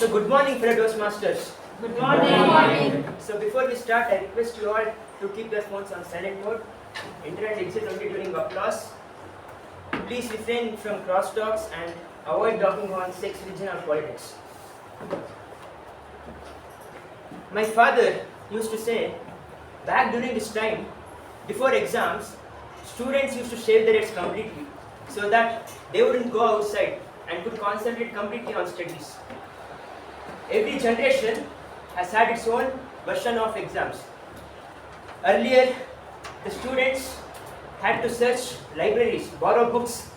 So good morning, fellow Toastmasters. Good morning. So before we start, I request you all to keep your phones on silent mode. Enter and exit only during applause. Please refrain from crosstalks and avoid talking on sex, religion or politics. My father used to say, back during his time, before exams, students used to shave their heads completely so that they wouldn't go outside and could concentrate completely on studies. Every generation has had its own version of exams. Earlier, the students had to search libraries, borrow books,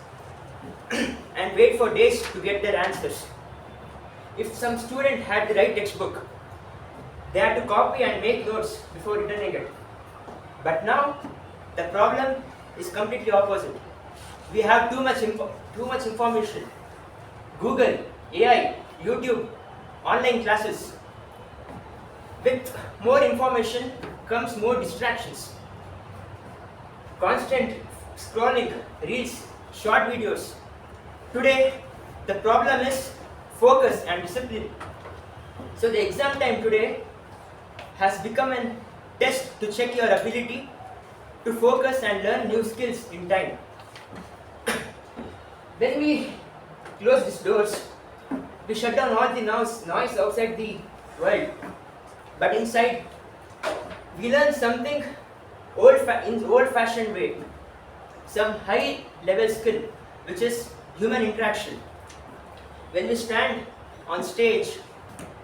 and wait for days to get their answers. If some student had the right textbook, they had to copy and make notes before returning it. But now, the problem is completely opposite. We have too much information. Google, AI, YouTube, online classes. With more information comes more distractions. Constant scrolling, reels, short videos. Today, the problem is focus and discipline. So the exam time today has become a test to check your ability to focus and learn new skills in time. When we close these doors, we shut down all the noise outside the world. But inside, we learn something in old-fashioned way, some high-level skill, which is human interaction. When we stand on stage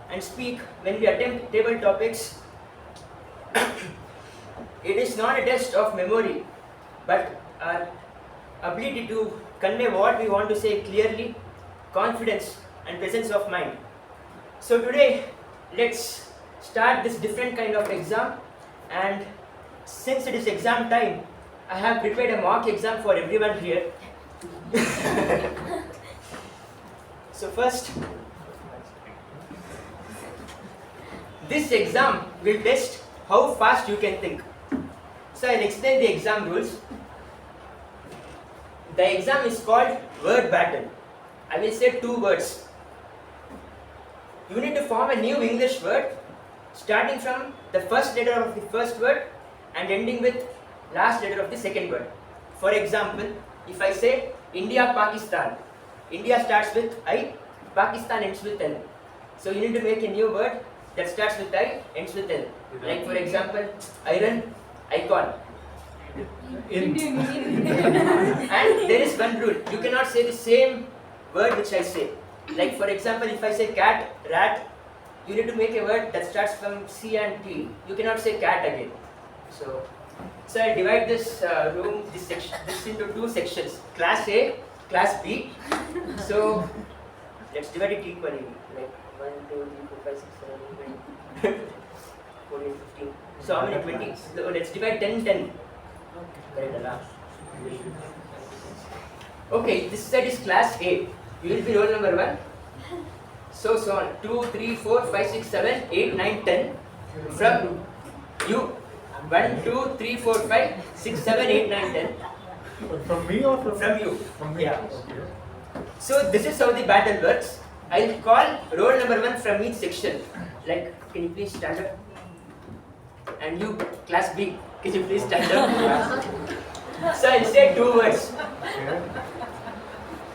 and speak, when we attempt table topics, it is not a test of memory, but our ability to convey what we want to say clearly, confidence, and presence of mind. So today, let's start this different kind of exam, and since it is exam time, I have prepared a mock exam for everyone here. So first, this exam will test how fast you can think. So I'll explain the exam rules. The exam is called word battle. I will say 2 words. You need to form a new English word starting from the first letter of the first word and ending with last letter of the second word. For example, if I say India, Pakistan, India starts with I, Pakistan ends with L. So you need to make a new word that starts with I, ends with L. Like for example, iron, icon. And there is one rule, you cannot say the same word which I say. Like for example, if I say cat, rat, you need to make a word that starts from C and T. You cannot say cat again. So I divide this this into 2 sections, class A, class B. So let's divide it equally, like 1, 2, 3, 4, 5, 6, 7, 8, 9, 14, 15. So how many 20? So let's divide 10, 10. Correct. Okay, this side is class A. You will be roll number 1. So on 2, 3, 4, 5, 6, 7, 8, 9, 10. From you 1, 2, 3, 4, 5, 6, 7, 8, 9, 10. From me or from you? From me. Yeah. So this is how the battle works. I'll call roll number 1 from each section. Like, can you please stand up? And you, class B, can you please stand up? So I'll say 2 words.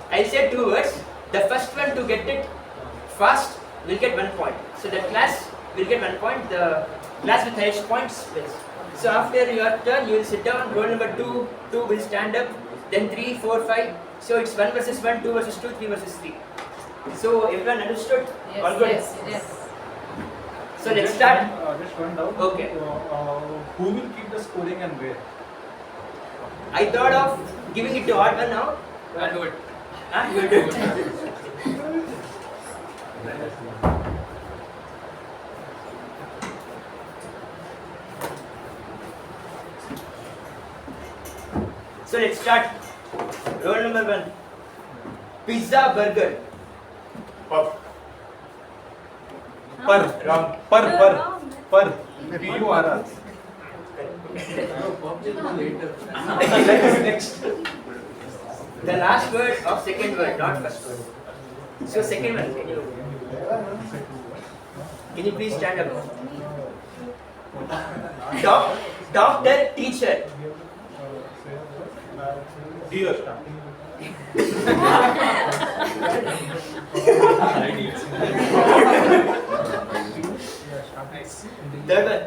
I'll say 2 words. The first one to get it fast will get 1 point. So the class will get 1 point. The class with highest points wins. So after your turn, you will sit down. Roll number 2 will stand up. Then 3, 4, 5. So it's 1 versus 1, 2 versus 2, 3 versus 3. So everyone understood? Yes, all good? Yes. So let's start. Just one doubt. Okay. Who will keep the scoring and where? I thought of giving it to odd one now. I'll do it. Huh? You will do it. So let's start. Roll number 1. Pizza, burger. Per. P-U-R-R. Next. The last word of second word, not first word. So second one, can you please stand up? Doctor, teacher. Dear. Third one.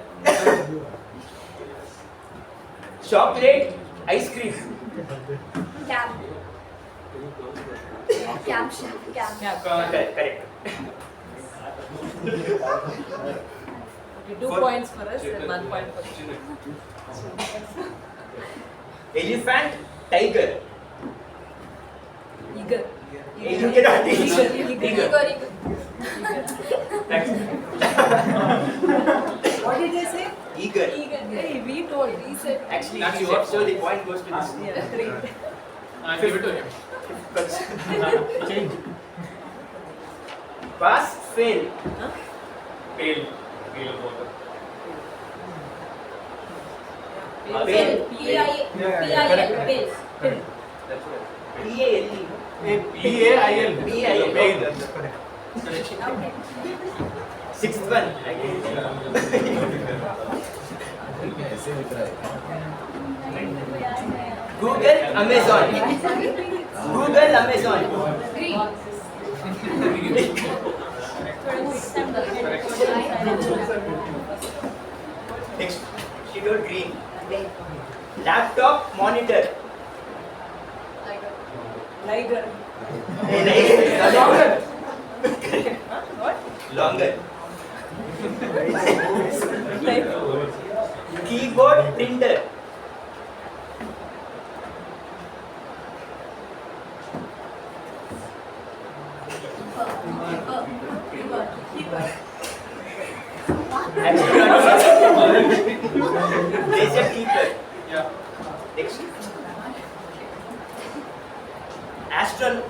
Chocolate, ice cream. Cap. Caption. Correct. Okay, 2 points for us and 1 point for you. Elephant, tiger. Eager. Eager or tiger? Eager. Thanks. What did they say? Eager. Hey, we told. We said. Actually, That's you yours. said, so the point goes to this. Yeah, 3. Give it to him. Change. Pass, fail. Pale. Pale water. Fail. P-I-L. That's right. P-A-L-E. P-A-I-L. P-A-I-L. Pale. Okay. Sixth one. Google, Amazon. Google, Amazon. Green. Next, she told green. Laptop, monitor. Liger. Longer. What? Longer. Keyboard, printer. They said keeper. Yeah. Next.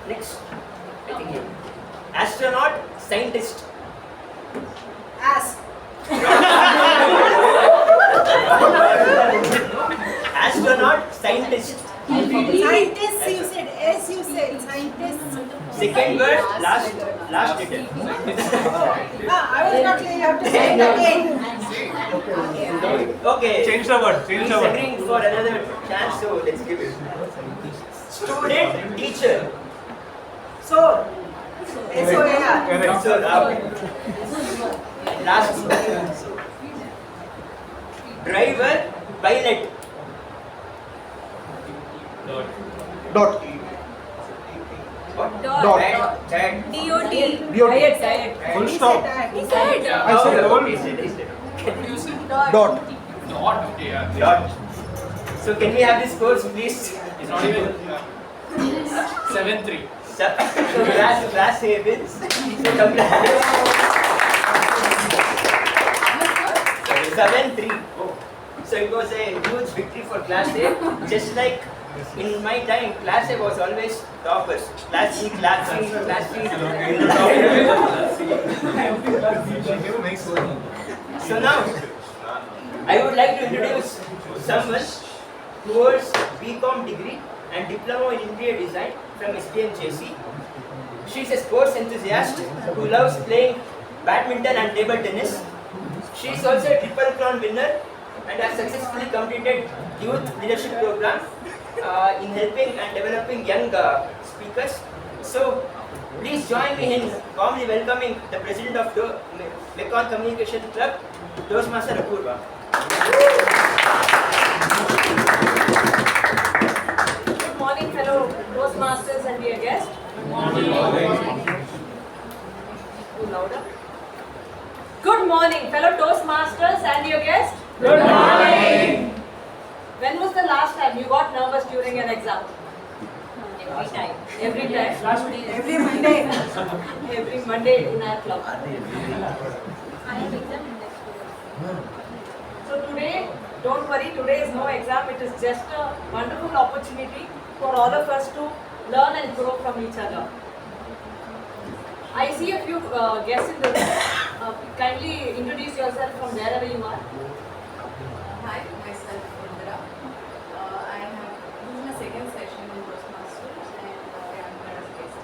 Next. I think you. Astronaut, scientist. Ass. Astronaut, scientist. Scientist, you said. S, you said. Scientist. Second word, last letter. I was not clear. You have to say it again. Okay. Change the word. He's agreeing for another chance, so let's give it. Student, teacher. Sword. S-O-A-R. Correct. So last driver, pilot. Dot. What? Dot. Tag. D-O-T. Diet. Full stop. He said. Yeah. I said whole. What do you say? Dot. Not. Okay, yeah. Dot. So can we have this course, please? It's not even 7-3. So class havens. So the class 7-3. So it was a huge victory for class A. Just like in my time, class A was always toppers. Class B, class C, class C. So now, I would like to introduce someone who holds BCom degree and diploma in interior design from SPMJC. She is a sports enthusiast who loves playing badminton and table tennis. She is also a Triple Crown winner and has successfully completed youth leadership program in helping and developing young speakers. So please join me in warmly welcoming the president of the Mekong Communication Club, Toastmaster Apoorva. Good morning, fellow Toastmasters and dear guests. Good morning. Louder. Good morning, fellow Toastmasters and your guests. Good morning. When was the last time you got nervous during an exam? Every time. Every time. Every Monday. Every Monday in our club. I have exam next week. So today, don't worry, today is no exam. It is just a wonderful opportunity for all of us to learn and grow from each other. I see a few guests in the room. Kindly introduce yourself from wherever you are. Hi, myself Indira. This is my second session in Toastmasters and I am here as a guest.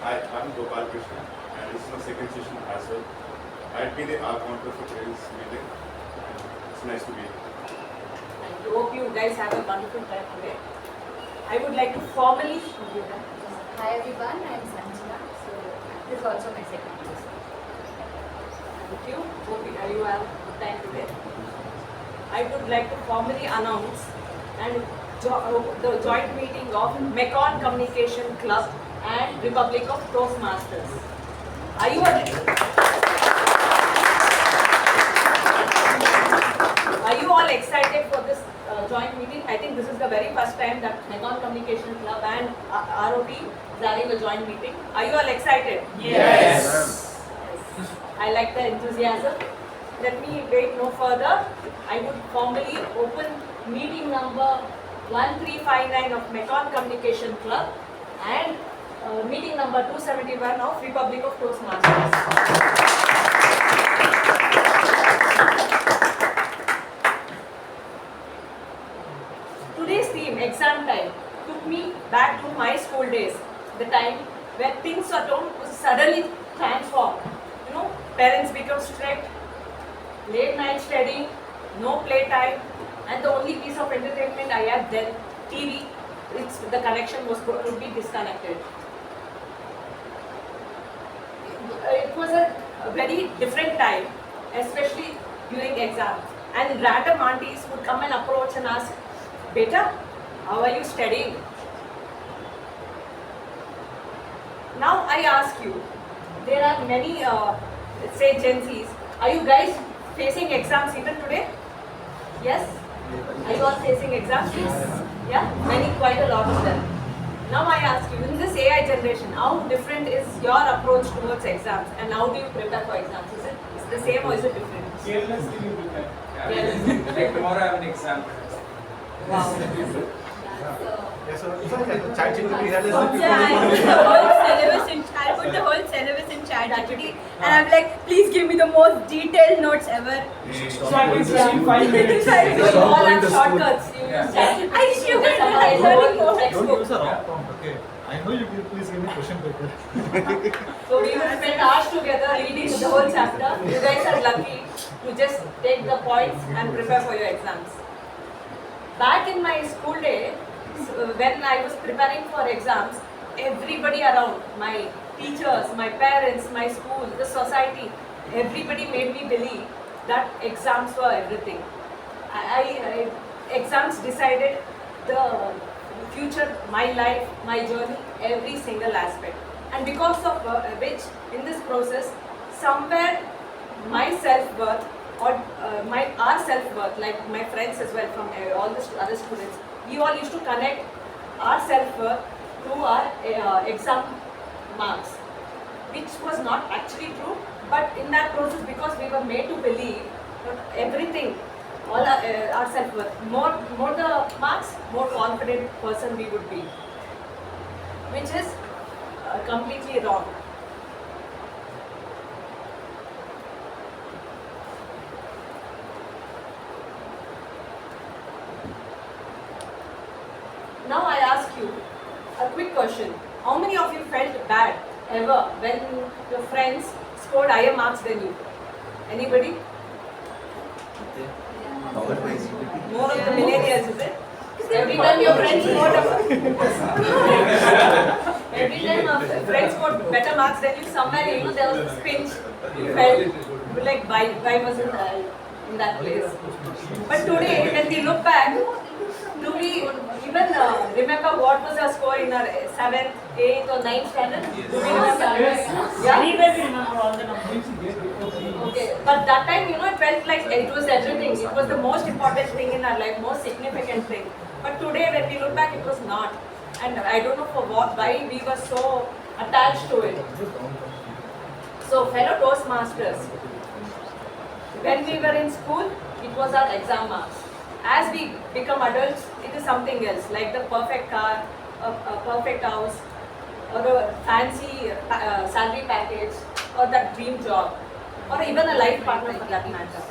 Hi, I'm Gopal Krishna, and this is my second session as well. I'd be the counter for today's meeting, and it's nice to be here. I hope you guys have a wonderful time today. I would like to formally Hi everyone, I am Sanjana. So this is also my second class. thank you. Hope you have a good time today. I would like to formally announce and the joint meeting of Mekon Communication Club and Republic of Toastmasters. Are you all excited for this joint meeting? I think this is the very first time that Mekon Communication Club and ROT is having a joint meeting. Are you all excited? Yes. Yes. I like the enthusiasm. Let me wait no further. I would formally open meeting number 1359 of Mekon Communication Club and meeting number 271 of Republic of Toastmasters. Today's theme, exam time, took me back to my school days, the time where things are suddenly transformed. You know, parents become strict, late night studying, no playtime, and the only piece of entertainment I had then, TV, the connection would be disconnected. It was a very different time, especially during exams. And random aunties would come and approach and ask, "Beta, how are you studying?" Now I ask you, there are many, say Gen Zs, are you guys facing exams even today? Yes? Are you all facing exams? Yes. Yeah? Many, quite a lot of them. Now I ask you, in this AI generation, how different is your approach towards exams and how do you prepare for exams? Is it the same or is it different? Carelessly you prepare. Yeah. Like tomorrow I have an exam. Wow. Yes, so if I can chat GPT, that is I put the whole syllabus in ChatGPT and I'm like, please give me the most detailed notes ever. So I can see in 5 minutes. So you all have shortcuts. You Yeah. use ChatGPT. I should That's have how I done learn it. in textbook. Don't use a wrong prompt, okay? I know you will, please give me question paper. So we will spend hours together reading the whole chapter. You guys are lucky to just take the points and prepare for your exams. Back in my school day, when I was preparing for exams, everybody around, my teachers, my parents, my school, the society, everybody made me believe that exams were everything. Exams decided the future, my life, my journey, every single aspect. And because of which, in this process, somewhere my self-worth or our self-worth, like my friends as well from all the other students, we all used to connect our self-worth to our exam marks, which was not actually true, but in that process, because we were made to believe that everything, all our self-worth, more the marks, more confident person we would be, which is completely wrong. Now I ask you a quick question. How many of you felt bad ever when your friends scored higher marks than you? Anybody? More of the millennials, is it? Every time your friends scored every time a friend scored better marks than you, somewhere there was this pinch. You felt like why wasn't I in that place? But today, when we look back, do we even remember what was our score in our 7th, 8th or 9th standard? Do we remember? Yeah? Anyway, we remember all the numbers. Okay, but that time, it felt like it was everything. It was the most important thing in our life, most significant thing. But today, when we look back, it was not. And I don't know why we were so attached to it. So, fellow Toastmasters, when we were in school, it was our exam marks. As we become adults, it is something else, like the perfect car, a perfect house, or a fancy salary package, or that dream job, or even a life partner for that matter.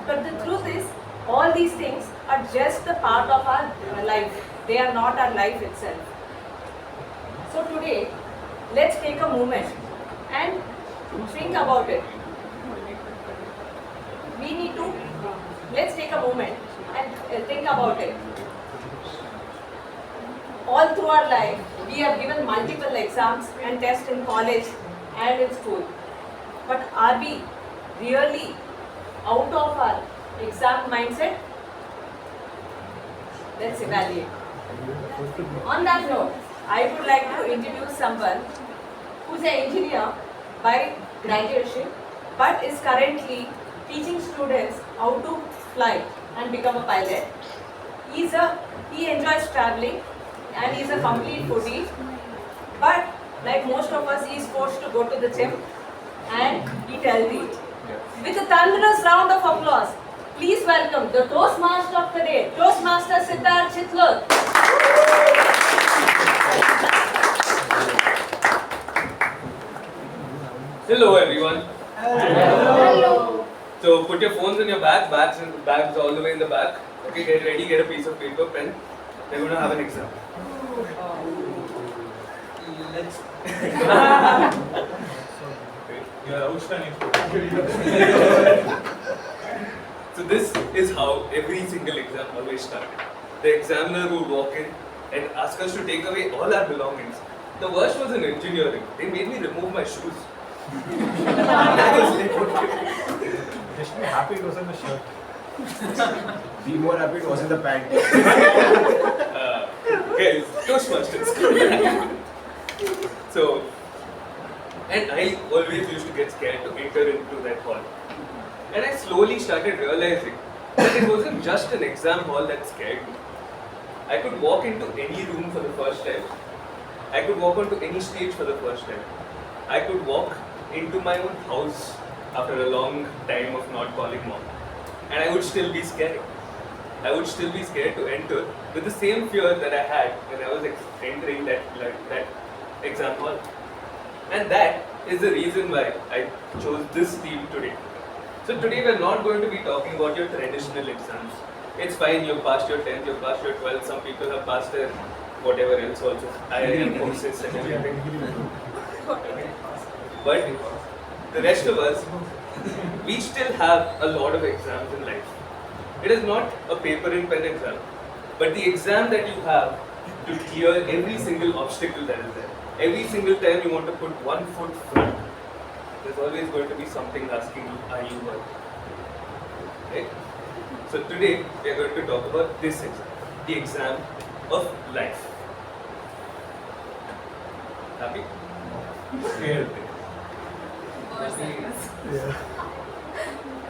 But the truth is, all these things are just a part of our life. They are not our life itself. So today, let's take a moment and think about it. Let's take a moment and think about it. All through our life, we have given multiple exams and tests in college and in school. But are we really out of our exam mindset? Let's evaluate. On that note, I would like to introduce someone who's an engineer by graduation but is currently teaching students how to fly and become a pilot. He enjoys traveling and he's a complete foodie. But like most of us, he is forced to go to the gym and eat healthy. With a thunderous round of applause, please welcome the Toastmaster of the day, Toastmaster Siddharth Chitloth. Hello everyone. Hello. So put your phones in your bags all the way in the back. Okay, get ready, get a piece of paper, pen. We're going to have an exam. Let's. You are outstanding. So this is how every single exam always started. The examiner would walk in and ask us to take away all our belongings. The worst was in engineering. They made me remove my shoes. Just be happy it was in the shirt. Be more happy it was in the pant. Guys, Toastmasters. So, and I always used to get scared to enter into that hall. And I slowly started realizing that it wasn't just an exam hall that scared me. I could walk into any room for the first time. I could walk onto any stage for the first time. I could walk into my own house after a long time of not calling mom. And I would still be scared. I would still be scared to enter with the same fear that I had when I was entering that exam hall. And that is the reason why I chose this theme today. So today we're not going to be talking about your traditional exams. It's fine, you've passed your 10th, you've passed your 12th, some people have passed their whatever else also, IIM courses and everything. But the rest of us, we still have a lot of exams in life. It is not a paper and pen exam, but the exam that you have to clear every single obstacle that is there. Every single time you want to put one foot front, there's always going to be something asking you, are you worthy? Right? So today we are going to talk about this exam, the exam of life. Happy? Scared.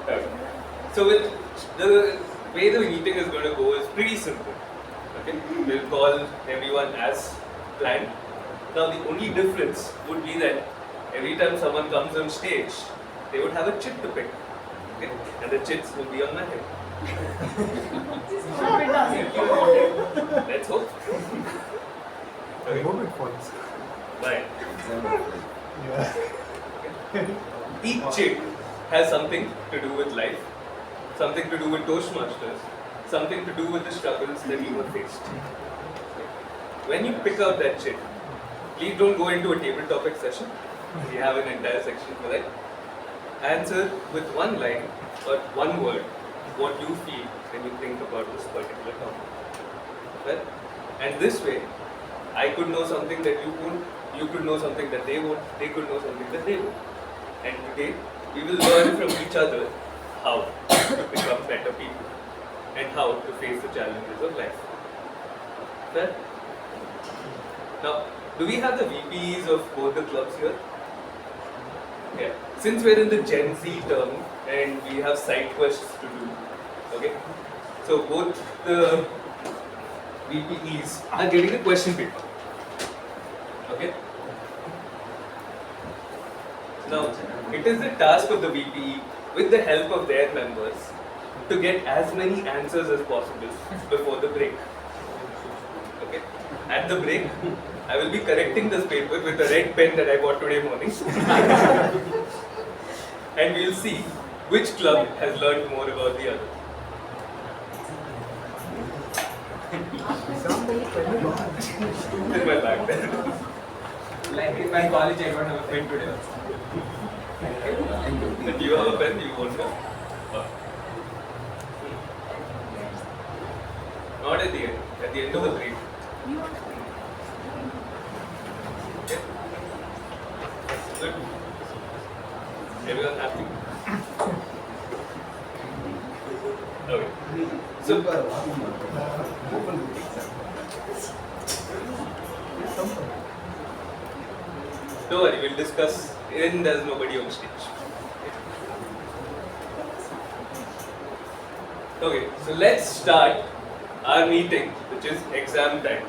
Okay. So with the way the meeting is going to go is pretty simple. Okay, we'll call everyone as planned. Now the only difference would be that every time someone comes on stage, they would have a chit to pick. Okay? And the chits will be on my head. Let's hope. I hope it falls. Right. Yeah. Each chit has something to do with life, something to do with Toastmasters, something to do with the struggles that you have faced. When you pick out that chit, please don't go into a table topic session. We have an entire section for that. Answer with one line or one word what you feel when you think about this particular topic. Well, and this way, I could know something that you won't, you could know something that they won't, they could know something that they won't. And today, we will learn from each other how to become better people and how to face the challenges of life. Well, now, do we have the VPs of both the clubs here? Yeah. Since we're in the Gen Z term and we have side quests to do, okay? So both the VPEs are getting a question paper. Okay? Now, it is the task of the VPE, with the help of their members, to get as many answers as possible before the break. Okay? At the break, I will be correcting this paper with a red pen that I bought today morning. And we'll see which club has learned more about the other. In my bag. Like in my college, I don't have a pen today. Do you have a pen? Do you want to? Not at the end. At the end of the break. Okay. Good. Everyone happy? Okay. So, don't worry, we'll discuss when there's nobody on stage. Okay, so let's start our meeting, which is exam time.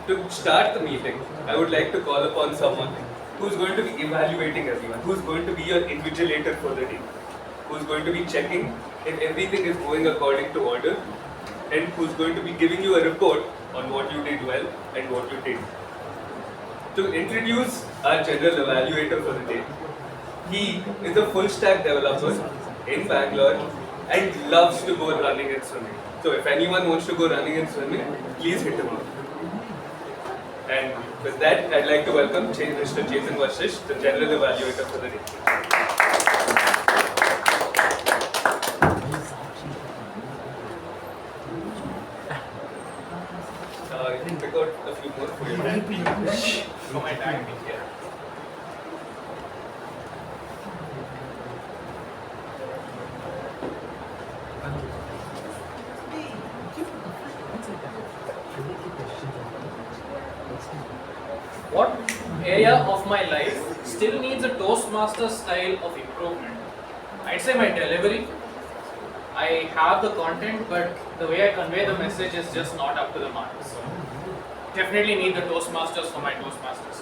To start the meeting, I would like to call upon someone who's going to be evaluating everyone, who's going to be your invigilator for the day, who's going to be checking if everything is going according to order, and who's going to be giving you a report on what you did well and what you didn't. To introduce our general evaluator for the day, he is a full stack developer in Bangalore and loves to go running and swimming. So if anyone wants to go running and swimming, please hit him up. And with that, I'd like to welcome Mr. Chethan Vishist, the general evaluator for the day. You can pick out a few more for you. For my tag, yeah. What area of my life still needs a Toastmaster style of improvement? I'd say my delivery. I have the content, but the way I convey the message is just not up to the mark. So definitely need the Toastmasters for my Toastmasters.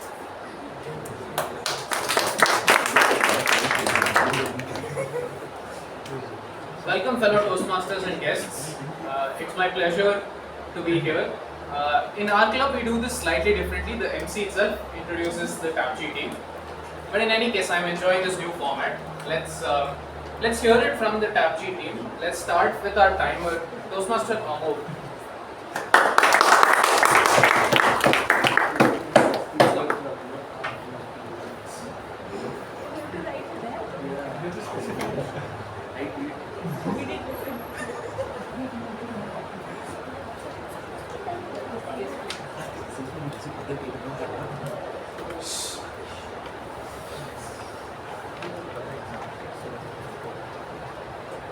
Welcome fellow Toastmasters and guests. It's my pleasure to be here. In our club, we do this slightly differently. The MC itself introduces the TAPG team. But in any case, I'm enjoying this new format. Let's hear it from the TAPG team. Let's start with our timer, Toastmaster Amogh.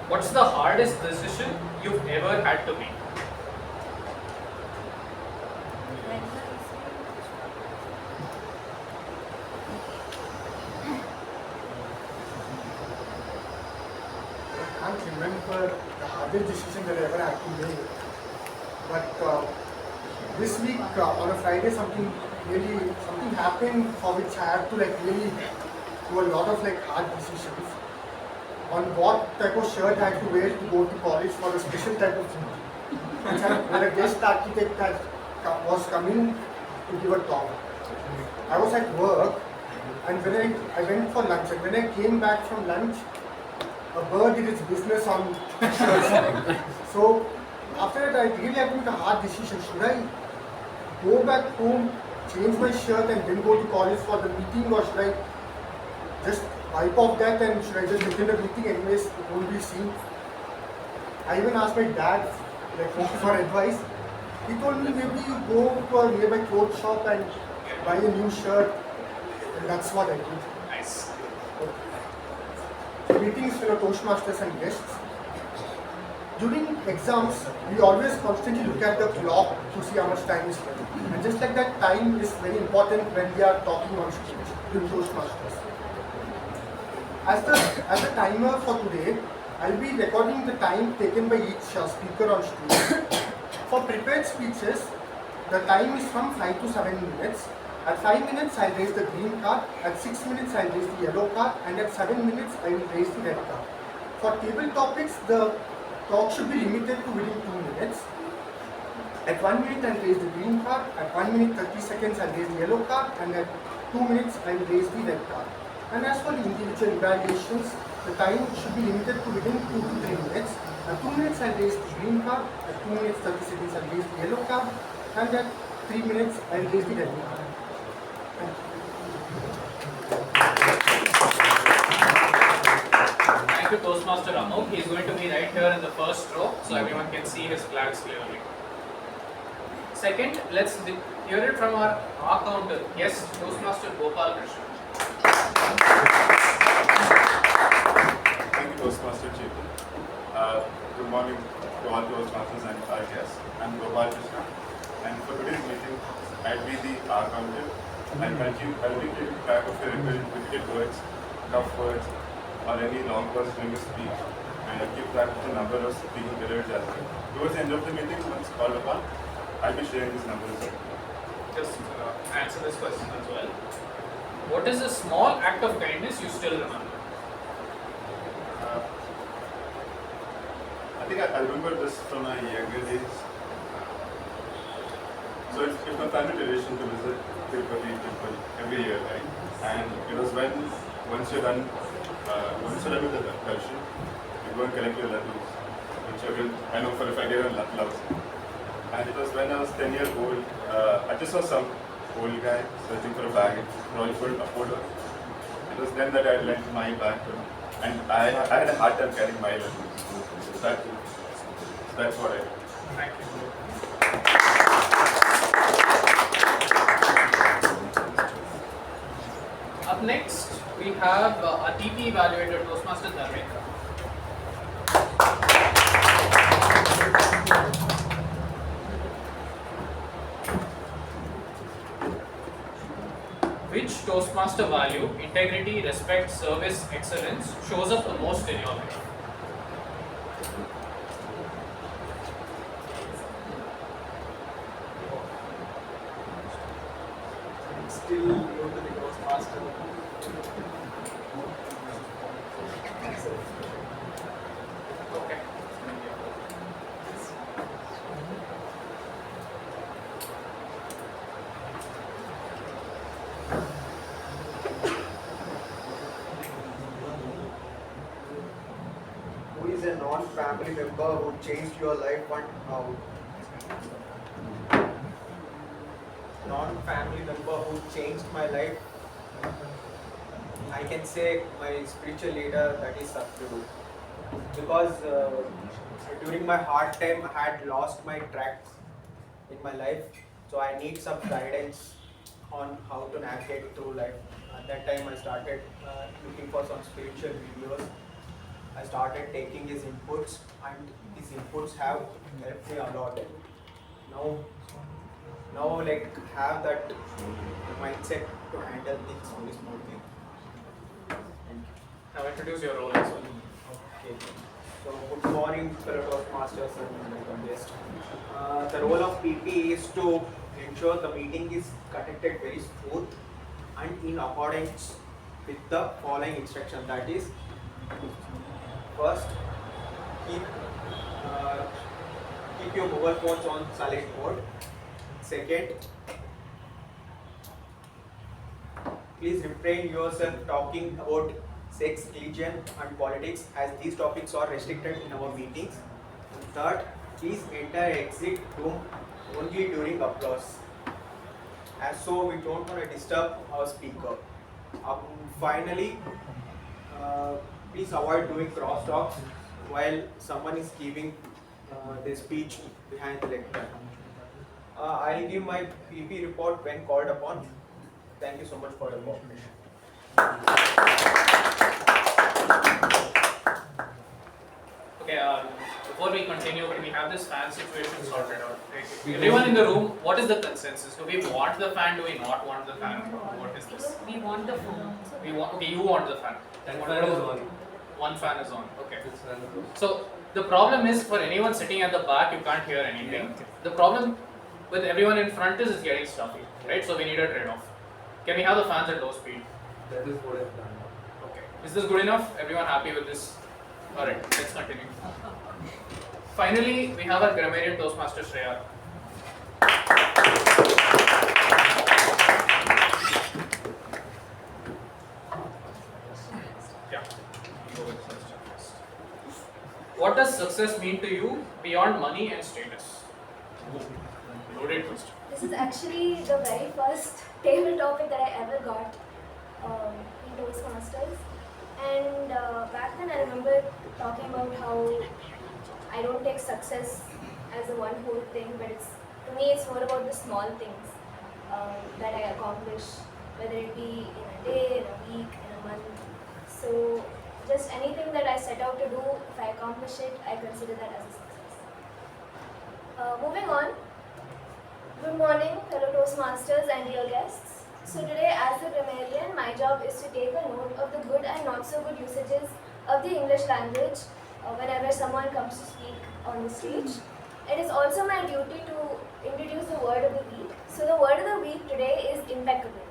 What's the hardest decision you've ever had to make? I can't remember the hardest decision that I ever had to make. But this week on a Friday, something happened for which I had to really do a lot of hard decisions on what type of shirt I had to wear to go to college for a special type of thing. When a guest architect was coming to give a talk, I was at work, and when I went for lunch, and when I came back from lunch, a bird did its business on shirts. So after that, I really had to make a hard decision. Should I go back home, change my shirt, and then go to college for the meeting, or should I just wipe off that and should I just attend the meeting anyways? It won't be seen. I even asked my dad for advice. He told me maybe you go to a nearby clothes shop and buy a new shirt, and that's what I did. Nice. Meetings for Toastmasters and guests. During exams, we always constantly look at the clock to see how much time is left. And just like that, time is very important when we are talking on stage during Toastmasters. As the timer for today, I'll be recording the time taken by each speaker on stage. For prepared speeches, the time is from 5 to 7 minutes. At 5 minutes, I'll raise the green card. At 6 minutes, I'll raise the yellow card. And at 7 minutes, I will raise the red card. For table topics, the talk should be limited to within 2 minutes. At 1 minute, I'll raise the green card. At 1 minute 30 seconds, I'll raise the yellow card. And at 2 minutes, I'll raise the red card. And as for the individual evaluations, the time should be limited to within 2 to 3 minutes. At 2 minutes, I'll raise the green card. At 2 minutes 30 seconds, I'll raise the yellow card. And at 3 minutes, I'll raise the hand. Thank you, Toastmaster Amogh. He is going to be right here in the first row, so everyone can see his flags clearly. Second, let's hear it from our counter guest, Toastmaster Gopal Krishna. Thank you, Toastmaster Chethan. Good morning to all Toastmasters and our guests. I'm Gopal Krishna, and for today's meeting, I'll be the accountant, and I'll be keeping track of your repeated words, tough words, or any long words during your speech, and I'll keep track of the number of speaking periods as well. Towards the end of the meeting, once called upon, I'll be sharing these numbers. Just answer this question as well. What is a small act of kindness you still remember? I think I remember this from my younger days. So it's my family tradition to visit Tirupati temple every year, right? And it was when once you're done with the darshan, you go and collect your laddus, which I know for a fact everyone loves. And it was when I was 10 years old. I just saw some old guy searching for a bag. It's probably called Apoorva. It was then that I lent my bag to him, and I had a hard time carrying my laddus. That's what I did. Thank you. Up next, we have a TP Evaluator, Toastmaster Dharmender. Which Toastmaster value, integrity, respect, service, excellence shows up the most in your life? Still new to the Toastmaster. Okay. Who is a non-family member who changed your life and how? Non-family member who changed my life. I can say my spiritual leader, that is Satguru. Because during my hard time, I had lost my tracks in my life. So I need some guidance on how to navigate through life. At that time, I started looking for some spiritual videos. I started taking his inputs, and his inputs have helped me a lot. Now like have that mindset to handle things very smoothly. Now introduce your role as well. Okay. So good morning, fellow Toastmasters and welcome guests. The role of PP is to ensure the meeting is conducted very smooth and in accordance with the following instruction. That is, first, keep your mobile phones on silent mode. Second, please refrain yourself talking about sex, religion and politics, as these topics are restricted in our meetings. And third, please enter exit room only during applause, as so we don't want to disturb our speaker. Finally, please avoid doing cross talks while someone is giving their speech behind the lectern. I'll give my PP report when called upon. Thank you so much for your cooperation. Okay, before we continue, we have this fan situation sorted out. Everyone in the room, what is the consensus? Do we want the fan? Do we not want the fan? What is this? We want the phone. We want. Okay, you want the fan. That fan is on. One fan is on. Okay. So the problem is, for anyone sitting at the back, you can't hear anything. Yeah. The problem with everyone in front is it's getting stuffy, right? So we need a trade-off. Can we have the fans at low speed? That is what I've done. Okay. Is this good enough? Everyone happy with this? Alright, let's continue. Finally, we have our Grammarian Toastmaster Shreya. Yeah. What does success mean to you beyond money and status? Loaded question. The This is actually the very first table topic that I ever got in Toastmasters. And back then I remember talking about how I don't take success as a one whole thing, but to me it's more about the small things that I accomplish, whether it be in a day, in a week, in a month. So just anything that I set out to do, if I accomplish it, I consider that as a success. Moving on. Good morning, fellow Toastmasters and dear guests. So today, as a grammarian, my job is to take a note of the good and not so good usages of the English language whenever someone comes to speak on the stage. It is also my duty to introduce the word of the week. So the word of the week today is impeccable.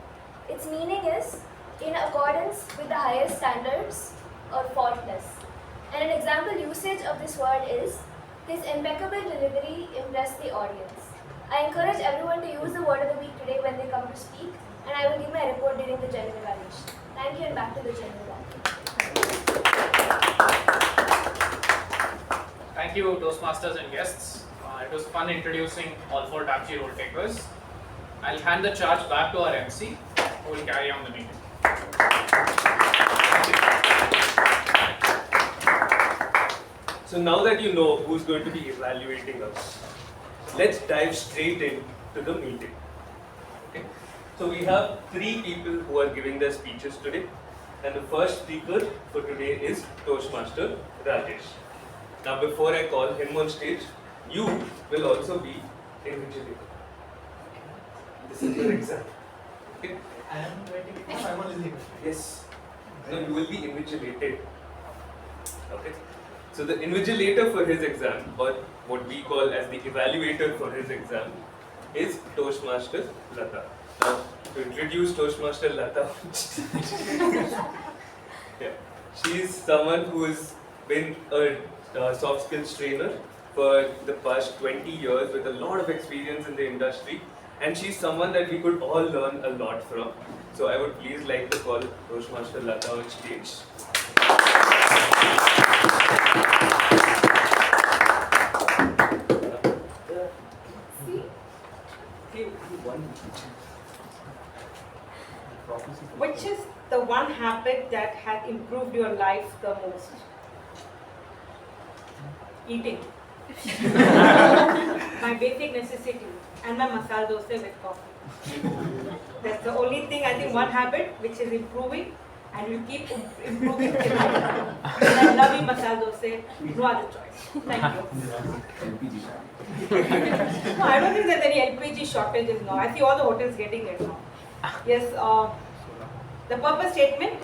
Its meaning is in accordance with the highest standards or faultless. And an example usage of this word is his impeccable delivery impressed the audience. I encourage everyone to use the word of the week today when they come to speak, and I will give my report during the general evaluation. Thank you, and back to the general evaluation. Thank you, Toastmasters and guests. It was fun introducing all 4 TAPG role takers. I'll hand the charge back to our MC, who will carry on the meeting. So now that you know who's going to be evaluating us, let's dive straight into the meeting. Okay. So we have 3 people who are giving their speeches today, and the first speaker for today is Toastmaster Rajesh. Now before I call him on stage, you will also be invigilator. This is your exam. Okay. I am waiting for someone listening. Yes. No, you will be invigilated. Okay. So the invigilator for his exam, or what we call as the evaluator for his exam, is Toastmaster Latha. Now, to introduce Toastmaster Latha, yeah, she is someone who has been a soft skills trainer for the past 20 years with a lot of experience in the industry, and she's someone that we could all learn a lot from. So I would please like to call Toastmaster Latha on stage. Which is the one habit that has improved your life the most? Eating. My basic necessity and my masala dosa with coffee. That's the only thing, I think, one habit which is improving and will keep improving till life. I love you, masala dosa. No other choice. Thank you. No, I don't think there's any LPG shortages now. I see all the hotels getting it now. Yes, the purpose statement,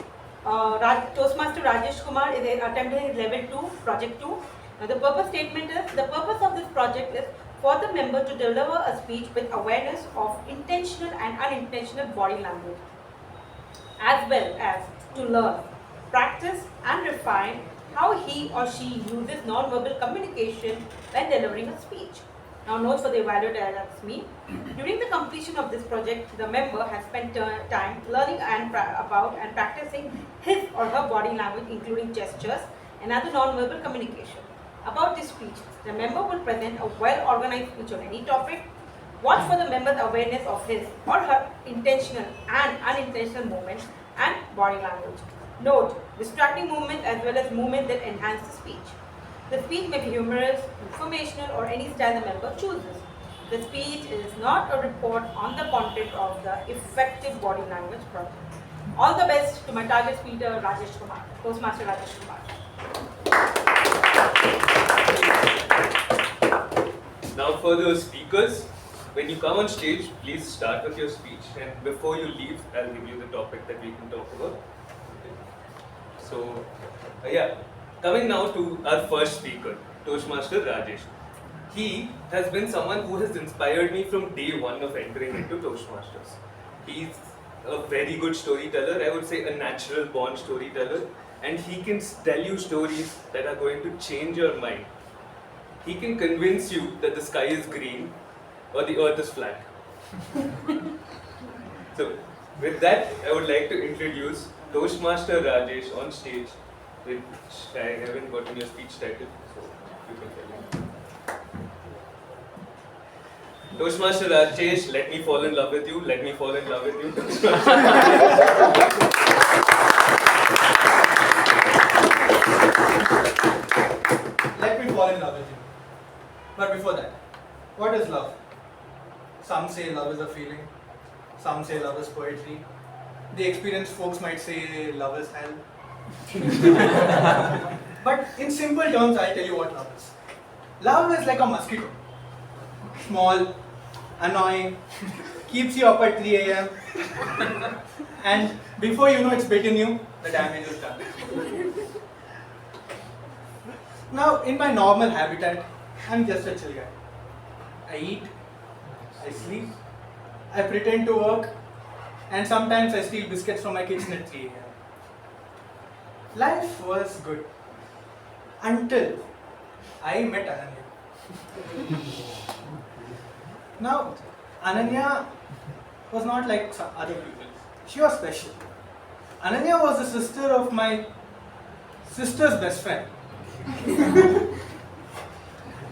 Toastmaster Rajesh Kumar is attempting his level 2, project 2. Now the purpose statement is, the purpose of this project is for the member to deliver a speech with awareness of intentional and unintentional body language, as well as to learn, practice and refine how he or she uses non-verbal communication when delivering a speech. Now note for the evaluator, that's me. During the completion of this project, the member has spent time learning about and practicing his or her body language, including gestures and other non-verbal communication. About this speech, the member will present a well-organized speech on any topic. Watch for the member's awareness of his or her intentional and unintentional movements and body language. Note, distracting movements as well as movements that enhance the speech. The speech may be humorous, informational, or any style the member chooses. The speech is not a report on the content of the effective body language project. All the best to my target speaker, Rajesh Kumar, Toastmaster Rajesh Kumar. Now for the speakers, when you come on stage, please start with your speech, and before you leave, I'll give you the topic that we can talk about. Okay. So, yeah, coming now to our first speaker, Toastmaster Rajesh. He has been someone who has inspired me from day one of entering into Toastmasters. He's a very good storyteller, I would say a natural born storyteller, and he can tell you stories that are going to change your mind. He can convince you that the sky is green or the earth is flat. So, with that, I would like to introduce Toastmaster Rajesh on stage, which I haven't gotten your speech title, so you can tell him. Toastmaster Rajesh, let me fall in love with you. Let me fall in love with you. Let me fall in love with you. But before that, what is love? Some say love is a feeling. Some say love is poetry. The experienced folks might say love is hell. But in simple terms, I'll tell you what love is. Love is like a mosquito. Small, annoying, keeps you up at 3 a.m. and before you know it's bitten you, the damage is done. Now, in my normal habitat, I'm just a chill guy. I eat, I sleep, I pretend to work, and sometimes I steal biscuits from my kitchen at 3 a.m. Life was good until I met Ananya. Now, Ananya was not like some other people. She was special. Ananya was the sister of my sister's best friend.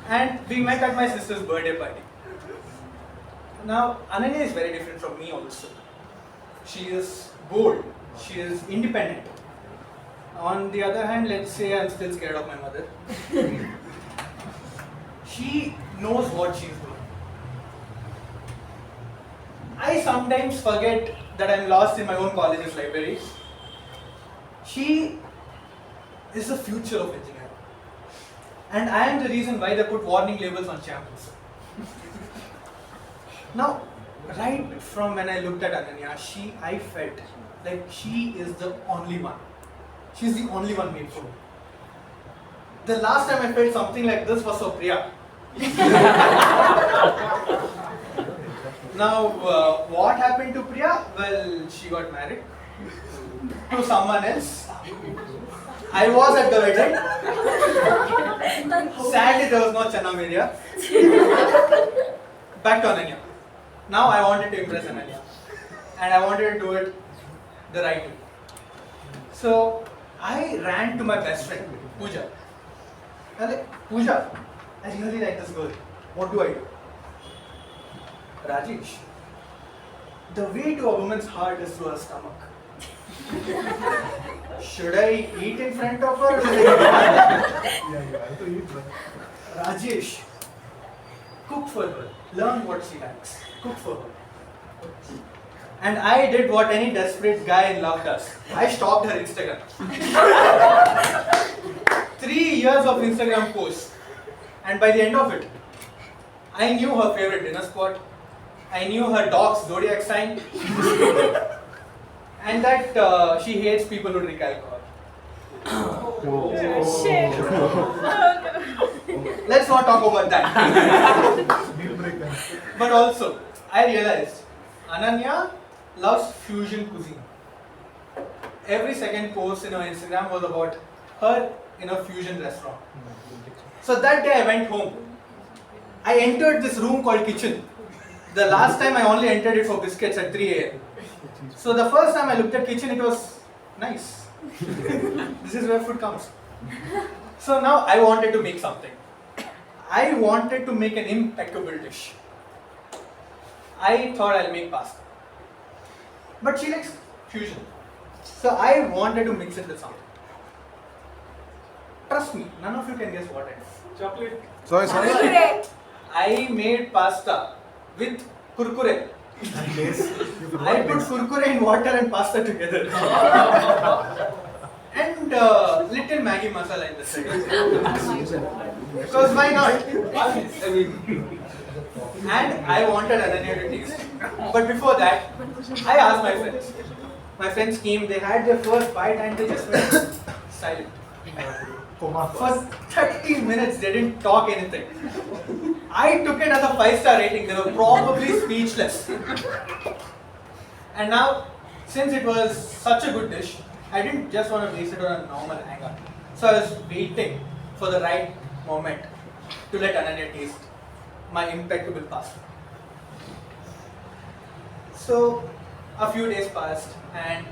And we met at my sister's birthday party. Now, Ananya is very different from me also. She is bold. She is independent. On the other hand, let's say I'm still scared of my mother. She knows what she's doing. I sometimes forget that I'm lost in my own college's libraries. She is the future of engineering. And I am the reason why they put warning labels on shampoos. Now, right from when I looked at Ananya, I felt like she is the only one. She's the only one made for me. The last time I felt something like this was for Priya. Now, what happened to Priya? Well, she got married to someone else. I was at the wedding. Sadly, there was no Channa Media. Back to Ananya. Now I wanted to impress Ananya. And I wanted to do it the right way. So, I ran to my best friend, Pooja. I was like, Pooja, I really like this girl. What do I do? Rajesh, the way to a woman's heart is through her stomach. Should I eat in front of her? Or should I have to eat. Rajesh, cook for her. Learn what she likes. Cook for her. And I did what any desperate guy in love does. I stalked her Instagram. 3 years of Instagram posts. And by the end of it, I knew her favorite dinner spot. I knew her dog's zodiac sign. And that she hates people who drink alcohol. Shit. Let's not talk about that. But also, I realized Ananya loves fusion cuisine. Every second post in her Instagram was about her in a fusion restaurant. So that day I went home. I entered this room called kitchen. The last time I only entered it for biscuits at 3 a.m. So the first time I looked at kitchen, it was nice. This is where food comes. So now I wanted to make something. I wanted to make an impeccable dish. I thought I'll make pasta. But she likes fusion. So I wanted to mix it with something. Trust me, none of you can guess what I did. Chocolate. Sorry. I made pasta with kurkure. I put kurkure in water and pasta together. And little Maggi masala in the side. Because why not? And I wanted Ananya to taste. But before that, I asked my friends. My friends came, they had their first bite and they just went silent. For 30 minutes, they didn't talk anything. I took it as a 5-star rating. They were probably speechless. And now, since it was such a good dish, I didn't just want to waste it on a normal hanger. So I was waiting for the right moment to let Ananya taste my impeccable pasta. So a few days passed and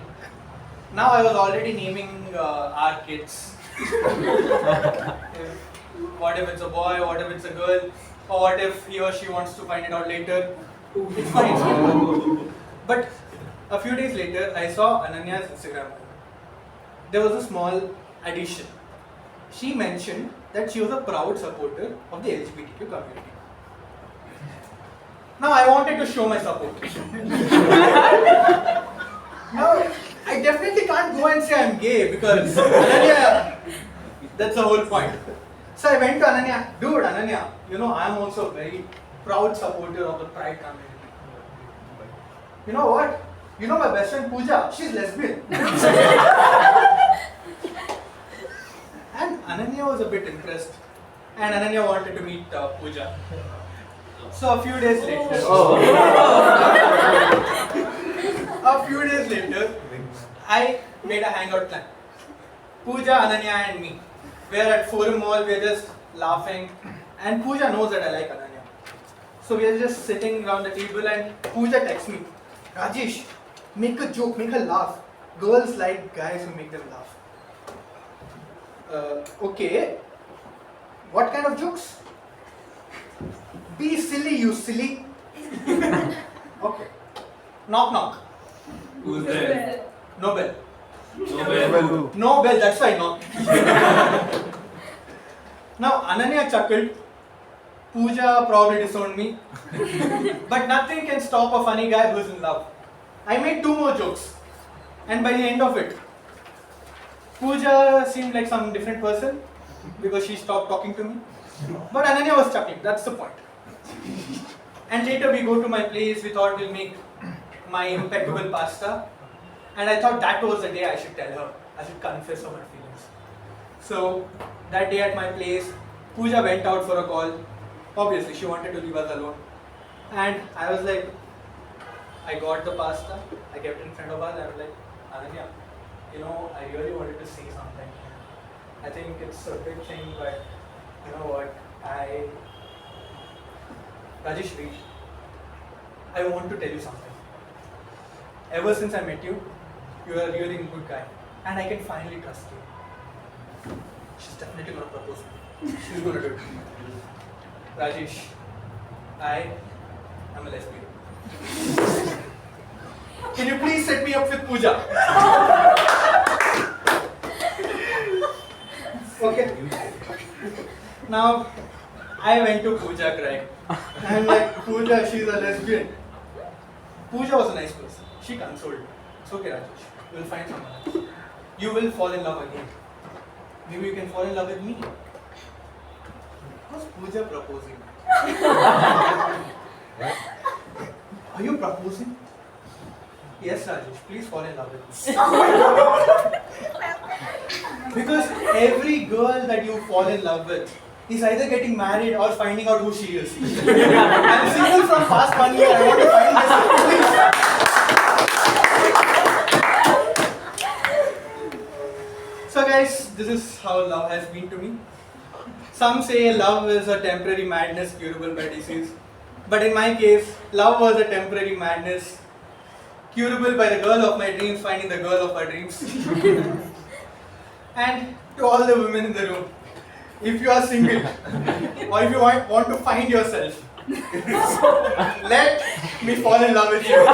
now I was already naming our kids. What if it's a boy, what if it's a girl? or what if he or she wants to find it out later? It's fine. But a few days later, I saw Ananya's Instagram. There was a small addition. She mentioned that she was a proud supporter of the LGBTQ community. Now I wanted to show my support. Now, I definitely can't go and say I'm gay because Ananya, that's the whole point. So I went to Ananya, dude, Ananya, you know, I'm also a very proud supporter of the Pride community. You know what? You know my best friend Pooja, she's lesbian. And Ananya was a bit impressed. And Ananya wanted to meet Pooja. So a few days later, I made a hangout plan. Pooja, Ananya and me. We are at Forum Mall, we are just laughing. And Pooja knows that I like Ananya. So we are just sitting around the table and Pooja texts me, Rajesh, make a joke, make her laugh. Girls like guys who make them laugh. Okay. What kind of jokes? Be silly, you silly. Okay. Knock knock. Who's there? No bell. Nobel. No bell, that's why knock. Now Ananya chuckled. Pooja probably disowned me. But nothing can stop a funny guy who's in love. I made 2 more jokes. And by the end of it, Pooja seemed like some different person because she stopped talking to me. But Ananya was chuckling, that's the point. And later we go to my place, we thought we'll make my impeccable pasta. And I thought that was the day I should tell her, I should confess her my feelings. So that day at my place, Pooja went out for a call. Obviously she wanted to leave us alone. And I was like, I got the pasta, I kept it in front of us, I was like, Ananya, you know, I really wanted to say something. I think it's a big thing, but you know what, Rajesh, wait. I want to tell you something. Ever since I met you, you are a really good guy. And I can finally trust you. She's definitely going to propose to me. She's going to do it. Rajesh, I am a lesbian. Can you please set me up with Pooja? Okay. Now, I went to Pooja crying. I'm like, Pooja, she's a lesbian. Pooja was a nice person. She consoled me. It's okay, Rajesh. You'll find someone else. You will fall in love again. Maybe you can fall in love with me. How's Pooja proposing? Are you proposing? Yes, Rajesh, please fall in love with me. Because every girl that you fall in love with is either getting married or finding out who she is. I'm single from past 1 year, I want to find myself, please. So guys, this is how love has been to me. Some say love is a temporary madness curable by disease. But in my case, love was a temporary madness curable by the girl of my dreams finding the girl of her dreams. And to all the women in the room, if you are single or if you want to find yourself, let me fall in love with you.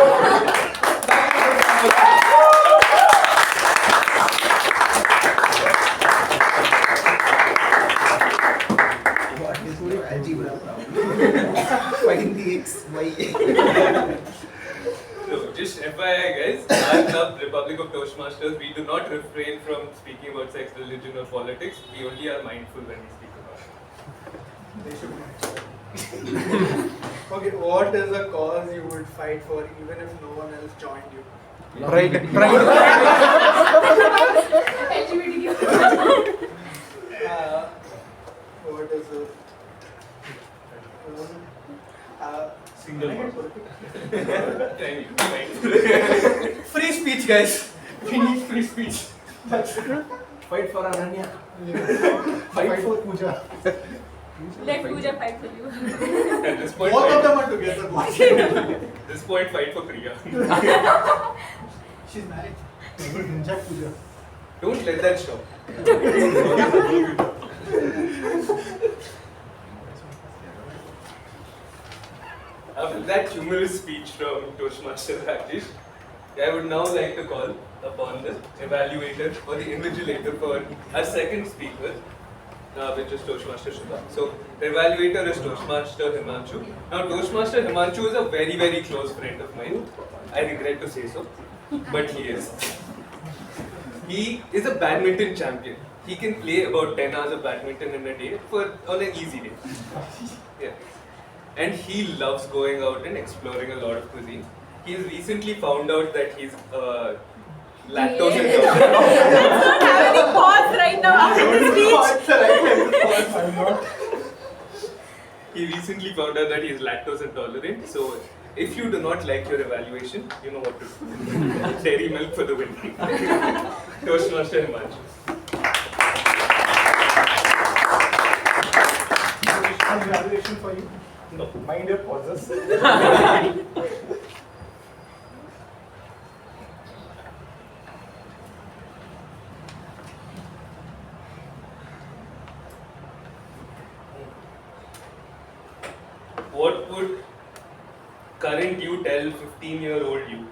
Find the X, Y. So, just FYI guys, our club, Republic of Toastmasters, we do not refrain from speaking about sex, religion or politics. We only are mindful when we speak about it. Okay, what is a cause you would fight for even if no one else joined you? Right. What is a Single one. free speech, guys. We need free speech. That's it. Fight for Ananya. Fight for Pooja. Let Pooja fight for you. At this point, Both of fight, them are together. this point, fight for Priya. She's married. Ninja Pooja. Don't let that stop. that humorous speech from Toastmaster Rajesh, I would now like to call upon the evaluator or the invigilator for our second speaker, which is Toastmaster Shuba. So, the evaluator is Toastmaster Himanshu. Now, Toastmaster Himanshu is a very, very close friend of mine. I regret to say so, but he is. He is a badminton champion. He can play about 10 hours of badminton in a day on an easy day. Yeah. And he loves going out and exploring a lot of cuisine. He has recently found out that he's lactose intolerant. Let's not have any pause right now after this speech. He recently found out that he is lactose intolerant. So, if you do not like your evaluation, you know what to do. Dairy milk for the win. Toastmaster Himanshu. Evaluation for you. No. Mind your pauses. What would current you tell 15-year-old you?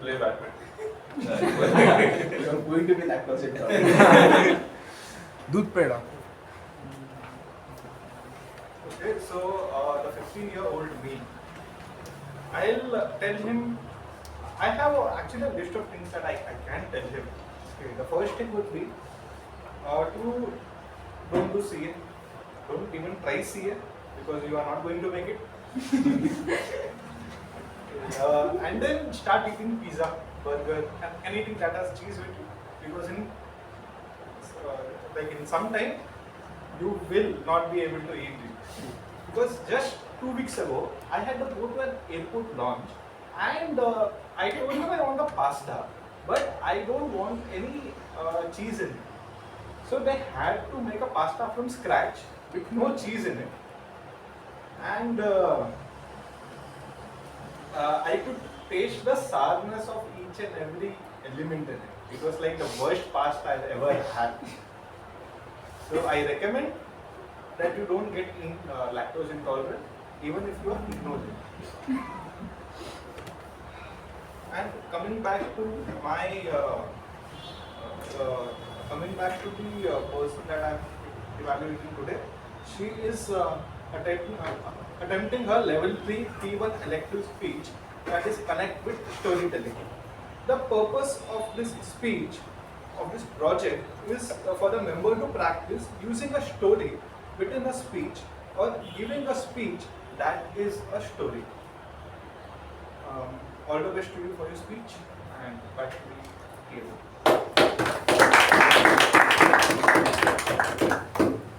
Play badminton. You're going to be lactose intolerant. Doodh peda. Okay, so the 15-year-old me, I'll tell him, I have actually a list of things that I can tell him. Okay, the first thing would be to don't do CA, don't even try CA because you are not going to make it. And then start eating pizza, burger, and anything that has cheese with it, because in some time you will not be able to eat it. Because just 2 weeks ago I had to go to an airport launch and I told them I want a pasta, but I don't want any cheese in it. So they had to make a pasta from scratch with no cheese in it. And I could taste the sourness of each and every element in it. It was like the worst pasta I've ever had. So I recommend that you don't get lactose intolerant, even if you are ignorant. And coming back to my, the person that I'm evaluating today, she is attempting her level 3 P1 elective speech, that is connect with storytelling. The purpose of this speech, of this project, is for the member to practice using a story within a speech or giving a speech that is a story. All the best to you for your speech, and back to you.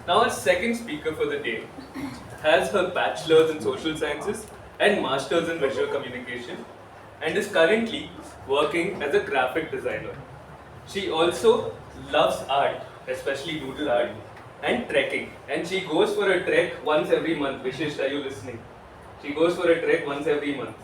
Now our second speaker for the day has her bachelor's in social sciences and master's in visual communication and is currently working as a graphic designer. She also loves art, especially doodle art, and trekking. And she goes for a trek once every month. Vishist, are you listening? She goes for a trek once every month.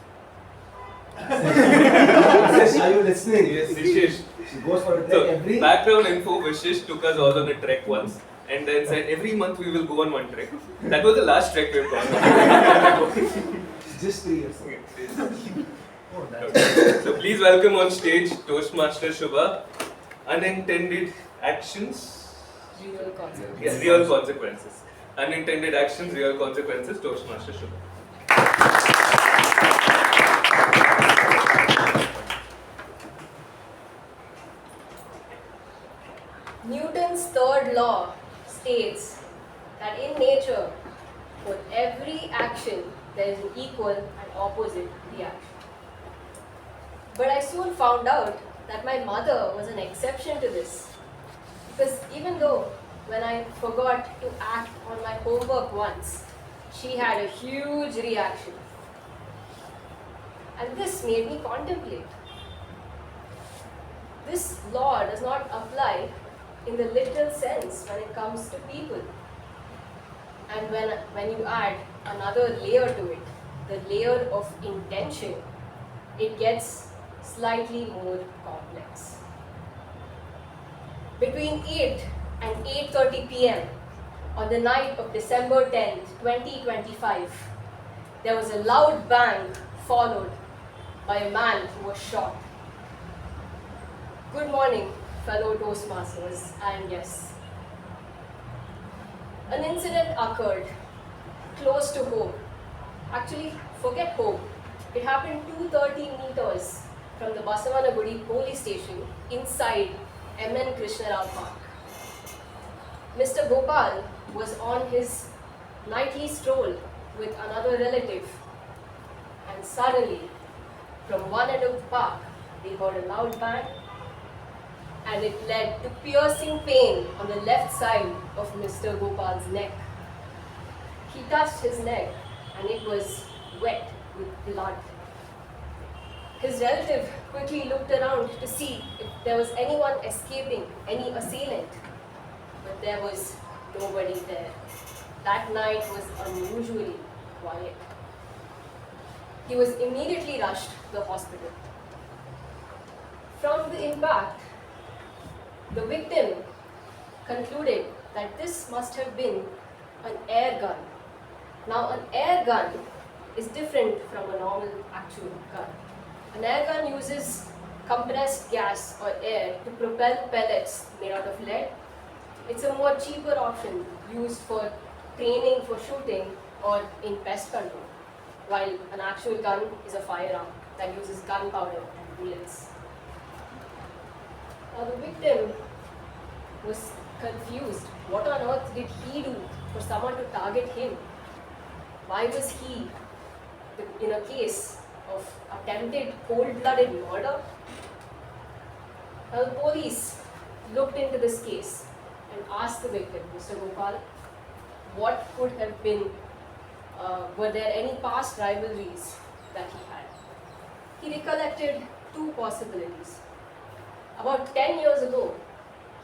Yes, are you listening? Yes, Vishist. She goes for a trek every... Background info, Vishist took us all on a trek once and then said every month we will go on one trek. That was the last trek we've gone on. Just 3 years. So please welcome on stage Toastmaster Shuba. Unintended actions. Real consequences. Yes, real consequences. Unintended actions, real consequences, Toastmaster Shuba. Newton's third law states that in nature, for every action, there is an equal and opposite reaction. But I soon found out that my mother was an exception to this. Because even though when I forgot to act on my homework once, she had a huge reaction. And this made me contemplate. This law does not apply in the literal sense when it comes to people. And when you add another layer to it, the layer of intention, it gets slightly more complex. Between 8 and 8:30 p.m., On the night of December 10th, 2025, there was a loud bang followed by a man who was shot. Good morning, fellow Toastmasters and guests. An incident occurred close to home. Actually, forget home. It happened 230 meters from the Basavanagudi police station inside MN Krishna Rao Park. Mr. Gopal was on his nightly stroll with another relative, and suddenly, from one end of the park, they heard a loud bang, and it led to piercing pain on the left side of Mr. Gopal's neck. He touched his neck, and it was wet with blood. His relative quickly looked around to see if there was anyone escaping, any assailant, but there was nobody there. That night was unusually quiet. He was immediately rushed to the hospital. From the impact, the victim concluded that this must have been an air gun. Now, an air gun is different from a normal actual gun. An air gun uses compressed gas or air to propel pellets made out of lead. It's a more cheaper option used for training for shooting or in pest control, while an actual gun is a firearm that uses gunpowder and bullets. Now the victim was confused. What on earth did he do for someone to target him? Why was he in a case of attempted cold-blooded murder? Now the police looked into this case and asked the victim, Mr. Gopal, what could have been, were there any past rivalries that he had? He recollected two possibilities. About 10 years ago,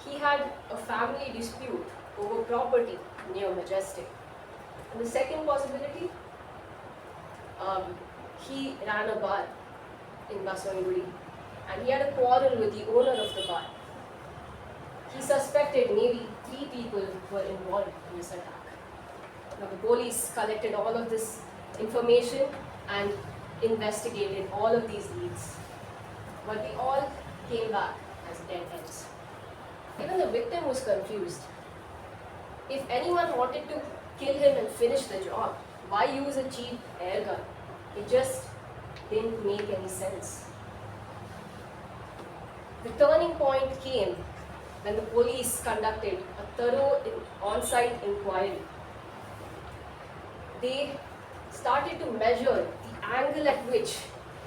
he had a family dispute over property near Majestic. And the second possibility, he ran a bar in Basavanagudi and he had a quarrel with the owner of the bar. He suspected maybe 3 people were involved in this attack. Now the police collected all of this information and investigated all of these leads. But they all came back as dead ends. Even the victim was confused. If anyone wanted to kill him and finish the job, why use a cheap air gun? It just didn't make any sense. The turning point came when the police conducted a thorough on-site inquiry. They started to measure the angle at which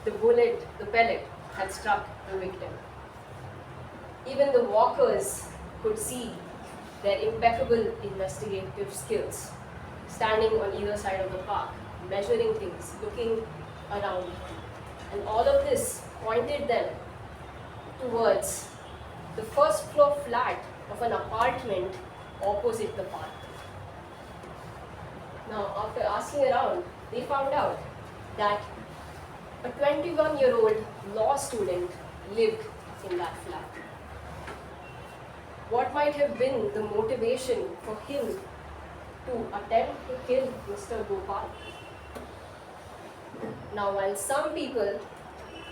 the pellet, had struck the victim. Even the walkers could see their impeccable investigative skills, standing on either side of the park, measuring things, looking around. And all of this pointed them towards the first floor flat of an apartment opposite the park. Now, after asking around, they found out that a 21-year-old law student lived in that flat. What might have been the motivation for him to attempt to kill Mr. Gopal? Now, while some people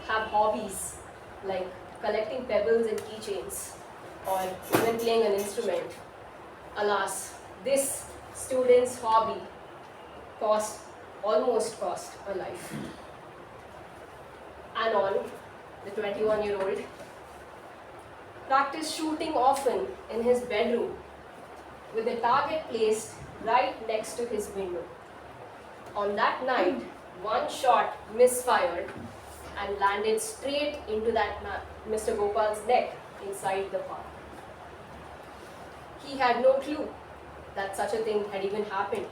have hobbies like collecting pebbles and keychains or even playing an instrument, alas, this student's hobby almost cost a life. Anon, the 21-year-old, practiced shooting often in his bedroom with the target placed right next to his window. On that night, one shot misfired and landed straight into that Mr. Gopal's neck inside the park. He had no clue that such a thing had even happened.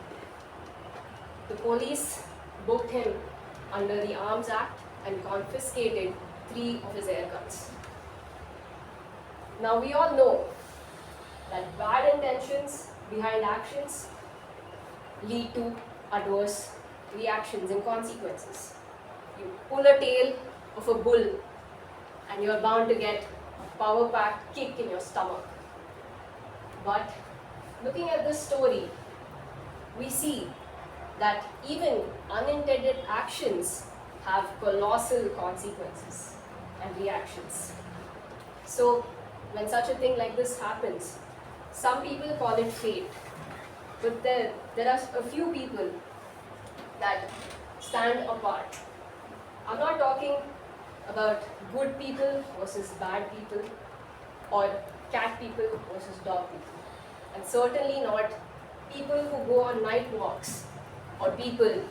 The police booked him under the Arms Act and confiscated 3 of his air guns. Now we all know that bad intentions behind actions lead to adverse reactions and consequences. You pull a tail of a bull and you're bound to get a power-packed kick in your stomach. But looking at this story, we see that even unintended actions have colossal consequences and reactions. So, when such a thing like this happens, some people call it fate, but there are a few people that stand apart. I'm not talking about good people versus bad people, or cat people versus dog people, and certainly not people who go on night walks or people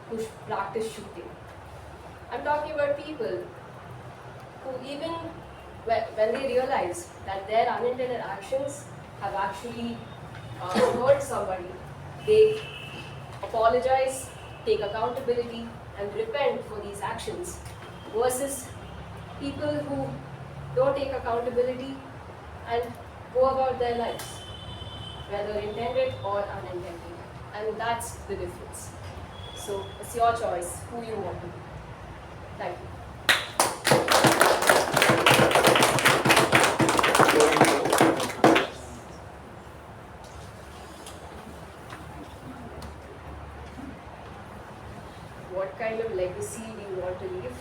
who practice shooting. I'm talking about people who, even when they realize that their unintended actions have actually hurt somebody, they apologize, take accountability, and repent for these actions, versus people who don't take accountability and go about their lives, whether intended or unintended. And that's the difference. So it's your choice who you want to be. Thank you. What kind of legacy do you want to leave?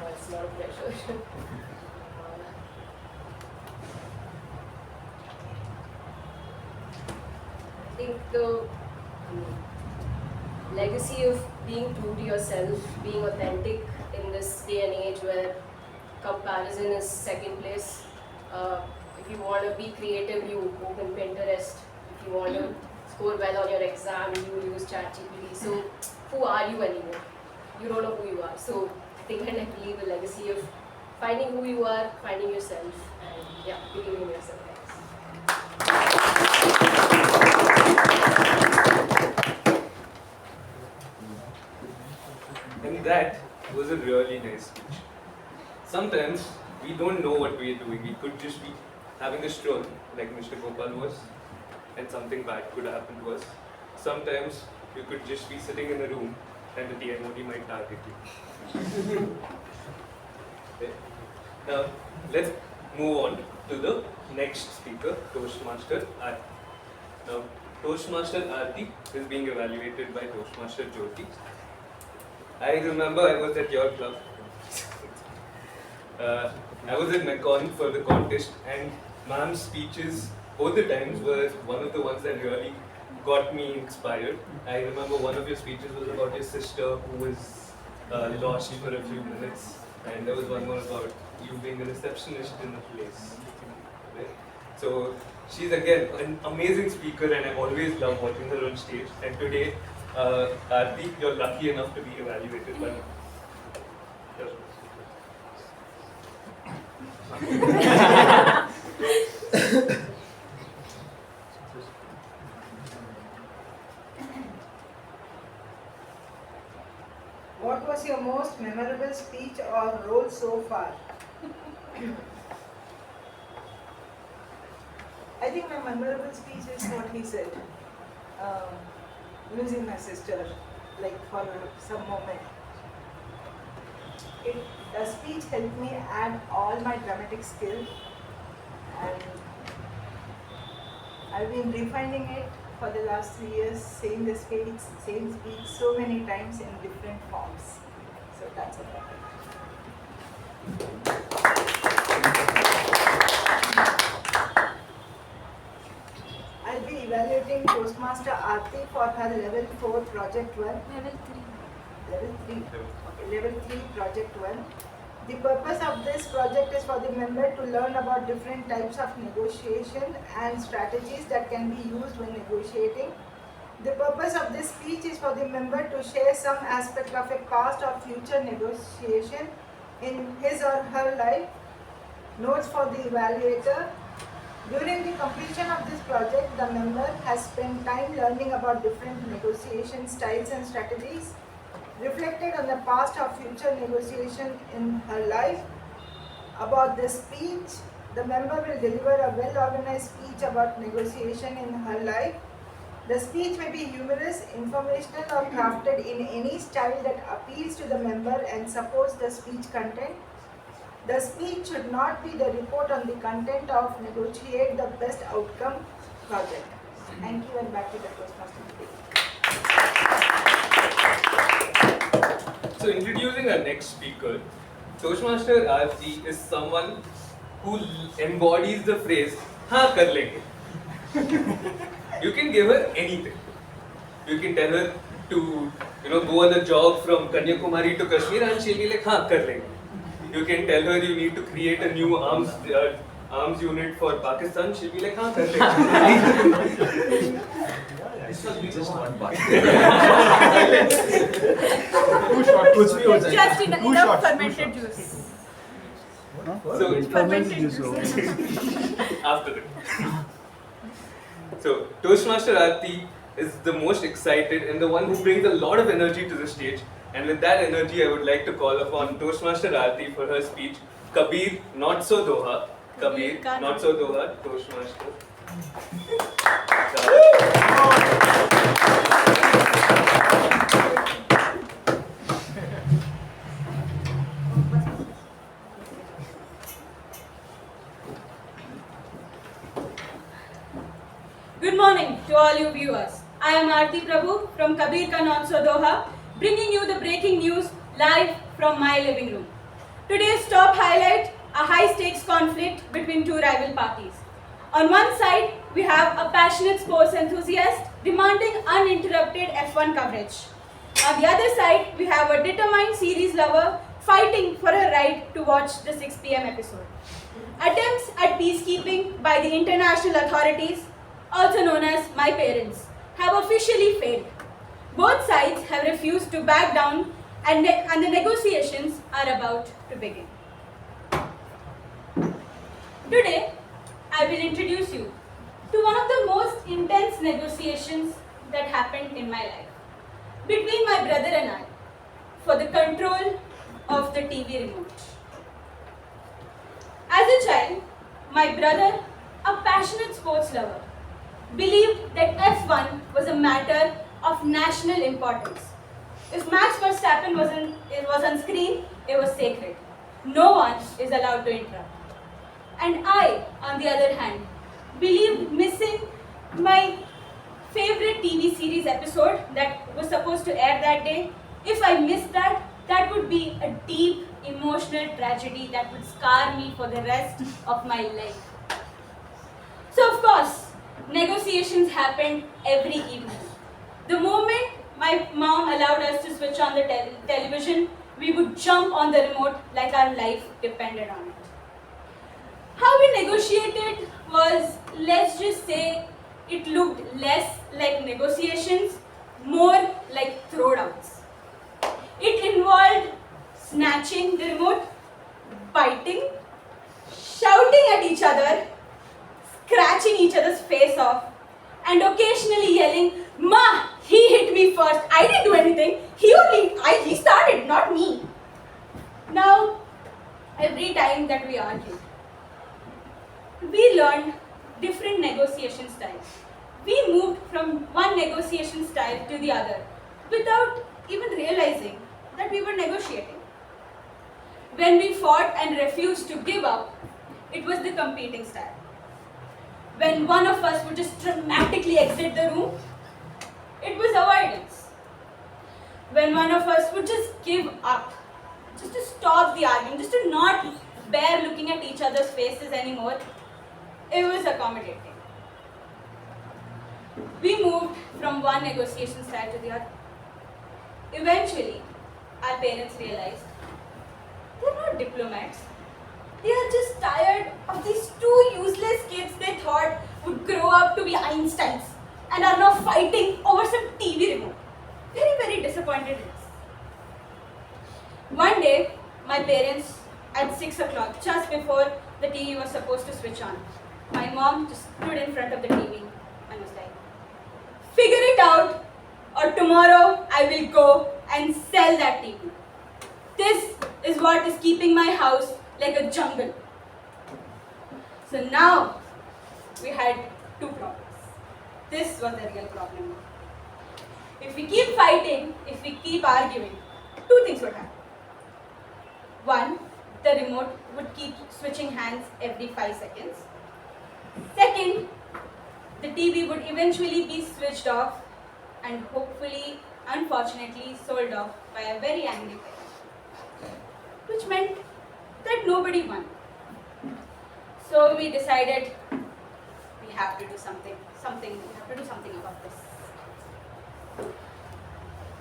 Oh, it's a lot of pressure. I think the legacy of being true to yourself, being authentic in this day and age where comparison is second place. If you want to be creative, you open Pinterest. If you want to score well on your exam, you use ChatGPT. So who are you anymore? You don't know who you are. So I think I'd like to leave a legacy of finding who you are, finding yourself, and yeah, believing in yourself. And that was a really nice speech. Sometimes we don't know what we are doing. We could just be having a stroll, like Mr. Gopal was, and something bad could happen to us. Sometimes you could just be sitting in a room and the TMOD might target you. Okay. Now, let's move on to the next speaker, Toastmaster Aarti. Now, Toastmaster Aarti is being evaluated by Toastmaster Jyothi. I remember I was at your club. I was in Macon for the contest, and ma'am's speeches both the times were one of the ones that really got me inspired. I remember one of your speeches was about your sister who was lost for a few minutes, and there was one more about you being a receptionist in a place. Right? So she's again an amazing speaker, and I always love watching her on stage. And today, Aarti, you're lucky enough to be evaluated by me. What was your most memorable speech or role so far? I think my memorable speech is what he said. Losing my sister, like for some moment. The speech helped me add all my dramatic skill, and I've been refining it for the last 3 years, saying the same speech so many times in different forms. So that's about it. I'll be evaluating Toastmaster Aarti for her level 4 project 1. Level 3. Okay, level 3 project 1. The purpose of this project is for the member to learn about different types of negotiation and strategies that can be used when negotiating. The purpose of this speech is for the member to share some aspect of a past or future negotiation in his or her life. Notes for the evaluator. During the completion of this project, the member has spent time learning about different negotiation styles and strategies, reflected on the past or future negotiation in her life. About the speech, the member will deliver a well-organized speech about negotiation in her life. The speech may be humorous, informational, or crafted in any style that appeals to the member and supports the speech content. The speech should not be the report on the content of negotiate the best outcome. project. Thank you and back to the Toastmasters. So introducing our next speaker, Toastmaster Aarti is someone who embodies the phrase "हाँ कर लेंगे." You can give her anything. You can tell her to go on a jog from Kanyakumari to Kashmir and she'll be like "हाँ कर लेंगे." You can tell her you need to create a new arms unit for Pakistan. She'll be like "हाँ कर लेंगे." This was just one part. Just enough fermented juice. So Fermented juice. after that. So Toastmaster Aarti is the most excited and the one who brings a lot of energy to the stage. And with that energy, I would like to call upon Toastmaster Aarti for her speech. Kabir, not so Doha. Kabir, not so Doha. Toastmaster. Good morning to all you viewers. I am Aarti Prabhu from Kabir Ka Not So Doha, bringing you the breaking news live from my living room. Today's top highlight, a high-stakes conflict between two rival parties. On one side, we have a passionate sports enthusiast demanding uninterrupted F1 coverage. On the other side, we have a determined series lover fighting for a right to watch the 6 p.m. episode. Attempts at peacekeeping by the international authorities, also known as my parents, have officially failed. Both sides have refused to back down and the negotiations are about to begin. Today, I will introduce you to one of the most intense negotiations that happened in my life between my brother and I for the control of the TV remote. As a child, my brother, a passionate sports lover, believed that F1 was a matter of national importance. If Max Verstappen was on screen, it was sacred. No one is allowed to interrupt. And I, on the other hand, believed missing my favorite TV series episode that was supposed to air that day, if I missed that, that would be a deep emotional tragedy that would scar me for the rest of my life. So of course, negotiations happened every evening. The moment my mom allowed us to switch on the television, we would jump on the remote like our life depended on it. How we negotiated was, let's just say, it looked less like negotiations, more like throwdowns. It involved snatching the remote, biting, shouting at each other, scratching each other's face off, and occasionally yelling, "Ma, he hit me first. I didn't do anything. He started, not me." Now, every time that we argued, we learned different negotiation styles. We moved from one negotiation style to the other without even realizing that we were negotiating. When we fought and refused to give up, it was the competing style. When one of us would just dramatically exit the room, it was avoidance. When one of us would just give up, just to stop the argument, just to not bear looking at each other's faces anymore, it was accommodating. We moved from one negotiation style to the other. Eventually, our parents realized they're not diplomats. They are just tired of these two useless kids they thought would grow up to be Einsteins and are now fighting over some TV remote. Very, very disappointed in us. One day, my parents, at 6 o'clock, just before the TV was supposed to switch on, my mom just stood in front of the TV and was like, "Figure it out, or tomorrow I will go and sell that TV. This is what is keeping my house like a jungle." So now we had two problems. This was the real problem. If we keep fighting, if we keep arguing, two things would happen. One, the remote would keep switching hands every 5 seconds. Second, the TV would eventually be switched off and hopefully, unfortunately, sold off by a very angry parent, which meant that nobody won. So we decided we have to do something about this.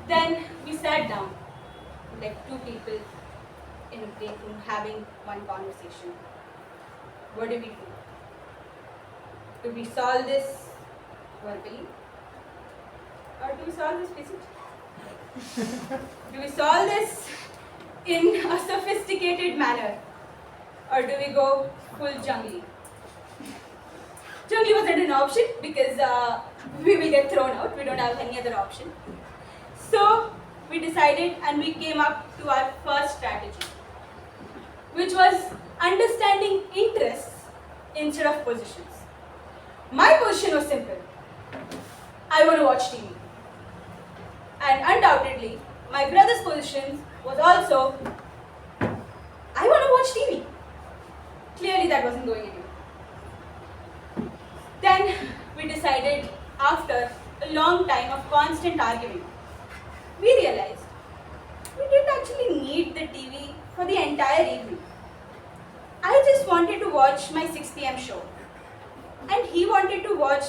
Then we sat down, like two people in a break room having one conversation. What do we do? Do we solve this verbally? Or do we solve this physically? Do we solve this in a sophisticated manner? Or do we go full jungly? Jungly wasn't an option because we will get thrown out. We don't have any other option. So we decided and we came up to our first strategy, which was understanding interests instead of positions. My position was simple. I want to watch TV. And undoubtedly, my brother's position was also, I want to watch TV. Clearly that wasn't going anywhere. Then we decided, after a long time of constant arguing, we realized we didn't actually need the TV for the entire evening. I just wanted to watch my 6 p.m. show. And he wanted to watch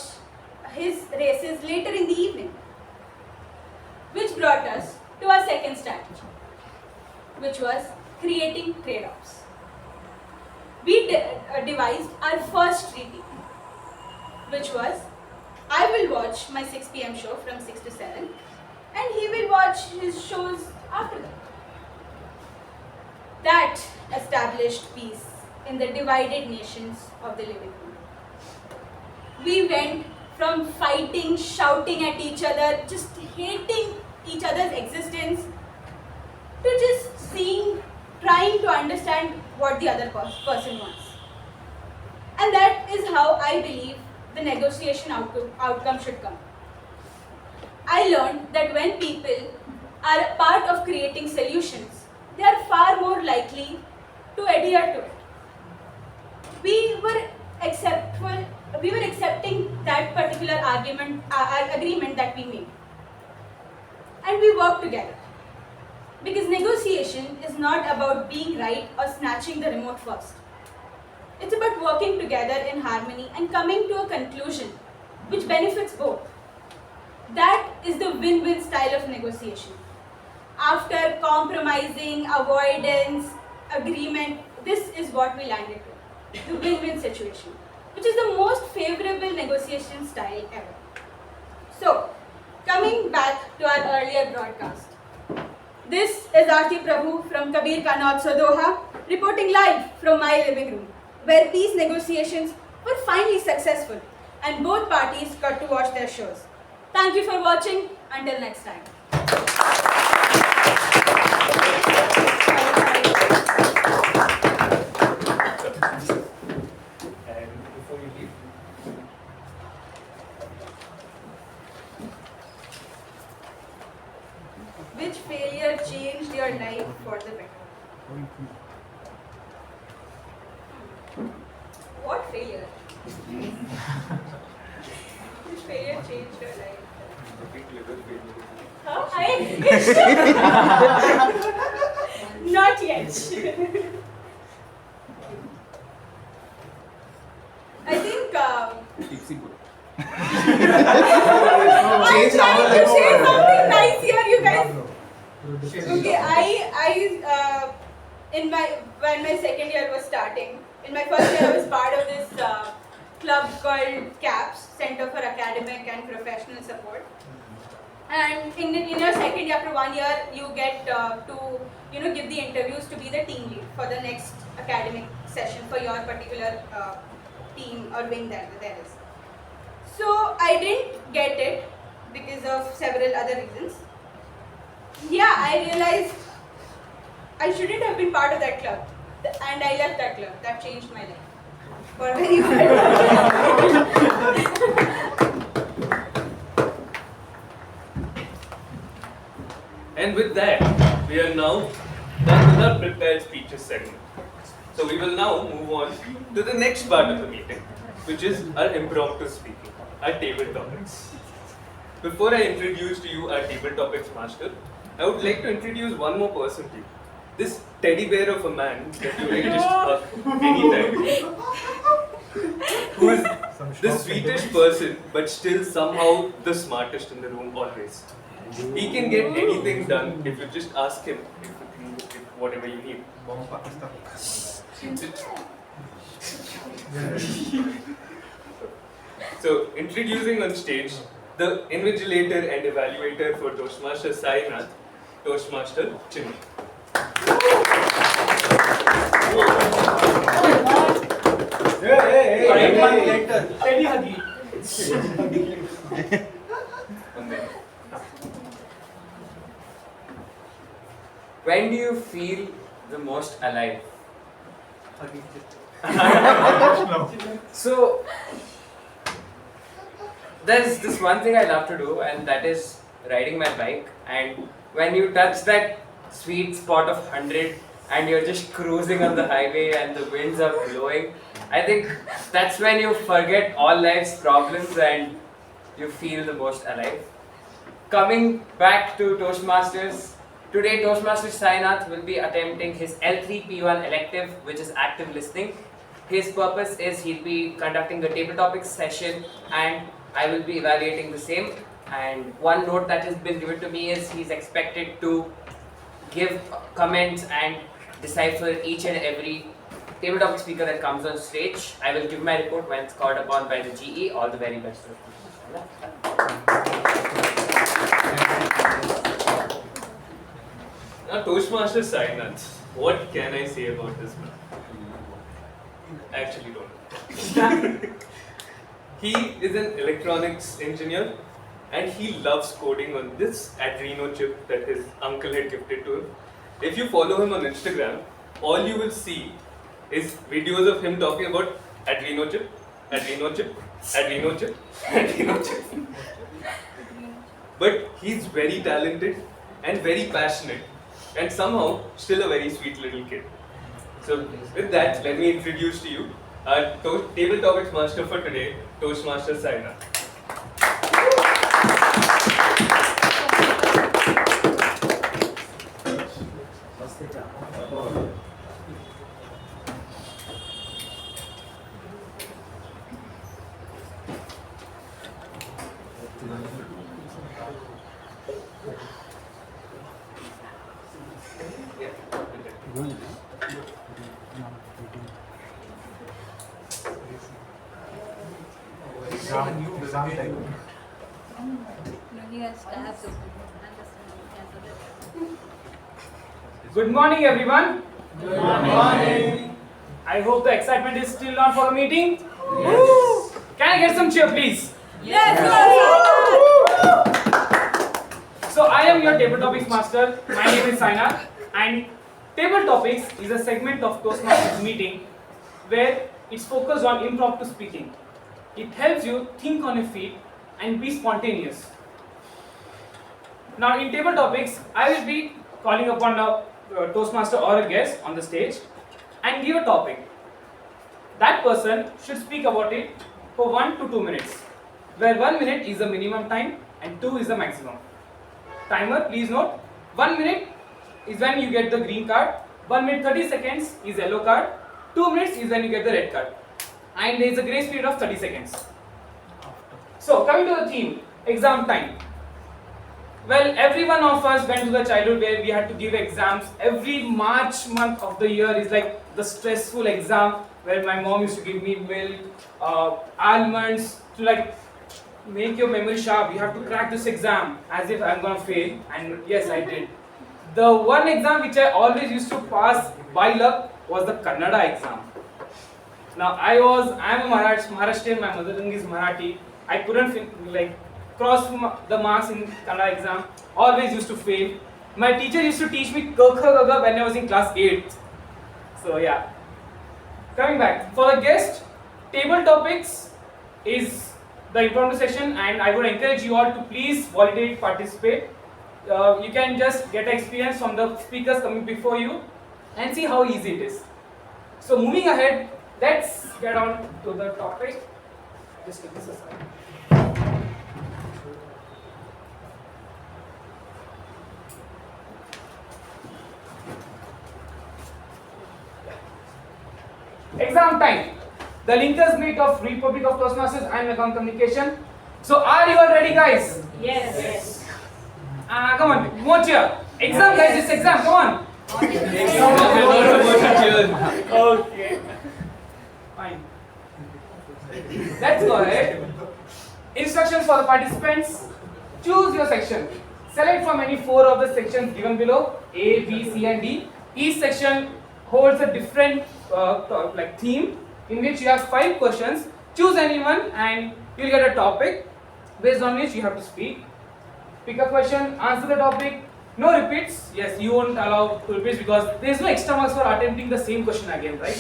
his races later in the evening. Which brought us to our second strategy, which was creating trade-offs. We devised our first treaty, which was, I will watch my 6 p.m. show from 6 to 7 and he will watch his shows after that. That established peace in the divided nations of the living room. We went from fighting, shouting at each other, just hating each other's existence, to just seeing, trying to understand what the other person wants. And that is how I believe the negotiation outcome should come. I learned that when people are a part of creating solutions, they are far more likely to adhere to it. We were accepting that particular agreement that we made. And we worked together. Because negotiation is not about being right or snatching the remote first. It's about working together in harmony and coming to a conclusion which benefits both. That is the win-win style of negotiation. After compromising, avoidance, agreement, this is what we landed with. The win-win situation, which is the most favorable negotiation style ever. So, coming back to our earlier broadcast. This is Aarti from Kabir Ka Nautso Doha, reporting live from my living room, where peace negotiations were finally successful and both parties got to watch their shows. Thank you for watching. Until next time. And before you leave, Which failure changed your life for the better? What failure? Which failure changed your life? Huh? Not yet. I think I'm trying to share something nice here, you guys. Okay, when my second year was starting, in my first year I was part of this club called CAPS, Center for Academic and Professional Support. And in your second year, after 1 year, you get to give the interviews to be the team lead for the next academic session for your particular team or wing that there is. So I didn't get it because of several other reasons. Yeah, I realized I shouldn't have been part of that club, and I left that club. That changed my life for very good. and with that, we are now done with our prepared speeches segment. So we will now move on to the next part of the meeting, which is our impromptu speaking. our table topics. Before I introduce to you our table topics master, I would like to introduce one more person to you. This teddy bear of a man that you can just hug anytime. Who is the sweetest person, but still somehow the smartest in the room always. He can get anything done if you just ask him if whatever you need. So, introducing on stage the invigilator and evaluator for Toastmaster Sainath, Toastmaster Chinmay. When do you feel the most alive? So, there's this one thing I love to do, and that is riding my bike. And when you touch that sweet spot of 100 and you're just cruising on the highway and the winds are blowing, I think that's when you forget all life's problems and you feel the most alive. Coming back to Toastmasters, today Toastmaster Sainath will be attempting his L3P1 elective, which is active listening. His purpose is he'll be conducting the table topics session and I will be evaluating the same. And one note that has been given to me is he's expected to give comments and decipher each and every table topic speaker that comes on stage. I will give my report when it's called upon by the GE. All the very best. Now, Toastmaster Sainath, what can I say about this man? I actually don't know. He is an electronics engineer and he loves coding on this Adreno chip that his uncle had gifted to him. If you follow him on Instagram, all you will see is videos of him talking about Adreno chip, Adreno chip, Adreno chip, Adreno chip. But he's very talented and very passionate and somehow still a very sweet little kid. So with that, let me introduce to you our table topics master for today, Toastmaster Sainath. Good morning, everyone. Good morning. I hope the excitement is still on for the meeting. Yes. Can I get some cheer, please? Yes. So I am your table topics master. My name is Sainath, and table topics is a segment of Toastmasters meeting where it's focused on impromptu speaking. It helps you think on your feet and be spontaneous. Now in table topics, I will be calling upon a Toastmaster or a guest on the stage and give a topic. That person should speak about it for 1 to 2 minutes, where 1 minute is the minimum time and 2 is the maximum. Timer, please note, 1 minute is when you get the green card, 1 minute 30 seconds is yellow card, 2 minutes is when you get the red card, and there is a grace period of 30 seconds. So coming to the theme, exam time. Well, every one of us went to the childhood where we had to give exams. Every March month of the year is like the stressful exam where my mom used to give me milk, almonds to like make your memory sharp. You have to crack this exam as if I'm gonna fail, and yes, I did. The one exam which I always used to pass by luck was the Kannada exam. Now I am a Maharashtrian, my mother tongue is Marathi. I couldn't cross the marks in Kannada exam, always used to fail. My teacher used to teach me Kakha Gaga when I was in class 8. So yeah. Coming back, for the guest, table topics is the impromptu session and I would encourage you all to please voluntarily participate. You can just get experience from the speakers coming before you and see how easy it is. So moving ahead, let's get on to the topic. Just take this aside. Exam time. The linkers meet of Republic of Toastmasters and Account Communication. So are you all ready, guys? Yes. Come on, more cheer. Exam, guys, it's exam. Come on. Okay. Fine. Let's go ahead. Instructions for the participants. Choose your section. Select from any 4 of the sections given below, A, B, C and D. Each section holds a different theme in which you have 5 questions. Choose anyone and you will get a topic based on which you have to speak. Pick a question, answer the topic. No repeats. Yes, you won't allow repeats because there is no extra marks for attempting the same question again, right?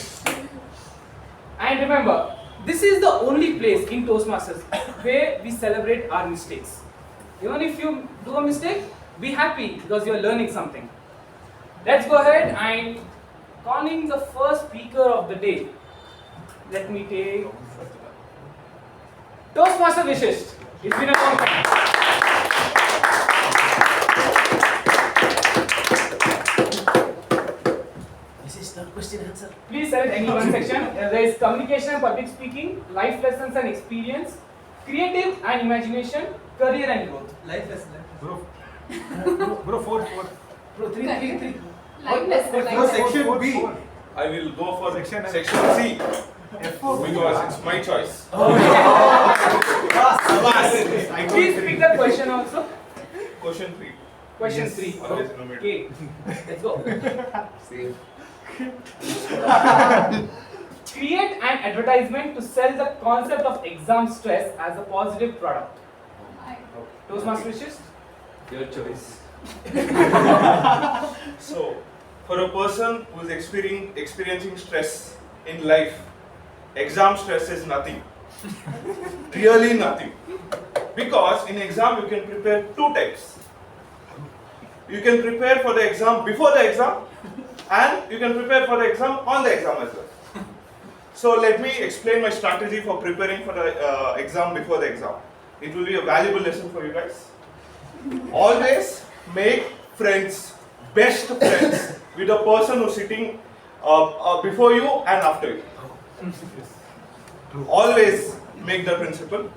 And remember, this is the only place in Toastmasters where we celebrate our mistakes. Even if you do a mistake, be happy because you are learning something. Let's go ahead and calling the first speaker of the day. Let me take Toastmaster Vishist. It's been a long time. This is not question answer. Please select any one section. There is communication and public speaking, life lessons and experience, creative and imagination, career and growth. Life lesson. Bro, 4. Bro, 3. Life lesson. Section B. I will go for Section C because it's my choice. Please pick the question also. Question 3. Question 3. Always innovative. Okay, let's go. Same. Create an advertisement to sell the concept of exam stress as a positive product. Toastmaster Vishist? Your choice. So, for a person who is experiencing stress in life, exam stress is nothing. Really nothing. Because in exam you can prepare 2 types. You can prepare for the exam before the exam and you can prepare for the exam on the exam as well. So let me explain my strategy for preparing for the exam before the exam. It will be a valuable lesson for you guys. Always make friends, best friends with the person who's sitting before you and after you. Always make the principle.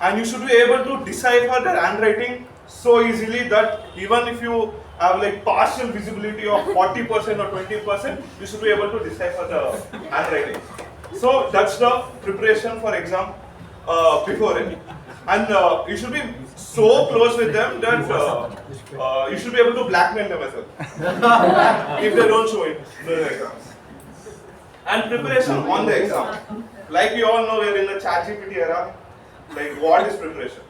And you should be able to decipher the handwriting so easily that even if you have like partial visibility of 40% or 20%, you should be able to decipher the handwriting. So that's the preparation for exam before it. And you should be so close with them that you should be able to blackmail them as well if they don't show it in the exams. And preparation on the exam. Like we all know, we are in the ChatGPT era. Like, what is preparation?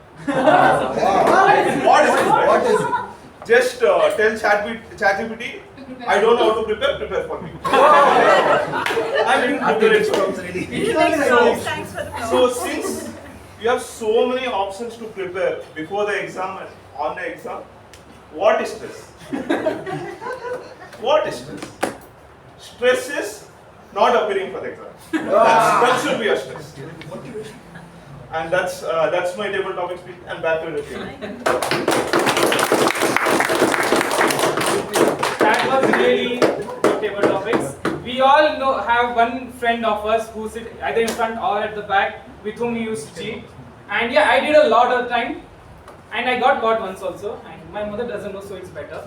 What is it? Just tell ChatGPT, I don't know how to prepare for me. I didn't prepare it. So since you have so many options to prepare before the exam and on the exam, what is stress? What is stress? Stress is not appearing for the exam. That should be a stress. And that's my table topic speech. And back to the team. That was really good table topics. We all have one friend of us who sits either in front or at the back with whom we used to cheat. And yeah, I did a lot of time. And I got caught once also. And my mother doesn't know, so it's better.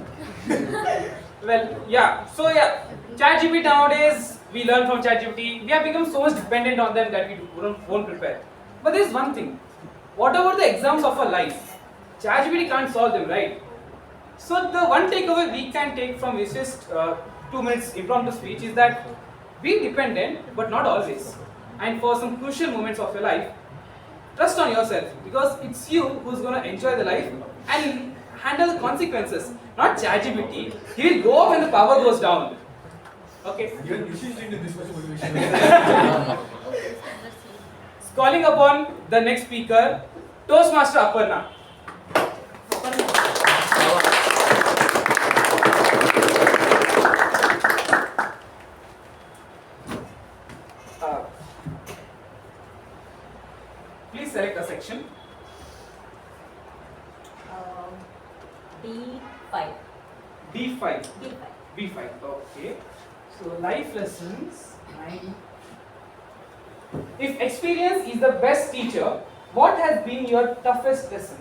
Well, yeah. So yeah, ChatGPT nowadays, we learn from ChatGPT. We have become so much dependent on them that we won't prepare. But there is one thing. Whatever the exams of our life, ChatGPT can't solve them, right? So the one takeaway we can take from Vishist 2 minutes impromptu speech is that be dependent, but not always. And for some crucial moments of your life, trust on yourself because it's you who's going to enjoy the life and handle the consequences. Not ChatGPT. He will go off when the power goes down. Okay. Calling upon the next speaker, Toastmaster Aparna. Please select a section. D5. D5. B5. Okay. So life lessons 9, If experience is the best teacher, what has been your toughest lesson?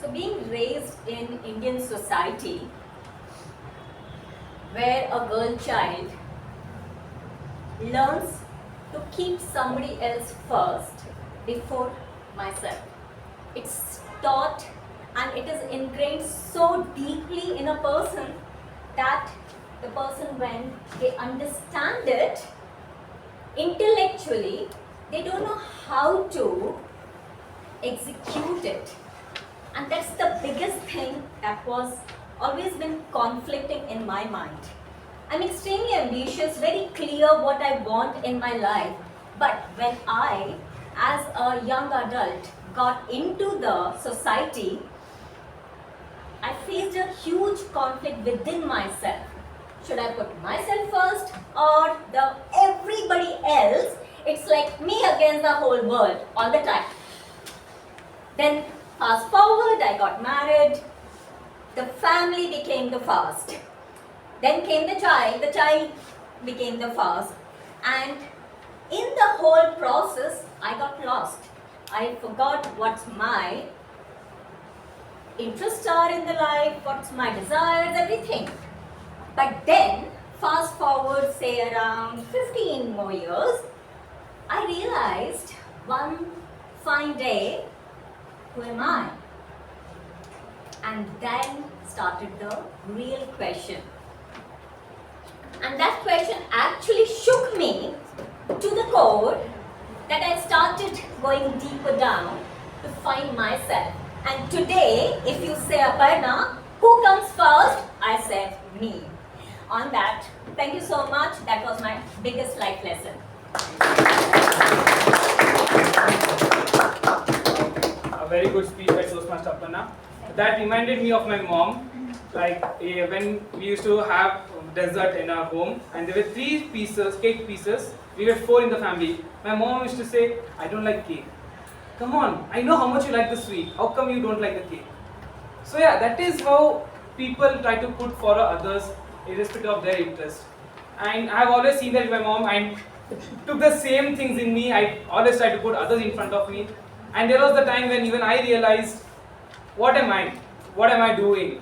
So being raised in Indian society, where a girl child learns to keep somebody else first before myself. It's taught and it is ingrained so deeply in a person that the person, when they understand it intellectually, they don't know how to execute it. And that's the biggest thing that was always been conflicting in my mind. I'm extremely ambitious, very clear what I want in my life. But when I, as a young adult, got into the society, I faced a huge conflict within myself. Should I put myself first or the everybody else? It's like me against the whole world all the time. Then fast forward, I got married. The family became the first. Then came the child became the first. And in the whole process, I got lost. I forgot what's my interests are in the life, what's my desires, everything. But then, fast forward, say around 15 more years, I realized one fine day, who am I? And then started the real question. And that question actually shook me to the core that I started going deeper down to find myself. And today, if you say Aparna, who comes first? I said me. On that, thank you so much. That was my biggest life lesson. A very good speech by Toastmaster Aparna. That reminded me of my mom. Like when we used to have dessert in our home, and there were 3 pieces, cake pieces. We were 4 in the family. My mom used to say, "I don't like cake." Come on, I know how much you like the sweet. How come you don't like the cake? So yeah, that is how people try to put for others irrespective of their interest. And I have always seen that with my mom, and took the same things in me. I always try to put others in front of me. And there was the time when even I realized, what am I? What am I doing?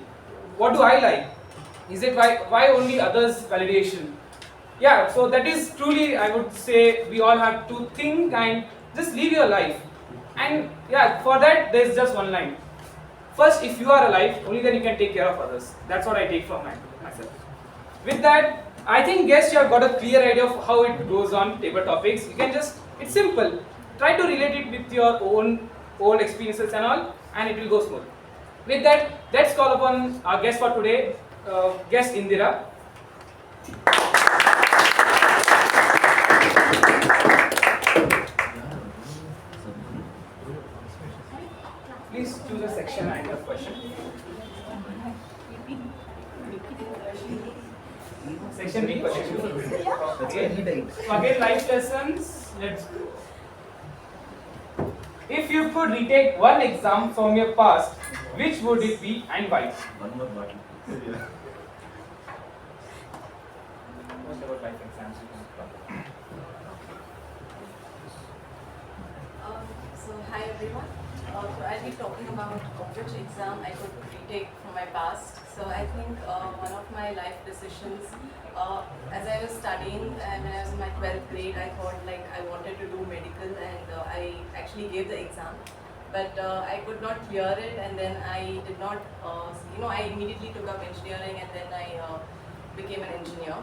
What do I like? Is it why only others' validation? Yeah, so that is truly, I would say, we all have to think and just live your life. And yeah, for that, there's just one line. First, if you are alive, only then you can take care of others. That's what I take from myself. With that, I think guests, you have got a clear idea of how it goes on table topics. You can just, it's simple. Try to relate it with your own experiences and all, and it will go smooth. With that, let's call upon our guest for today, guest Indira. Please choose a section and a question. Section B question. Okay. So again, life lessons. Let's. If you could retake one exam from your past, which would it be and why? One more bottle. What about life exams? So hi everyone. So I'll be talking about which exam I could retake from my past. So I think one of my life decisions, as I was studying and when I was in my 12th grade, I thought like I wanted to do medical, and I actually gave the exam. But I could not clear it, and then I did not, I immediately took up engineering, and then I became an engineer.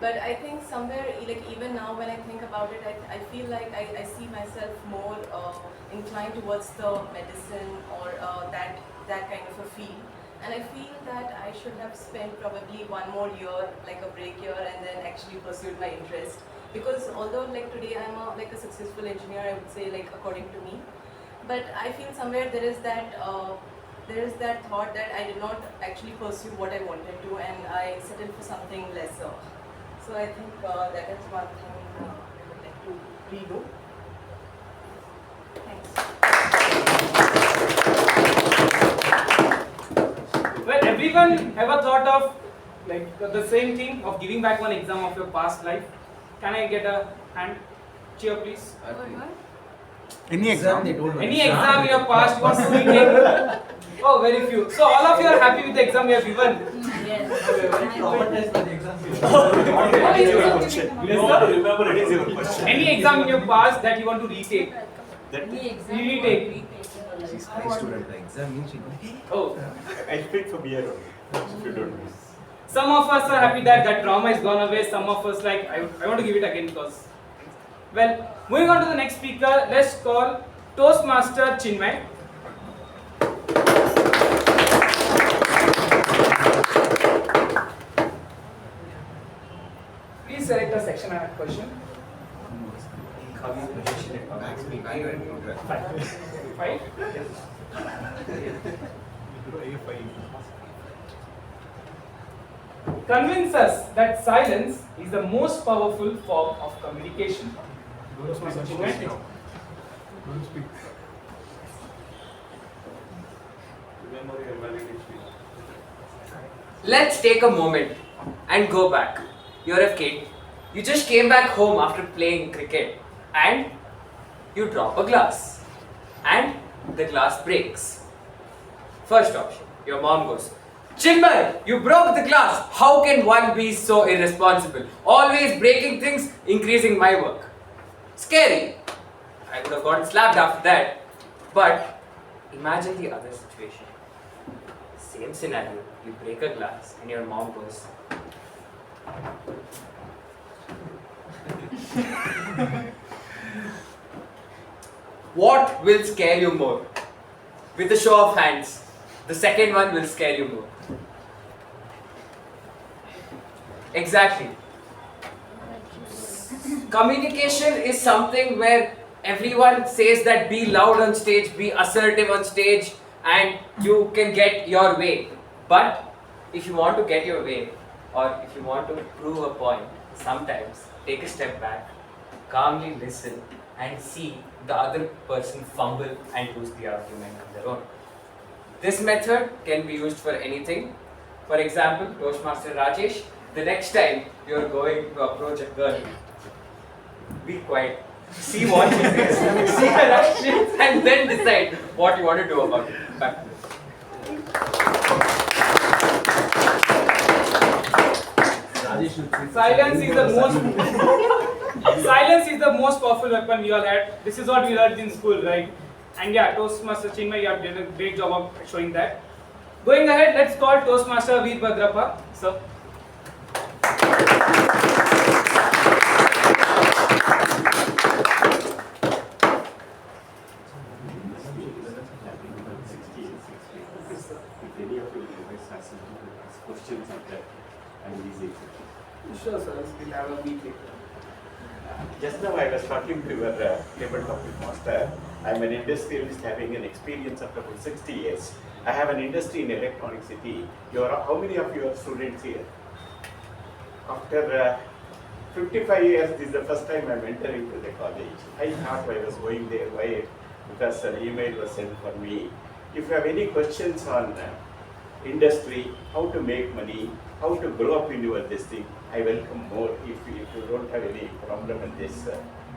But I think somewhere, like even now when I think about it, I feel like I see myself more inclined towards the medicine or that kind of a field. And I feel that I should have spent probably one more year, like a break year, and then actually pursued my interest. Because although like today I'm a successful engineer, I would say, like according to me, but I feel somewhere there is that thought that I did not actually pursue what I wanted to, and I settled for something lesser. So I think that is one thing I would like to redo. Thanks. anyone ever thought of like the same thing of giving back one exam of your past life? Can I get a hand? Cheer, please. Any exam? Any exam in your past you want to retake? Oh, very few. So all of you are happy with the exam you have given? Yes. Any exam in your past that you want to retake? Retake. She's high student. The exam means she Oh. I fit for beer only, if you don't know. Some of us are happy that that trauma is gone away. Some of us like, I want to give it again because. Well, moving on to the next speaker, let's call Toastmaster Chinmay. Please select a section and a question. Five. Convince us that silence is the most powerful form of communication. Let's take a moment and go back. You're a kid. You just came back home after playing cricket and you drop a glass and the glass breaks. First option, your mom goes, Chinmay, you broke the glass. How can one be so irresponsible? Always breaking things, increasing my work. Scary. I would have gotten slapped after that. But imagine the other situation. Same scenario. You break a glass and your mom goes, what will scare you more? With a show of hands, the second one will scare you more. Exactly. Communication is something where everyone says that be loud on stage, be assertive on stage, and you can get your way. But if you want to get your way, or if you want to prove a point, sometimes take a step back, calmly listen, and see the other person fumble and lose the argument on their own. This method can be used for anything. For example, Toastmaster Rajesh, the next time you are going to approach a girl, be quiet, see what she says, see her actions, and then decide what you want to do about it. Back to Silence is the most powerful weapon we all had. This is what we learned in school, right? And yeah, Toastmaster Chinmay, you have done a great job of showing that. Going ahead, let's call Toastmaster Veerabadrappa. Sir. If any of you guys have some questions on that, I'm easy. Sure, sir. We'll have a meeting. Just now I was talking to your tabletop master. I'm an industrialist having an experience of about 60 years. I have an industry in Electronic City. How many of you are students here? After 55 years, this is the first time I'm entering to the college. I thought I was going there. Why? Because an email was sent for me. If you have any questions on industry, how to make money, how to grow up in your this thing, I welcome more. If you don't have any problem in this,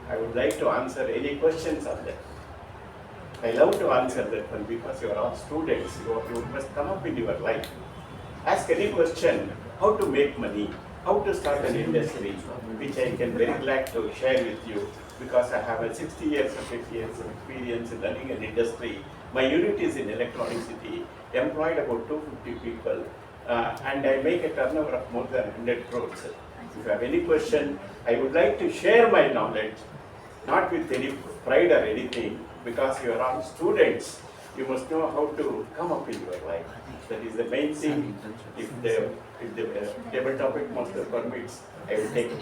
I would like to answer any questions on that. I love to answer that one because you are all students. You must come up in your life. Ask any question, how to make money, how to start an industry, which I can very glad to share with you because I have a 60 years of experience in running an industry. My unit is in Electronic City, employed about 250 people, and I make a turnover of more than 100 crores. If you have any question, I would like to share my knowledge, not with any pride or anything, because you are all students. You must know how to come up in your life. That is the main thing. If the table topic master permits, I will take it.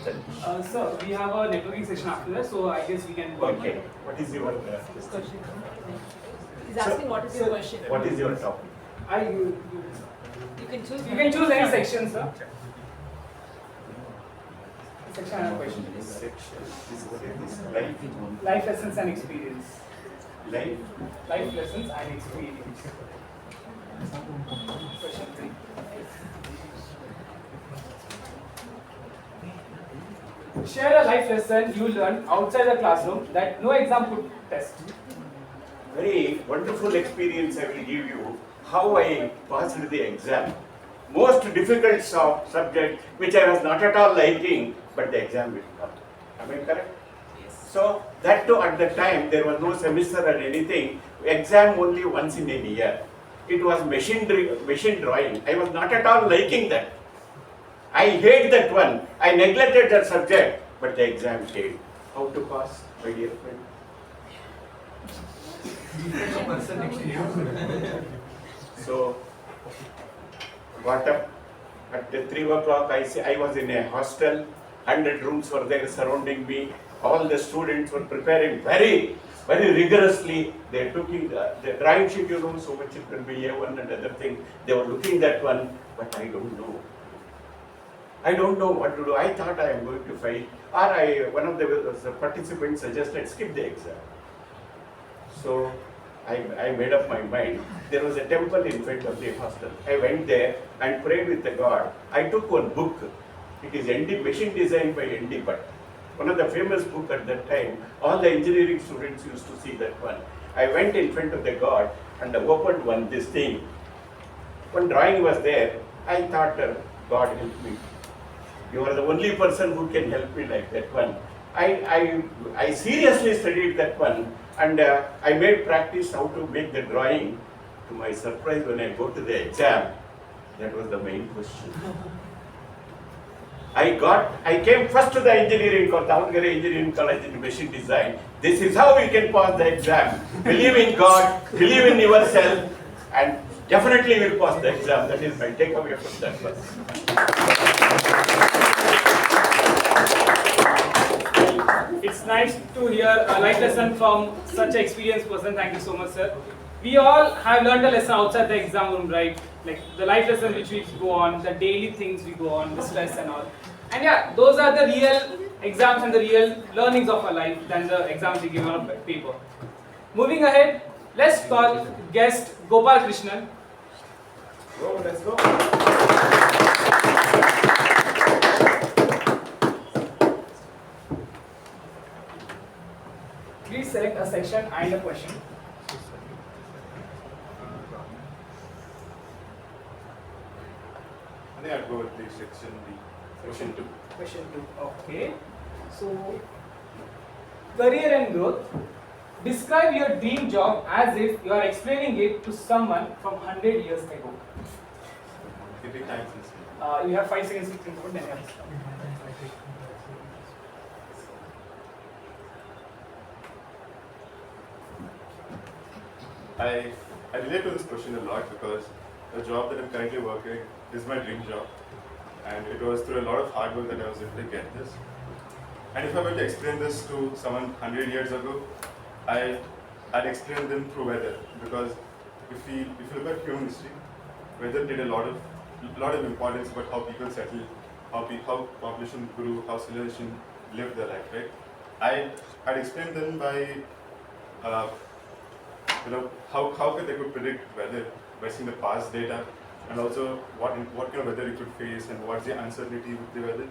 Sir, we have a networking session after that, so I guess we can go. Okay. What is your question? He's asking what is your question. What is your topic? You can choose. You can choose any section, sir. Section and question. Life lessons and experience. Life lessons and experience. Question 3. Share a life lesson you learned outside the classroom that no exam could test. Very wonderful experience I will give you how I passed the exam. Most difficult subject which I was not at all liking, but the exam will come. Am I correct? Yes. So that too at the time there was no semester or anything. Exam only once in a year. It was machine drawing. I was not at all liking that. I hate that one. I neglected that subject, but the exam came. How to pass, my dear friend? So, got up at 3 o'clock. I was in a hostel. 100 rooms were there surrounding me. All the students were preparing very rigorously. They took in the drawing sheet, you know, so much it will be A1 and other thing. They were looking that one, but I don't know. I don't know what to do. I thought I am going to fail. Or one of the participants suggested skip the exam. So I made up my mind. There was a temple in front of the hostel. I went there and prayed with the God. I took one book. It is machine designed by N.D. Bhatt. One of the famous book at that time. All the engineering students used to see that one. I went in front of the God and opened this thing. One drawing was there. I thought, God help me. You are the only person who can help me like that one. I seriously studied that one, and I made practice how to make the drawing. To my surprise, when I go to the exam, that was the main question. I came first to the engineering college, Dharmender Engineering College in machine design. This is how we can pass the exam. Believe in God, believe in yourself, and definitely will pass the exam. That is my takeaway from that one. It's nice to hear a life lesson from such an experienced person. Thank you so much, sir. We all have learned a lesson outside the exam room, right? Like the life lesson which we go on, the daily things we go on, the stress and all. And yeah, those are the real exams and the real learnings of our life than the exams we give on paper. Moving ahead, let's call guest Gopal Krishnan. Go, let's go. Please select a section and a question. I think I'd go with the section B. Question 2. Question 2. Okay. So, career and growth. Describe your dream job as if you are explaining it to someone from 100 years ago. Keeping time since You have 5 seconds to think about it. I relate to this question a lot because the job that I'm currently working is my dream job, and it was through a lot of hard work that I was able to get this. And if I were to explain this to someone 100 years ago, I'd explain them through weather, because if you look at human history, weather did a lot of importance about how people settled, how population grew, how civilization lived their life, right? I'd explain them by how they could predict weather by seeing the past data, and also what kind of weather you could face and what's the uncertainty with the weather.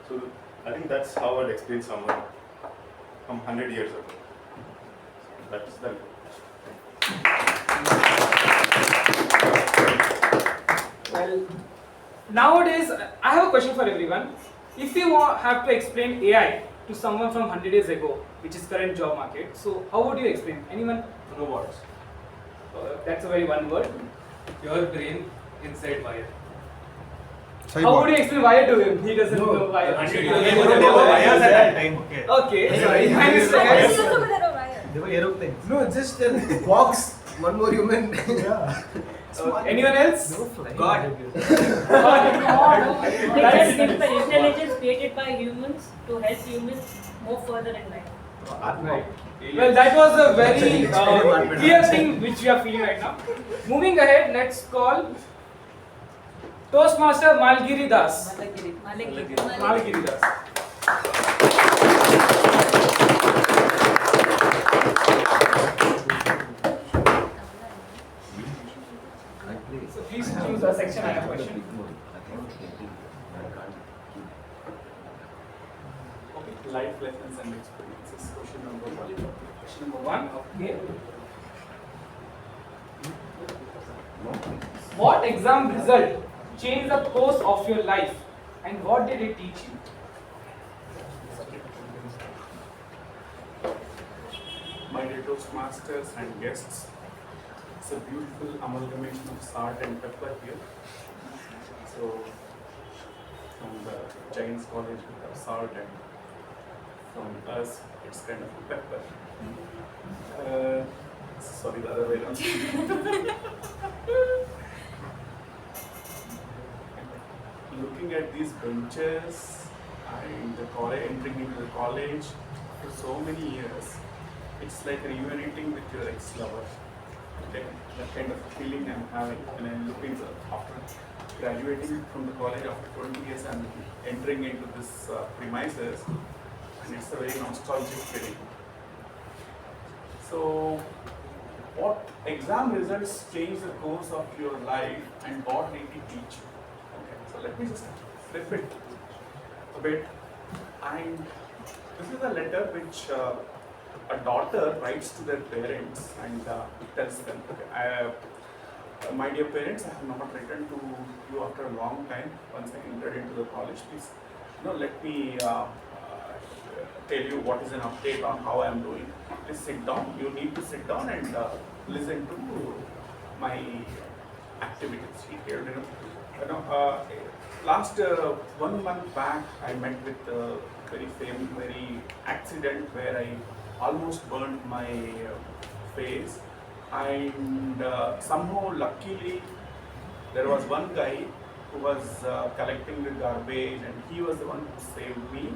So I think that's how I'd explain someone from 100 years ago. That's that. Well, nowadays, I have a question for everyone. If you have to explain AI to someone from 100 years ago, which is current job market, so how would you explain? Anyone? Robots. That's a very one word. Your brain inside wire. How would you explain wire to him? He doesn't know wire. Wires at that time. Okay, sorry. My mistake. They were aeroplanes. No, just a box, one more human. Yeah. Anyone else? God. That's simple intelligence created by humans to help humans move further in life. Right. Well, that was a very clear thing which we are feeling right now. Moving ahead, let's call Toastmaster Malegiri Das. Malegiri Das. So please choose a section and a question. Okay. What exam result changed the course of your life and what did it teach you? My dear Toastmasters and guests, it's a beautiful amalgamation of salt and pepper here. So, from the Giants College we have salt and from us it's kind of pepper. Sorry, the other way around. Looking at these benches and the college, entering into the college for so many years, it's like reuniting with your ex-lover. Okay? That kind of feeling I'm having when I'm looking after graduating from the college after 20 years, I'm entering into this premises, and it's a very nostalgic feeling. So, what exam results change the course of your life and what did it teach you? Okay, so let me just flip it a bit. And this is a letter which a daughter writes to their parents and tells them, okay, my dear parents, I have not written to you after a long time. Once I entered into the college, please, let me tell you what is an update on how I am doing. Please sit down. You need to sit down and listen to my activities. Last 1 month back, I met with a very accident where I almost burned my face, and somehow luckily there was one guy who was collecting the garbage and he was the one who saved me,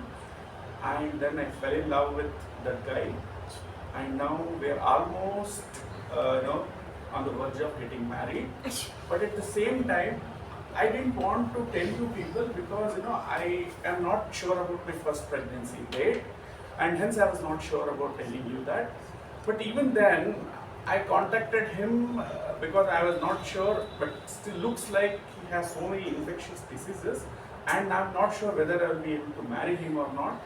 and then I fell in love with that guy, and now we are almost on the verge of getting married. But at the same time, I didn't want to tell you people because I am not sure about my first pregnancy date, and hence I was not sure about telling you that. But even then, I contacted him because I was not sure, but still looks like he has so many infectious diseases, and I'm not sure whether I will be able to marry him or not.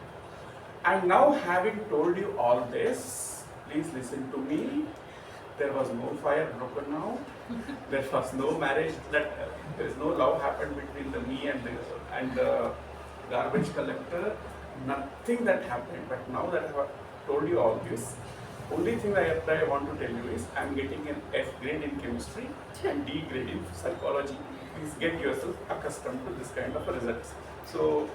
And now, having told you all this, please listen to me. There was no fire broken out. There was no marriage. There is no love happened between me and the garbage collector. Nothing that happened. But now that I have told you all this, only thing I want to tell you is I am getting an F grade in chemistry and D grade in psychology. Please get yourself accustomed to this kind of results. So,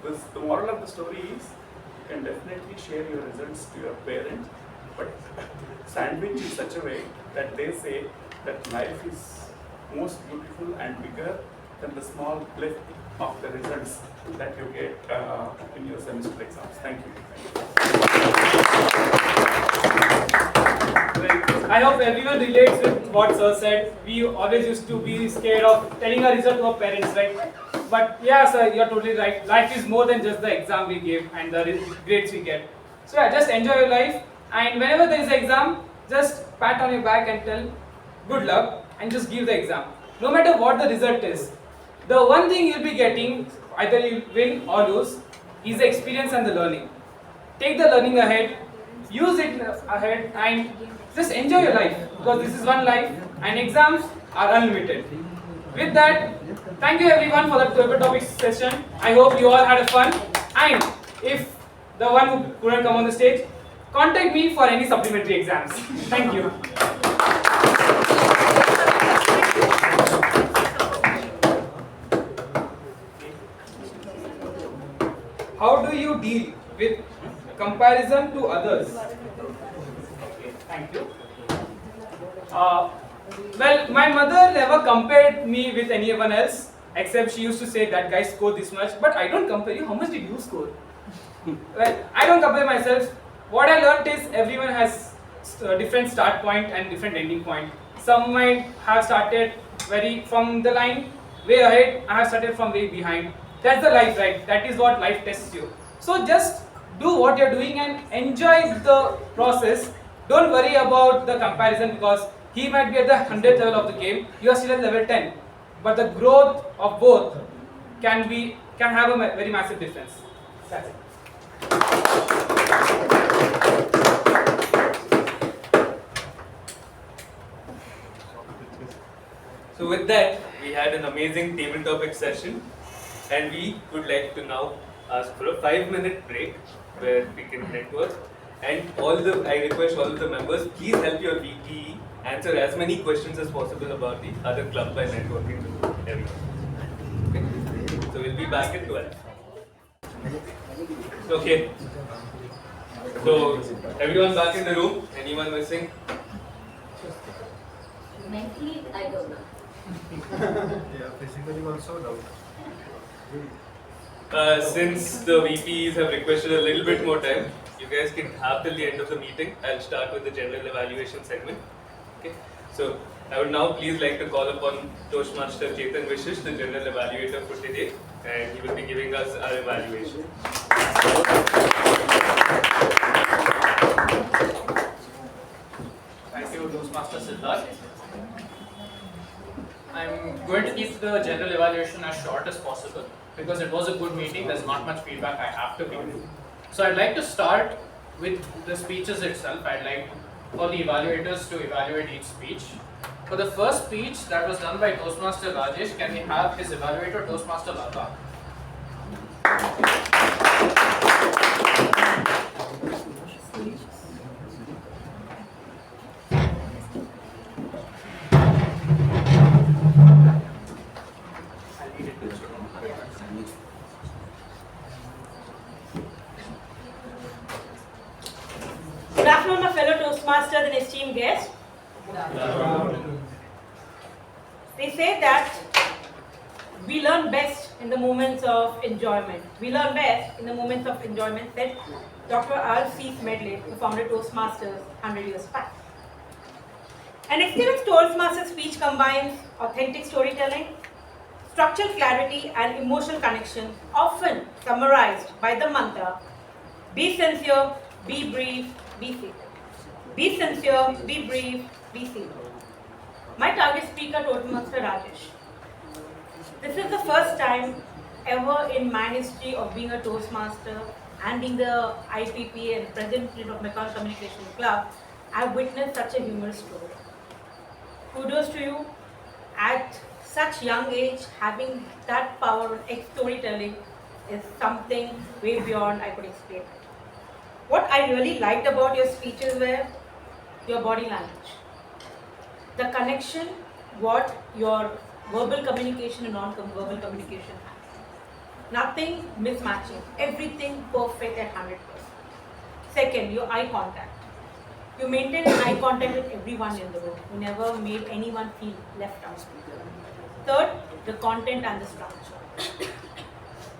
the moral of the story is you can definitely share your results to your parents, but sandwich in such a way that they say that life is most beautiful and bigger than the small blip of the results that you get in your semester exams. Thank you. I hope everyone relates with what sir said. We always used to be scared of telling our result to our parents, right? But yeah, sir, you're totally right. Life is more than just the exam we give and the grades we get. So yeah, just enjoy your life, and whenever there is an exam, just pat on your back and tell good luck and just give the exam. No matter what the result is, the one thing you'll be getting, either you win or lose, is the experience and the learning. Take the learning ahead, use it ahead, and just enjoy your life, because this is one life and exams are unlimited. With that, thank you everyone for that paper topic session. I hope you all had a fun, and if the one who couldn't come on the stage, contact me for any supplementary exams. Thank you. How do you deal with comparison to others? Okay, thank you. Well, my mother never compared me with anyone else, except she used to say that guy scored this much, but I don't compare you. How much did you score? Well, I don't compare myself. What I learned is everyone has a different start point and different ending point. Some might have started from the line way ahead. I have started from way behind. That's the life, right? That is what life tests you. So just do what you're doing and enjoy the process. Don't worry about the comparison, because he might be at the 100th level of the game. You are still at level 10. But the growth of both can have a very massive difference. That's it. with that, we had an amazing table topic session, and we would like to now ask for a 5-minute break where we can network. And I request all of the members, please help your VP answer as many questions as possible about the other club by networking with everyone. Okay? So we'll be back at 12. Okay. So everyone back in the room? Anyone missing? Mentally, I don't know. Yeah, physically also doubt. Since the VPs have requested a little bit more time, you guys can have till the end of the meeting. I'll start with the general evaluation segment. Okay. So I would now please like to call upon Toastmaster Chethan Vishist, the general evaluator for today, and he will be giving us our evaluation. Thank you, Toastmaster Siddharth. I'm going to keep the general evaluation as short as possible because it was a good meeting. There's not much feedback I have to give. So I'd like to start with the speeches itself. I'd like for the evaluators to evaluate each speech. For the first speech that was done by Toastmaster Rajesh, can we have his evaluator, Toastmaster Latha? Good afternoon, my fellow Toastmasters and esteemed guests. They say that we learn best in the moments of enjoyment. We learn best in the moments of enjoyment, said Dr. R.C. Smedley, who founded Toastmasters 100 years back. An experienced Toastmaster speech combines authentic storytelling, structural clarity, and emotional connection, often summarized by the mantra, be sincere, be brief, be safe. Be sincere, be brief, be safe. My target speaker, Toastmaster Rajesh. This is the first time ever in my history of being a Toastmaster and being the IPP and president of Mekong Communication Club, I've witnessed such a humorous story. Kudos to you. At such young age, having that power of storytelling is something way beyond I could explain. What I really liked about your speeches were your body language. The connection, what your verbal communication and non-verbal communication has. Nothing mismatching, everything perfect at 100%. Second, your eye contact. You maintained eye contact with everyone in the room. You never made anyone feel left out. Third, the content and the structure.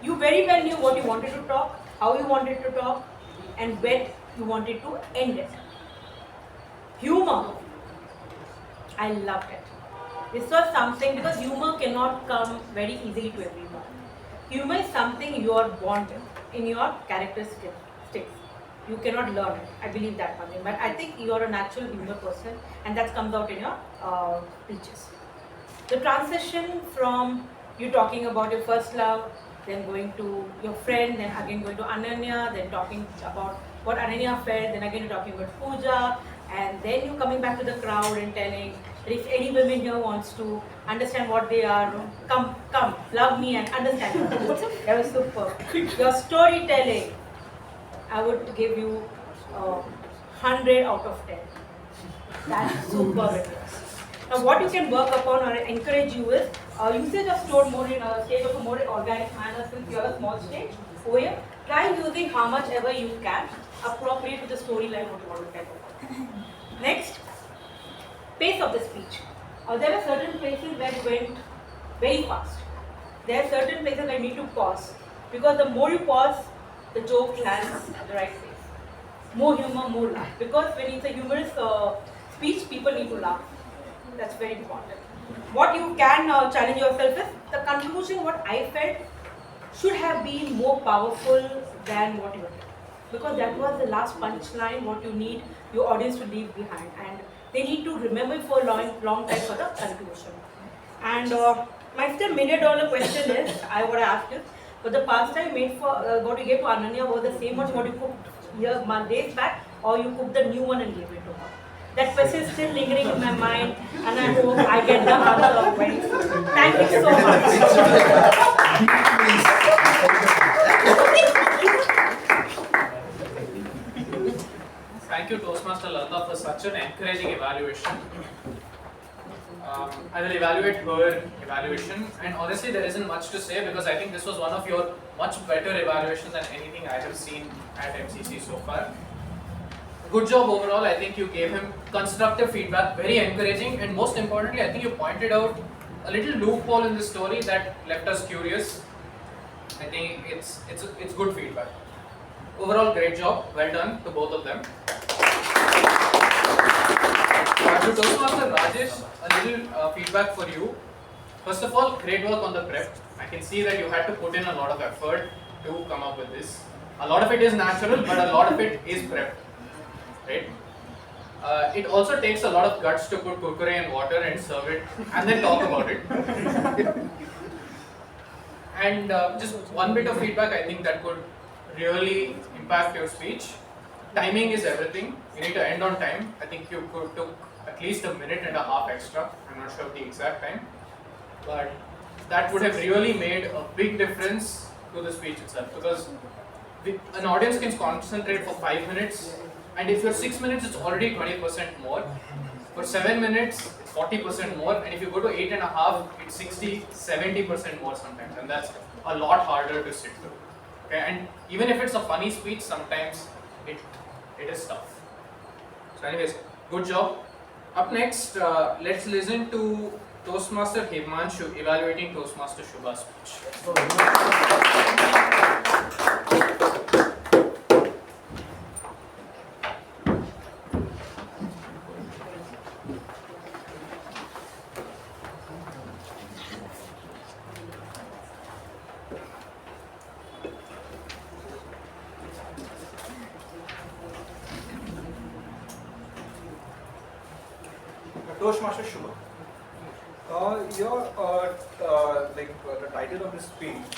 You very well knew what you wanted to talk, how you wanted to talk, and when you wanted to end it. Humor. I loved it. This was something, because humor cannot come very easily to everyone. Humor is something you are born with in your characteristics. You cannot learn it. I believe that one thing. But I think you are a natural humor person, and that comes out in your speeches. The transition from you talking about your first love, then going to your friend, then again going to Ananya, then talking about what Ananya felt, then again talking about Pooja, and then you coming back to the crowd and telling that if any women here wants to understand what they are, come, love me and understand. That was superb. Your storytelling, I would give you 100 out of 10. That's superb. Now, what you can work upon or encourage you is usage of stored more in a state of a more organic manner. Since you have a small stage over here, try using how much ever you can appropriate to the storyline what you want to tell about. Next, pace of the speech. There are certain places where you went very fast. There are certain places where you need to pause, because the more you pause, the joke lands at the right place. More humor, more laugh. Because when it's a humorous speech, people need to laugh. That's very important. What you can challenge yourself is, the conclusion, what I felt, should have been more powerful than what you did. Because that was the last punchline, what you need your audience to leave behind. And they need to remember for a long time for the conclusion. And my still $1 million question is, I would ask you, but the pasta you made for, what you gave to Ananya was the same one what you cooked days back, or you cooked the new one and gave it to her? That question is still lingering in my mind, and I hope I get the answer very soon. Thank you so much. Thank you, Toastmaster Latha, for such an encouraging evaluation. I will evaluate her evaluation, and honestly, there isn't much to say because I think this was one of your much better evaluations than anything I have seen at MCC so far. Good job overall. I think you gave him constructive feedback, very encouraging, and most importantly, I think you pointed out a little loophole in the story that left us curious. I think it's good feedback. Overall, great job. Well done to both of them. To Toastmaster Rajesh, a little feedback for you. First of all, great work on the prep. I can see that you had to put in a lot of effort to come up with this. A lot of it is natural, but a lot of it is prep. Right? It also takes a lot of guts to put kurkure in water and serve it and then talk about it. And just one bit of feedback I think that could really impact your speech. Timing is everything. You need to end on time. I think you could took at least a minute and a half extra. I'm not sure of the exact time. But that would have really made a big difference to the speech itself, because an audience can concentrate for 5 minutes, and if you're 6 minutes, it's already 20% more. For 7 minutes, it's 40% more, and if you go to 8.5, it's 60, 70% more sometimes, and that's a lot harder to stick to. Okay, and even if it's a funny speech, sometimes it is tough. So anyways, good job. Up next, let's listen to Toastmaster Himanshu evaluating Toastmaster Shuba's speech. Toastmaster Shuba. The title of this speech,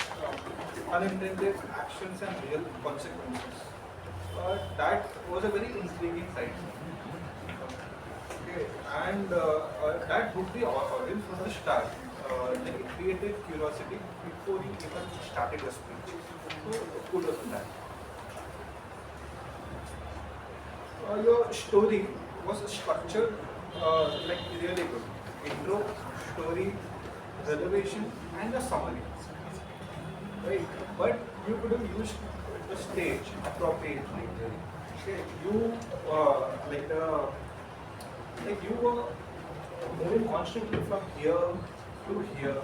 unintended actions and real consequences. That was a very intriguing title. Okay, and that hooked the audience from the start. It created curiosity before you even started your speech. So kudos on that. Your story was structured really good. Intro, story, revelation, and a summary. Right? But you could have used the stage appropriately. Okay, you you were moving constantly from here to here,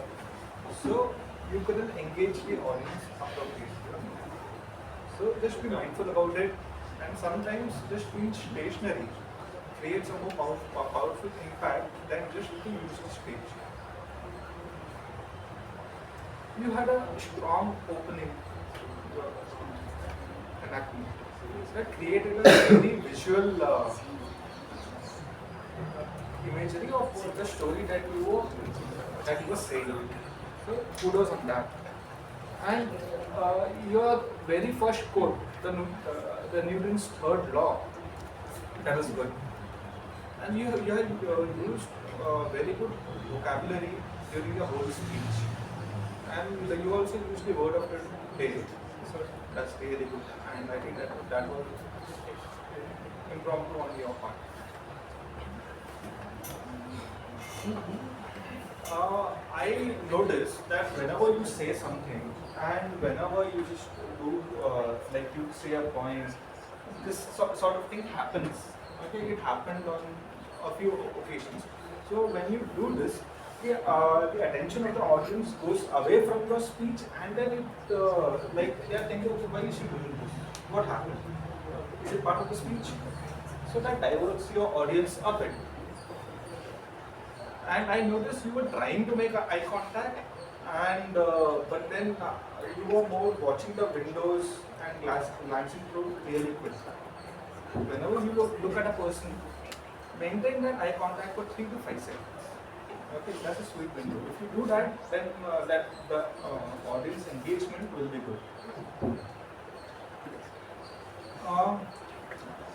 so you couldn't engage the audience appropriately. So just be mindful about it, and sometimes just being stationary creates a more powerful impact than just to use the stage. You had a strong opening enactment that created a very visual imagery of the story that you were saying. So kudos on that. And your very first quote, the Newton's third law, that was good. And you had used very good vocabulary during the whole speech. And you also used the word of the day. So that's really good. And I think that was impromptu on your part. I noticed that whenever you say something and whenever you just do, you say a point, this sort of thing happens. Okay, it happened on a few occasions. So when you do this, the attention of the audience goes away from your speech, and then they are thinking, okay, why is she doing this? What happened? Is it part of the speech? So that diverts your audience a bit. And I noticed you were trying to make eye contact, and but then you were more watching the windows and glancing through really quick. Whenever you look at a person, maintain that eye contact for 3 to 5 seconds. Okay, that's a sweet window. If you do that, then the audience engagement will be good.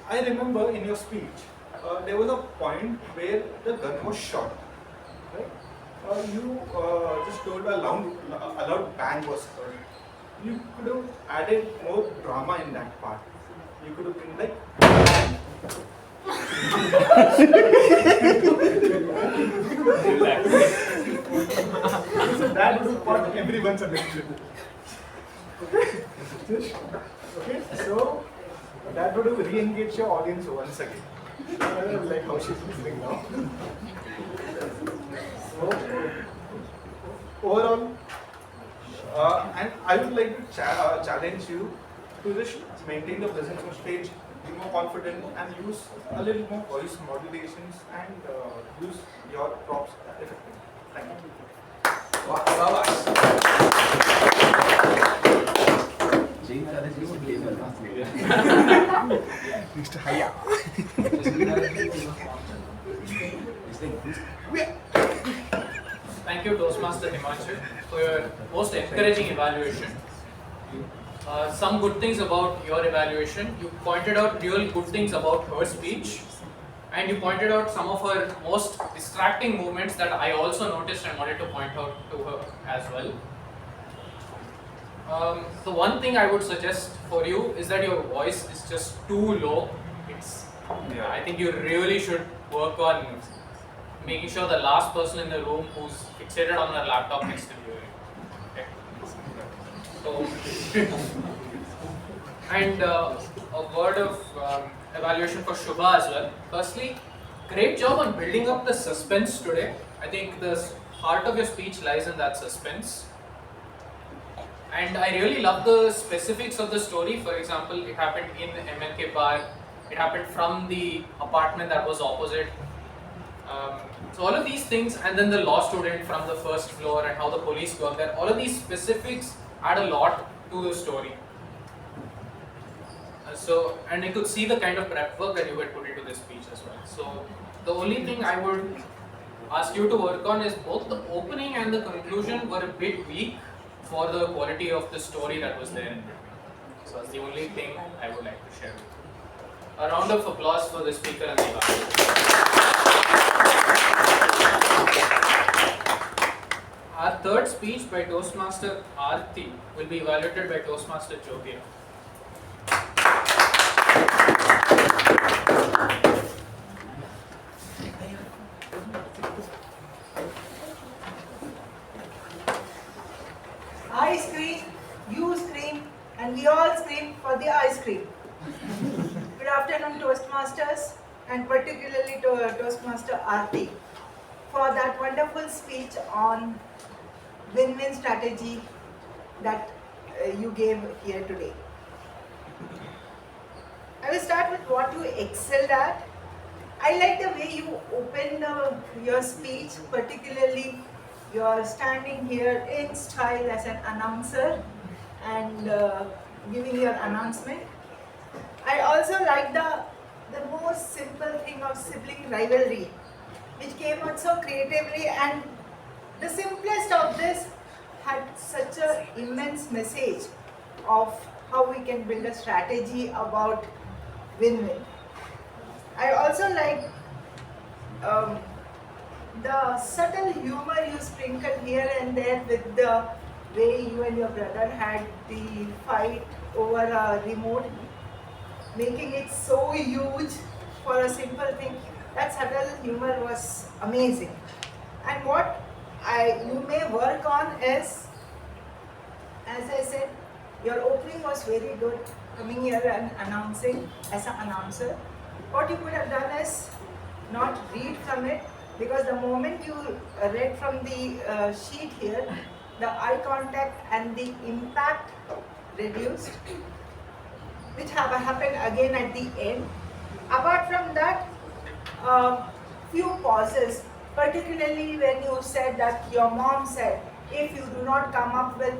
I remember in your speech, there was a point where the gun was shot, right? You just told a loud bang was heard. You could have added more drama in that part. You could have been like. So that would have caught everyone's attention. Okay, so that would have re-engaged your audience once again. Like how she's listening now. So overall, and I would like to challenge you to just maintain the presence on stage, be more confident, and use a little more voice modulations and use your props effectively. Thank you. Mr. Haya. Thank you, Toastmaster Himanshu, for your most encouraging evaluation. Some good things about your evaluation. You pointed out real good things about her speech, and you pointed out some of her most distracting movements that I also noticed and wanted to point out to her as well. The one thing I would suggest for you is that your voice is just too low. I think you really should work on making sure the last person in the room who's fixated on their laptop next to you. Okay. So, and a word of evaluation for Shuba as well. Firstly, great job on building up the suspense today. I think the heart of your speech lies in that suspense. And I really love the specifics of the story. For example, it happened in MLK Park. It happened from the apartment that was opposite. So all of these things, and then the law student from the first floor and how the police work there, all of these specifics add a lot to the story. And I could see the kind of prep work that you had put into this speech as well. So the only thing I would ask you to work on is both the opening and the conclusion were a bit weak for the quality of the story that was there in between. So that's the only thing I would like to share with you. A round of applause for the speaker and the evaluator. Our third speech by Toastmaster Aarti will be evaluated by Toastmaster Jyothi. I scream, you scream, and we all scream for the ice cream. Good afternoon, Toastmasters, and particularly to Toastmaster Aarti, for that wonderful speech on win-win strategy that you gave here today. I will start with what you excelled at. I like the way you opened your speech, particularly you're standing here in style as an announcer and giving your announcement. I also like the most simple thing of sibling rivalry, which came out so creatively, and the simplest of this had such an immense message of how we can build a strategy about win-win. I also like the subtle humor you sprinkled here and there with the way you and your brother had the fight over a remote, making it so huge for a simple thing. That subtle humor was amazing. And what you may work on is, as I said, your opening was very good, coming here and announcing as an announcer. What you could have done is not read from it, because the moment you read from the sheet here, the eye contact and the impact reduced, which happened again at the end. Apart from that, few pauses, particularly when you said that your mom said, if you do not come up with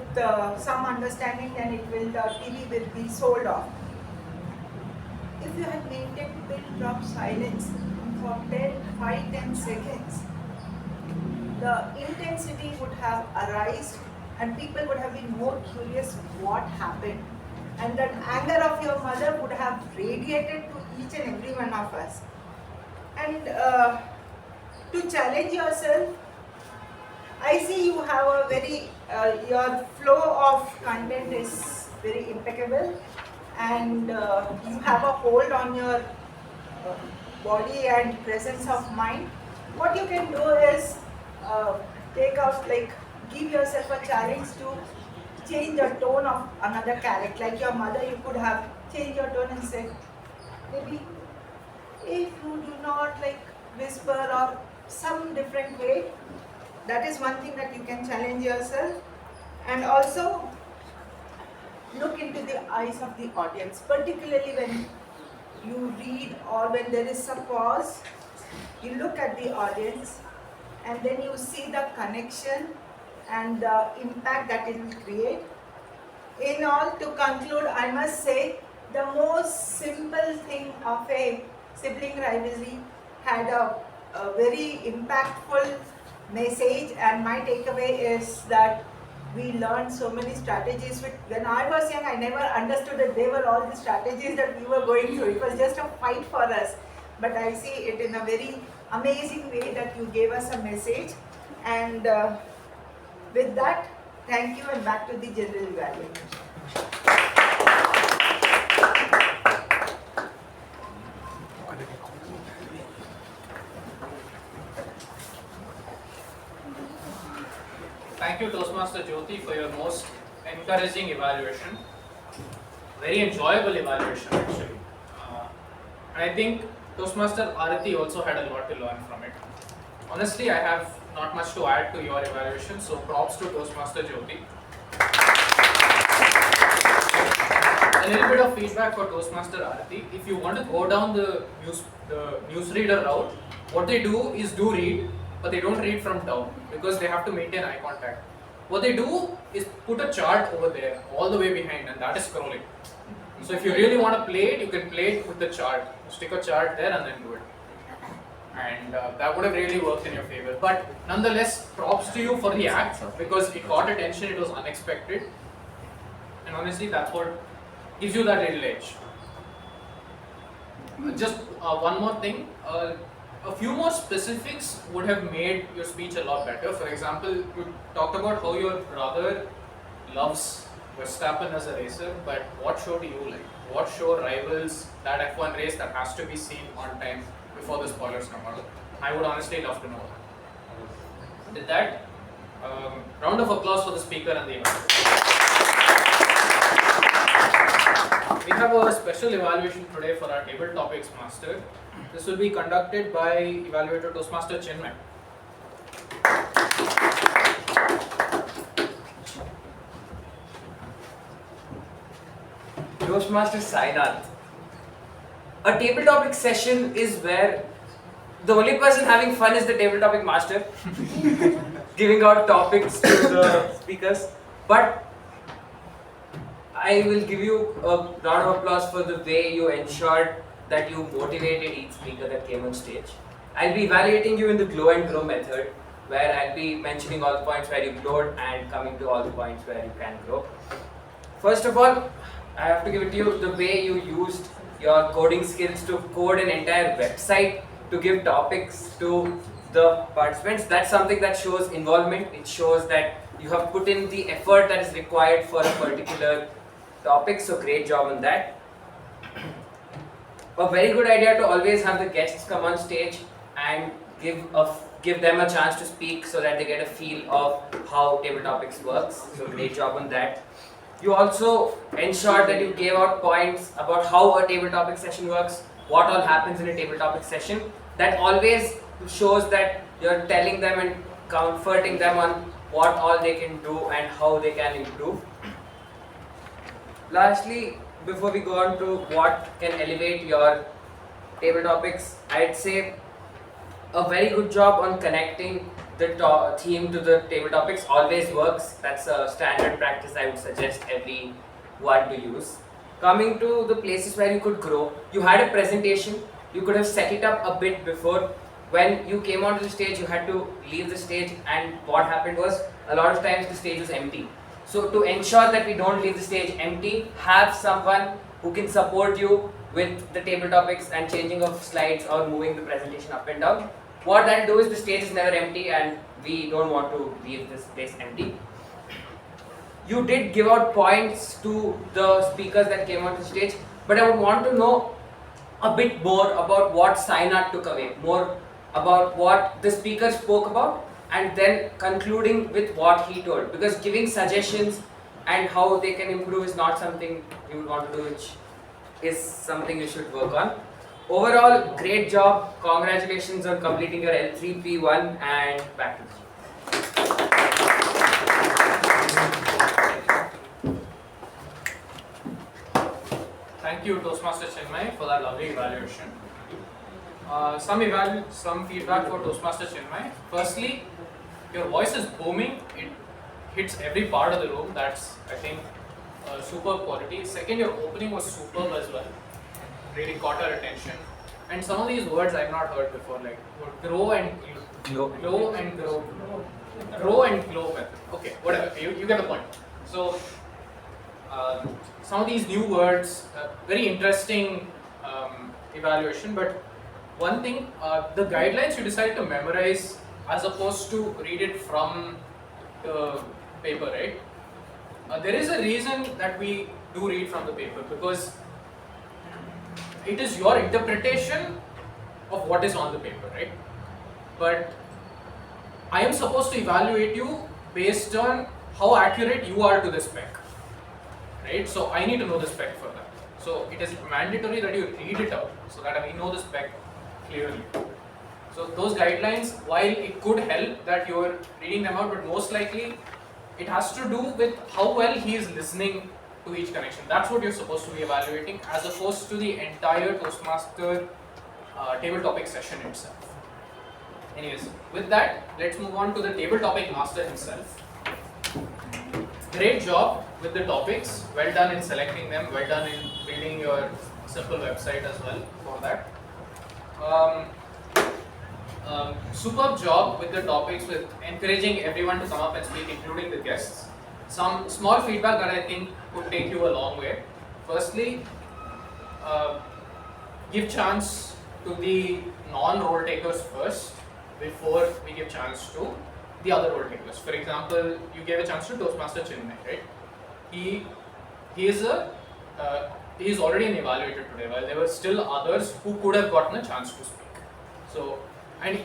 some understanding, then the TV will be sold off. If you had maintained pin-drop silence for 5-10 seconds, the intensity would have arisen and people would have been more curious what happened. And that anger of your mother would have radiated to each and every one of us. And to challenge yourself, I see you have a very, your flow of content is very impeccable, and you have a hold on your body and presence of mind. What you can do is take out, like, give yourself a challenge to change the tone of another character. Like your mother, you could have changed your tone and said, maybe if you do not like whisper or some different way. That is one thing that you can challenge yourself. And also look into the eyes of the audience, particularly when you read or when there is a pause. You look at the audience and then you see the connection and the impact that it will create. In all, to conclude, I must say the most simple thing of a sibling rivalry had a very impactful message, and my takeaway is that we learned so many strategies. When I was young, I never understood that they were all the strategies that we were going through. It was just a fight for us. But I see it in a very amazing way that you gave us a message. And with that, thank you, and back to the general evaluation. Thank you, Toastmaster Jyothi, for your most encouraging evaluation. Very enjoyable evaluation, actually. And I think Toastmaster Aarti also had a lot to learn from it. Honestly, I have not much to add to your evaluation, so props to Toastmaster Jyothi. A little bit of feedback for Toastmaster Aarti. If you want to go down the newsreader route, what they do is read, but they don't read from down because they have to maintain eye contact. What they do is put a chart over there, all the way behind, and that is scrolling. So if you really want to play it, you can play it with the chart. Stick a chart there and then do it. And that would have really worked in your favor. But nonetheless, props to you for the act because it caught attention, it was unexpected. And honestly, that's what gives you that little edge. Just one more thing. A few more specifics would have made your speech a lot better. For example, you talked about how your brother loves Verstappen as a racer, but what show do you like? What show rivals that F1 race that has to be seen on time before the spoilers come out? I would honestly love to know that. With that, round of applause for the speaker and the evaluator. We have a special evaluation today for our table topics master. This will be conducted by Evaluator Toastmaster Chinmay. Toastmaster Sainath. A table topic session is where the only person having fun is the table topic master, giving out topics to the speakers. But I will give you a round of applause for the way you ensured that you motivated each speaker that came on stage. I'll be evaluating you in the glow and grow method, where I'll be mentioning all the points where you glowed and coming to all the points where you can grow. First of all, I have to give it to you the way you used your coding skills to code an entire website to give topics to the participants. That's something that shows involvement. It shows that you have put in the effort that is required for a particular topic, so great job on that. A very good idea to always have the guests come on stage and give them a chance to speak so that they get a feel of how table topics works, so great job on that. You also ensured that you gave out points about how a table topic session works, what all happens in a table topic session. That always shows that you're telling them and comforting them on what all they can do and how they can improve. Lastly, before we go on to what can elevate your table topics, I'd say a very good job on connecting the theme to the table topics always works. That's a standard practice I would suggest everyone to use. Coming to the places where you could grow, you had a presentation, you could have set it up a bit before. When you came onto the stage, you had to leave the stage, and what happened was a lot of times the stage was empty. So to ensure that we don't leave the stage empty, have someone who can support you with the table topics and changing of slides or moving the presentation up and down. What that do is the stage is never empty and we don't want to leave this place empty. You did give out points to the speakers that came on the stage, but I would want to know a bit more about what Sainath took away, more about what the speaker spoke about, and then concluding with what he told. Because giving suggestions and how they can improve is not something you would want to do, which is something you should work on. Overall, great job. Congratulations on completing your L3P1 and back to you. Thank you, Toastmaster Chinmay, for that lovely evaluation. Some feedback for Toastmaster Chinmay. Firstly, your voice is booming. It hits every part of the room. That's, I think, superb quality. Second, your opening was superb as well. Really caught our attention. And some of these words I've not heard before, like grow and glow. Grow and grow. Grow and glow method. Okay, whatever. You get the point. So, some of these new words, very interesting evaluation, but one thing, the guidelines you decided to memorize as opposed to read it from the paper, right? There is a reason that we do read from the paper, because it is your interpretation of what is on the paper, right? But I am supposed to evaluate you based on how accurate you are to the spec, right? So I need to know the spec for that. So it is mandatory that you read it out so that I know the spec clearly. So those guidelines, while it could help that you are reading them out, but most likely it has to do with how well he is listening to each connection. That's what you're supposed to be evaluating, as opposed to the entire Toastmaster table topic session itself. Anyways, with that, let's move on to the table topic master himself. Great job with the topics. Well done in selecting them. Well done in building your simple website as well for that. Superb job with the topics, with encouraging everyone to come up and speak, including the guests. Some small feedback that I think could take you a long way. Firstly, give chance to the non-role takers first before we give chance to the other role takers. For example, you gave a chance to Toastmaster Chinmay, right? He is already an evaluator today, while there were still others who could have gotten a chance to speak. So, and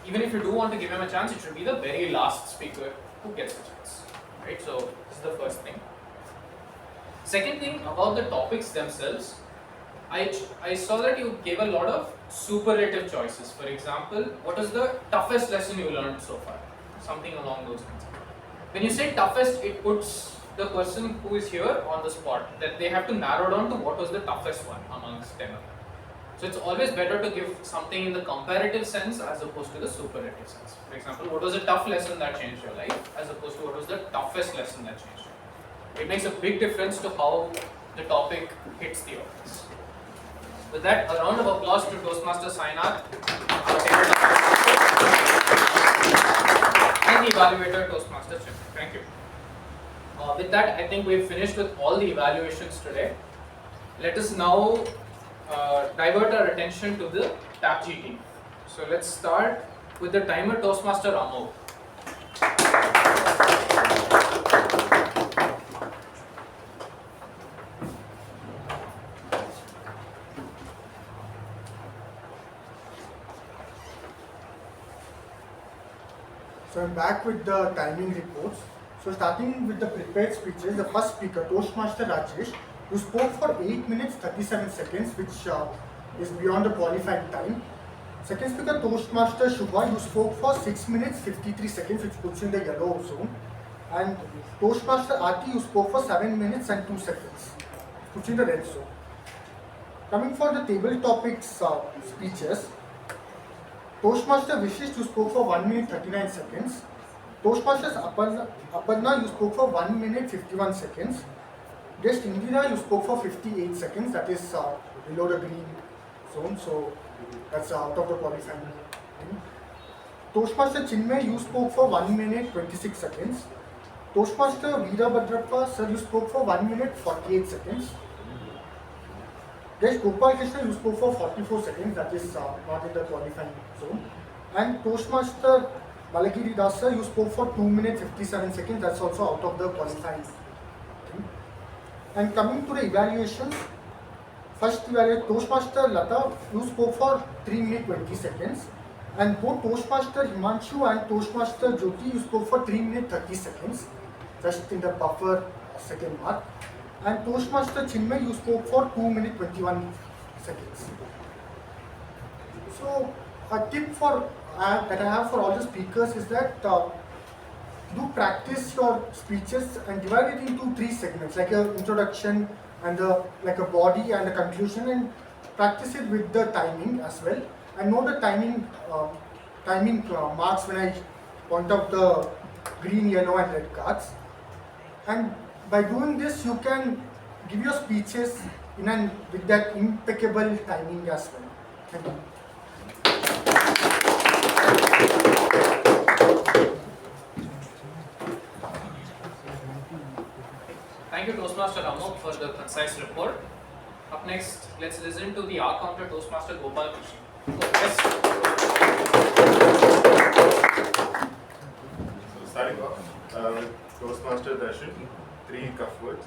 even if you do want to give him a chance, it should be the very last speaker who gets the chance, right? So this is the first thing. Second thing about the topics themselves, I saw that you gave a lot of superlative choices. For example, what is the toughest lesson you learned so far? Something along those lines. When you say toughest, it puts the person who is here on the spot, that they have to narrow down to what was the toughest one amongst 10 of them. So it's always better to give something in the comparative sense as opposed to the superlative sense. For example, what was a tough lesson that changed your life as opposed to what was the toughest lesson that changed your life. It makes a big difference to how the topic hits the audience. With that, a round of applause to Toastmaster Sainath, and the evaluator Toastmaster Chethan. Thank you. With that, I think we've finished with all the evaluations today. Let us now divert our attention to the TAPG team. So let's start with the timer Toastmaster Amogh. So I'm back with the timing reports. So starting with the prepared speeches, the first speaker, Toastmaster Rajesh, who spoke for 8 minutes 37 seconds, which is beyond the qualifying time. Second speaker, Toastmaster Shuba, who spoke for 6 minutes 53 seconds, which puts in the yellow zone. And Toastmaster Aarti, who spoke for 7 minutes and 2 seconds, puts in the red zone. Coming for the table topics speeches, Toastmaster Vishist, who spoke for 1 minute 39 seconds. Toastmasters Aparna, who spoke for 1 minute 51 seconds. Guest Indira, who spoke for 58 seconds, that is below the green zone, so that's out of the qualifying thing. Toastmaster Chinmay, you spoke for 1 minute 26 seconds. Toastmaster Veerabadrappa, sir, you spoke for 1 minute 48 seconds. Guys, Gopal Krishna, you spoke for 44 seconds, that is not in the qualifying zone. And Toastmaster Malegiri Darshan, you spoke for 2 minutes 57 seconds, that's also out of the qualifying thing. And coming to the evaluations, first evaluate Toastmaster Latha, you spoke for 3 minutes 20 seconds. And both Toastmaster Himanshu and Toastmaster Jyothi, you spoke for 3 minutes 30 seconds, just in the buffer second mark. And Toastmaster Chinmay, you spoke for 2 minutes 21 seconds. So a tip for that I have for all the speakers is that do practice your speeches and divide it into 3 segments, like an introduction and like a body and a conclusion, and practice it with the timing as well. And know the timing marks when I point out the green, yellow and red cards. And by doing this, you can give your speeches with that impeccable timing as well. Thank you. Thank you, Toastmaster Amogh, for the concise report. Up next, let's listen to the R counter Toastmaster Gopal Krishna. So starting off with Toastmaster Darshan, 3 cuff words.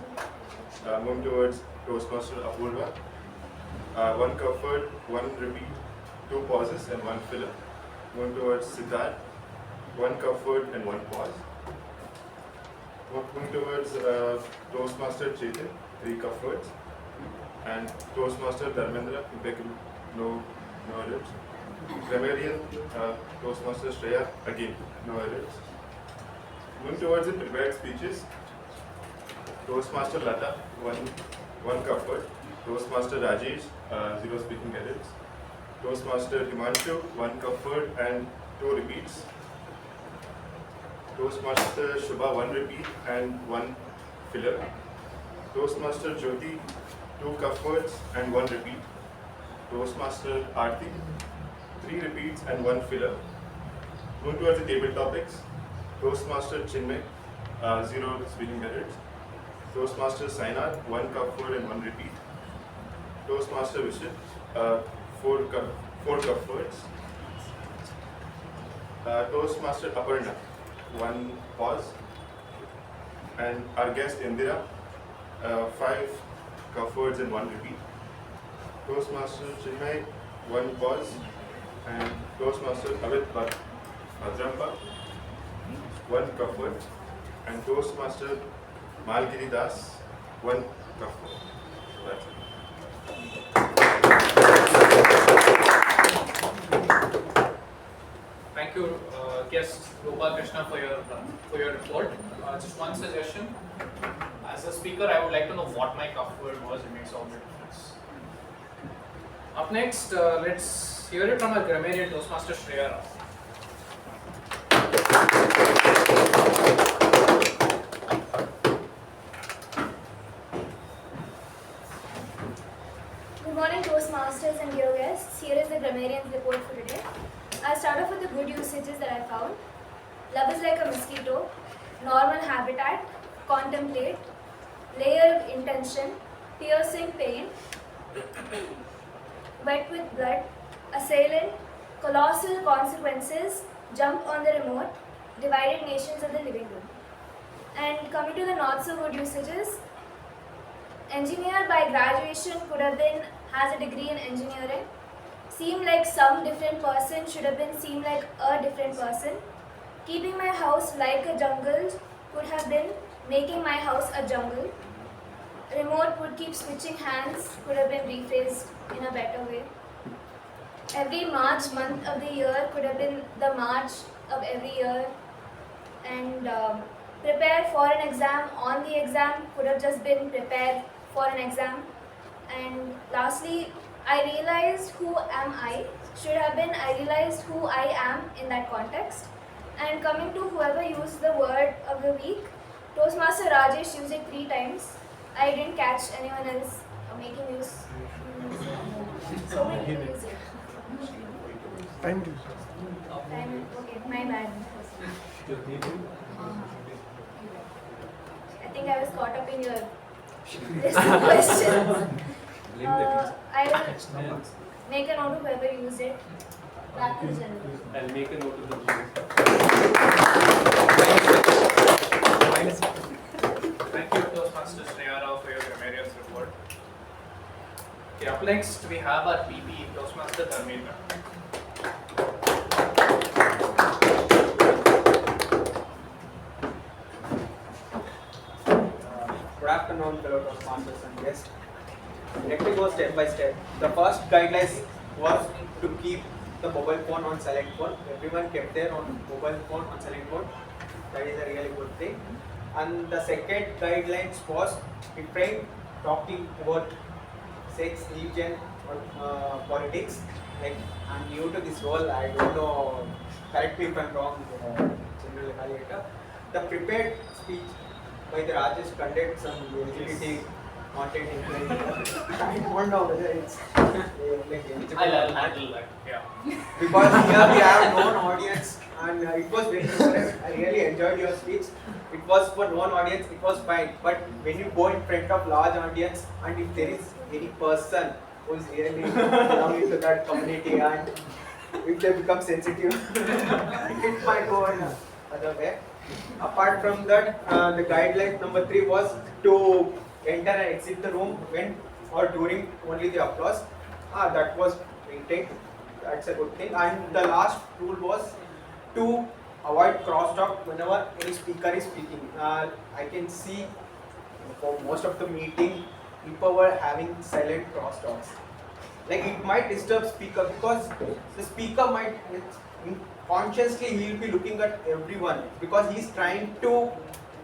Moving towards Toastmaster Apoorva, 1 cuff word, 1 repeat, 2 pauses and 1 filler. Moving towards Siddharth, 1 cuff word and 1 pause. Moving towards Toastmaster Chethan, 3 cuff words. And Toastmaster Dharmender, impeccable, no errors. Grammarian, Toastmaster Shreya, again, no errors. Moving towards the prepared speeches, Toastmaster Latha, 1 cuff word. Toastmaster Rajesh, 0 speaking errors. Toastmaster Himanshu, 1 cuff word and 2 repeats. Toastmaster Shuba, 1 repeat and 1 filler. Toastmaster Jyothi, 2 cuff words and 1 repeat. Toastmaster Aarti, 3 repeats and 1 filler. Moving towards the table topics, Toastmaster Chinmay, 0 speaking errors. Toastmaster Sainath, 1 cuff word and 1 repeat. Toastmaster Vishist, 4 cuff words. Toastmaster Aparna, 1 pause. And our guest Indira, 5 cuff words and 1 repeat. Toastmaster Chinmay, 1 pause. And Toastmaster Veerabadrappa, 1 cuff word. And Toastmaster Malegiri 1 cuff word. So that's it. Thank you, guest Gopal Krishna, for your report. Just one suggestion. As a speaker, I would like to know what my cuff word was. It makes all the difference. Up next, let's hear it from our Grammarian Toastmaster Shreya. Good morning, Toastmasters and dear guests. Here is the Grammarian's report for today. I'll start off with the good usages that I found. Love is like a mosquito, normal habitat, contemplate, layer of intention, piercing pain, wet with blood, assailant, colossal consequences, jump on the remote, divided nations of the living room. And coming to the not so good usages, engineer by graduation could have been, has a degree in engineering. Seem like some different person should have been seem like a different person. Keeping my house like a jungle could have been making my house a jungle. Remote would keep switching hands could have been rephrased in a better way. Every March month of the year could have been the March of every year. And prepare for an exam on the exam could have just been prepared for an exam. And lastly, I realized who am I should have been I realized who I am in that context. And coming to whoever used the word of the week, Toastmaster Rajesh used it 3 times. I didn't catch anyone else making use. So many people use it. Thank you. Okay, my bad. I think I was caught up in your questions. I'll make a note of whoever used it. Back to the general. I'll make a note of the Thank you, Toastmasters Shreya, for your Grammarian's report. Okay, up next we have our PP, Toastmaster Dharmender. Good afternoon, fellow Toastmasters and guests. Let me go step by step. The first guidelines was to keep the mobile phone on silent mode. Everyone kept their on mobile phone on silent mode. That is a really good thing. And the second guidelines was refrain talking about sex, religion, or politics. Like, I'm new to this role. I don't know. Correct me if I'm wrong, General Evaluator. The prepared speech by the Rajesh conduct some LGBT content in I don't know whether it's I'll handle that, yeah. Because here we have known audience and it was very good. I really enjoyed your speech. It was for known audience, it was fine. But when you go in front of large audience and if there is any person who is really belonging to that community and if they become sensitive, it might go in another way. Apart from that, the guideline number 3 was to enter and exit the room when or during only the applause. That was maintained. That's a good thing. And the last rule was to avoid crosstalk whenever any speaker is speaking. I can see for most of the meeting, people were having silent crosstalks. Like it might disturb speaker because the speaker might consciously he will be looking at everyone because he is trying to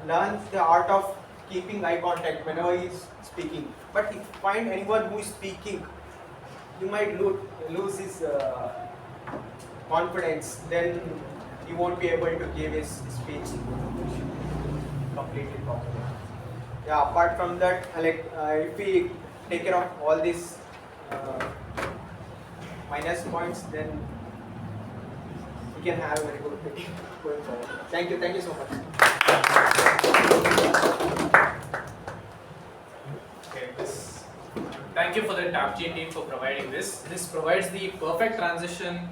learn the art of keeping eye contact whenever he is speaking. But if you find anyone who is speaking, he might lose his confidence. Then he won't be able to give his speech completely properly. Yeah. Apart from that, if we take care of all these minus points, then we can have a very good meeting going forward. Thank you so much. Okay, thank you for the TAPG team for providing this. This provides the perfect transition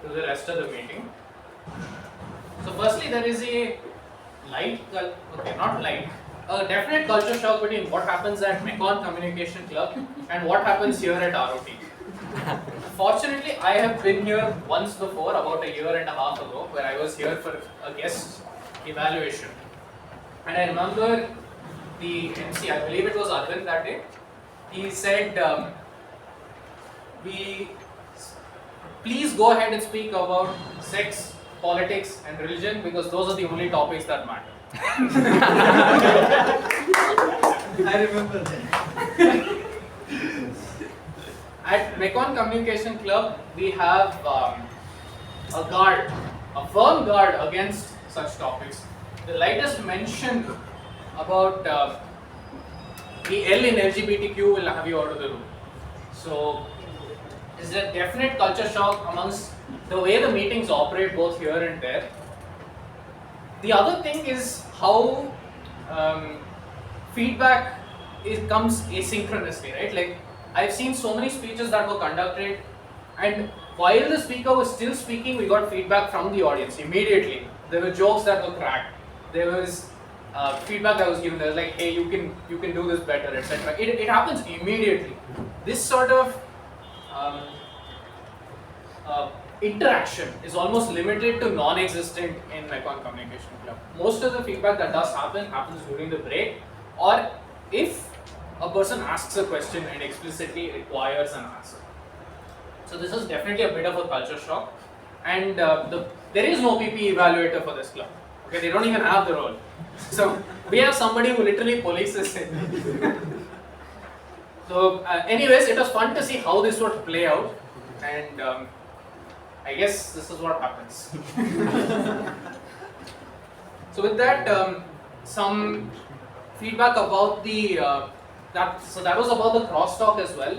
to the rest of the meeting. So firstly, there is a a definite culture shock between what happens at Mekon Communication Club and what happens here at ROT. Fortunately, I have been here once before, about a year and a half ago, where I was here for a guest evaluation. And I remember the MC, I believe it was Arvind that day, he said, please go ahead and speak about sex, politics and religion because those are the only topics that matter. I remember that. At Mekon Communication Club, we have a firm guard against such topics. The lightest mention about the L in LGBTQ will have you out of the room. So, there's a definite culture shock amongst the way the meetings operate both here and there. The other thing is how feedback comes asynchronously, right? Like, I've seen so many speeches that were conducted, and while the speaker was still speaking, we got feedback from the audience immediately. There were jokes that were cracked. There was feedback that was given. There was like, "Hey, you can do this better," etc. It happens immediately. This sort of interaction is almost limited to non-existent in Mekon Communication Club. Most of the feedback that does happens during the break, or if a person asks a question and explicitly requires an answer. So this is definitely a bit of a culture shock, and there is no PP evaluator for this club. Okay, they don't even have the role. So we have somebody who literally polices it. So anyways, it was fun to see how this would play out, and I guess this is what happens. So with that, some feedback about the that was about the crosstalk as well.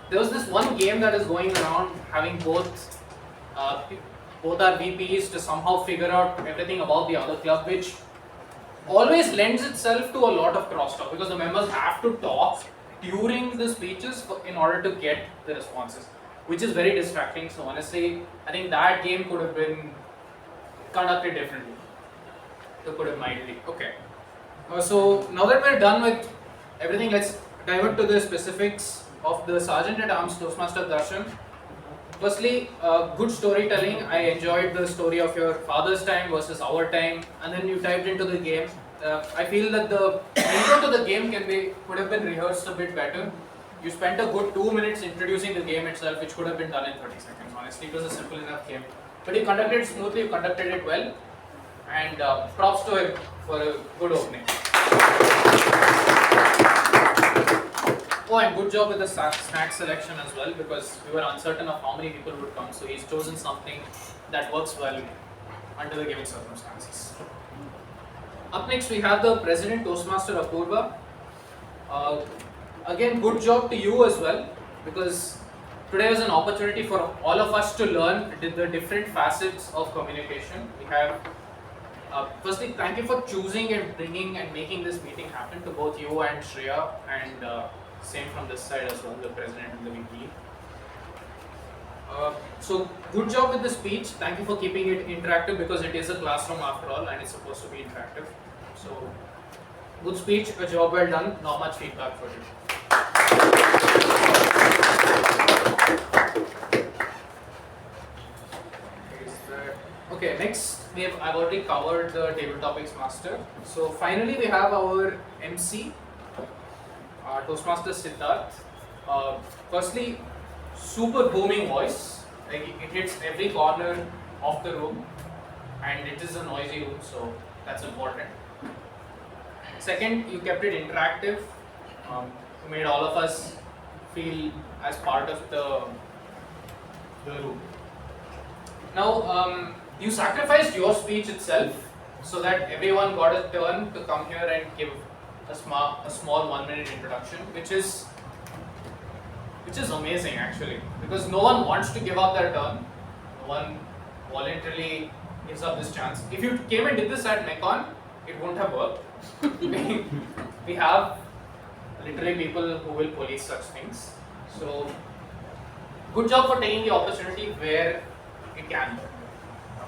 There was this one game that is going around, having both our VPs to somehow figure out everything about the other club, which always lends itself to a lot of crosstalk because the members have to talk during the speeches in order to get the responses, which is very distracting. So honestly, I think that game could have been conducted differently, to put it mildly. Okay. So now that we're done with everything, let's divert to the specifics of the Sergeant at Arms Toastmaster Darshan. Firstly, good storytelling. I enjoyed the story of your father's time versus our time, and then you dived into the game. I feel that the intro to the game could have been rehearsed a bit better. You spent a good 2 minutes introducing the game itself, which could have been done in 30 seconds. Honestly, it was a simple enough game. But you conducted it smoothly, you conducted it well, and props to him for a good opening. Oh, and good job with the snack selection as well, because we were uncertain of how many people would come, so he's chosen something that works well under the given circumstances. Up next, we have the President Toastmaster Apoorva. Again, good job to you as well, because today was an opportunity for all of us to learn the different facets of communication. We have, firstly, thank you for choosing and bringing and making this meeting happen, to both you and Shreya, and same from this side as well, the President and the VP. So good job with the speech. Thank you for keeping it interactive, because it is a classroom after all and it's supposed to be interactive. So good speech, a job well done. Not much feedback for you. Okay, next I've already covered the table topics master. So finally we have our MC, Toastmaster Siddharth. Firstly, super booming voice, like it hits every corner of the room, and it is a noisy room, so that's important. Second, you kept it interactive. You made all of us feel as part of the room. Now, you sacrificed your speech itself so that everyone got a turn to come here and give a small 1 minute introduction, which is amazing actually, because no one wants to give up their turn. No one voluntarily gives up this chance. If you came and did this at Mekon, it wouldn't have worked. We have literally people who will police such things. So good job for taking the opportunity where it can work.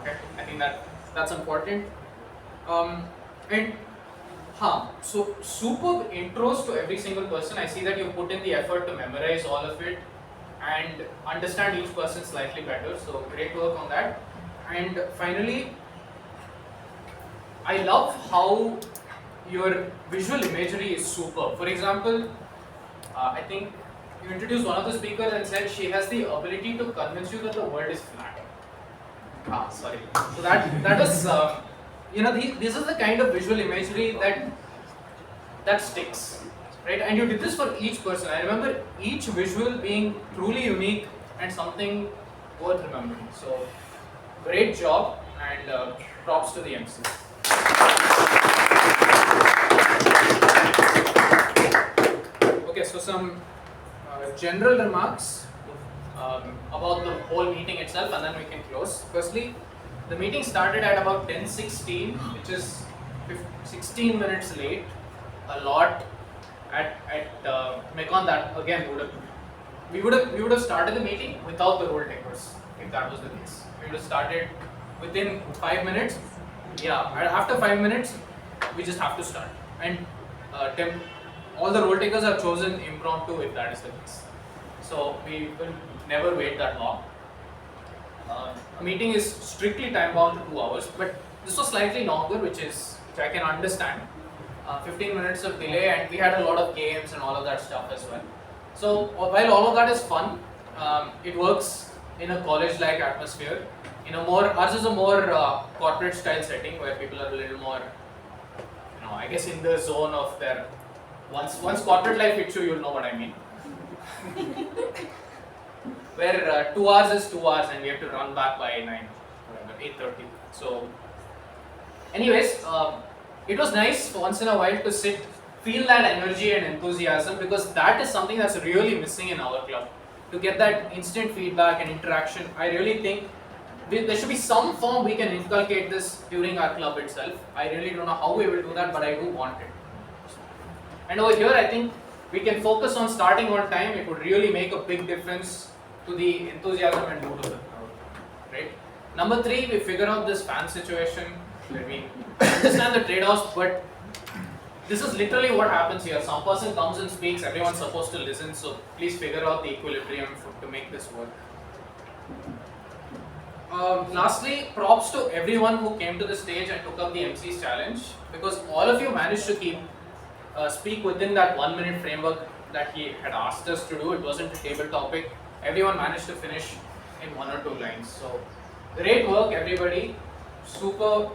Okay, I think that's important. So superb intros to every single person. I see that you put in the effort to memorize all of it and understand each person slightly better. So great work on that. And finally, I love how your visual imagery is superb. For example, I think you introduced one of the speakers and said she has the ability to convince you that the world is flat. Sorry. So that was, this is the kind of visual imagery that sticks, right? And you did this for each person. I remember each visual being truly unique and something worth remembering. So great job, and props to the MC. Okay, so some general remarks about the whole meeting itself, and then we can close. Firstly, the meeting started at about 10:16, which is 16 minutes late. A lot at Mekon. That again we would have started the meeting without the roll takers if that was the case. We would have started within 5 minutes. Yeah, after 5 minutes, we just have to start. And all the roll takers are chosen impromptu if that is the case. So we will never wait that long. A meeting is strictly time bound to 2 hours, but this was slightly longer, which I can understand. 15 minutes of delay, and we had a lot of games and all of that stuff as well. So while all of that is fun, it works in a college-like atmosphere. Ours is a more corporate style setting where people are a little more, I guess in the zone of their. Once corporate life hits you, you'll know what I mean. Where 2 hours is 2 hours, and we have to run back by 8:30. So, anyways, it was nice once in a while to feel that energy and enthusiasm, because that is something that's really missing in our club. To get that instant feedback and interaction, I really think there should be some form we can inculcate this during our club itself. I really don't know how we will do that, but I do want it. And over here, I think we can focus on starting on time, it would really make a big difference to the enthusiasm and mood of the crowd, right? Number 3, we figure out this fan situation, where we understand the trade-offs, but this is literally what happens here. Some person comes and speaks, everyone's supposed to listen, so please figure out the equilibrium to make this work. Lastly, props to everyone who came to the stage and took up the MC's challenge, because all of you managed to speak within that 1 minute framework that he had asked us to do. It wasn't a table topic. Everyone managed to finish in 1 or 2 lines. So great work, everybody. Super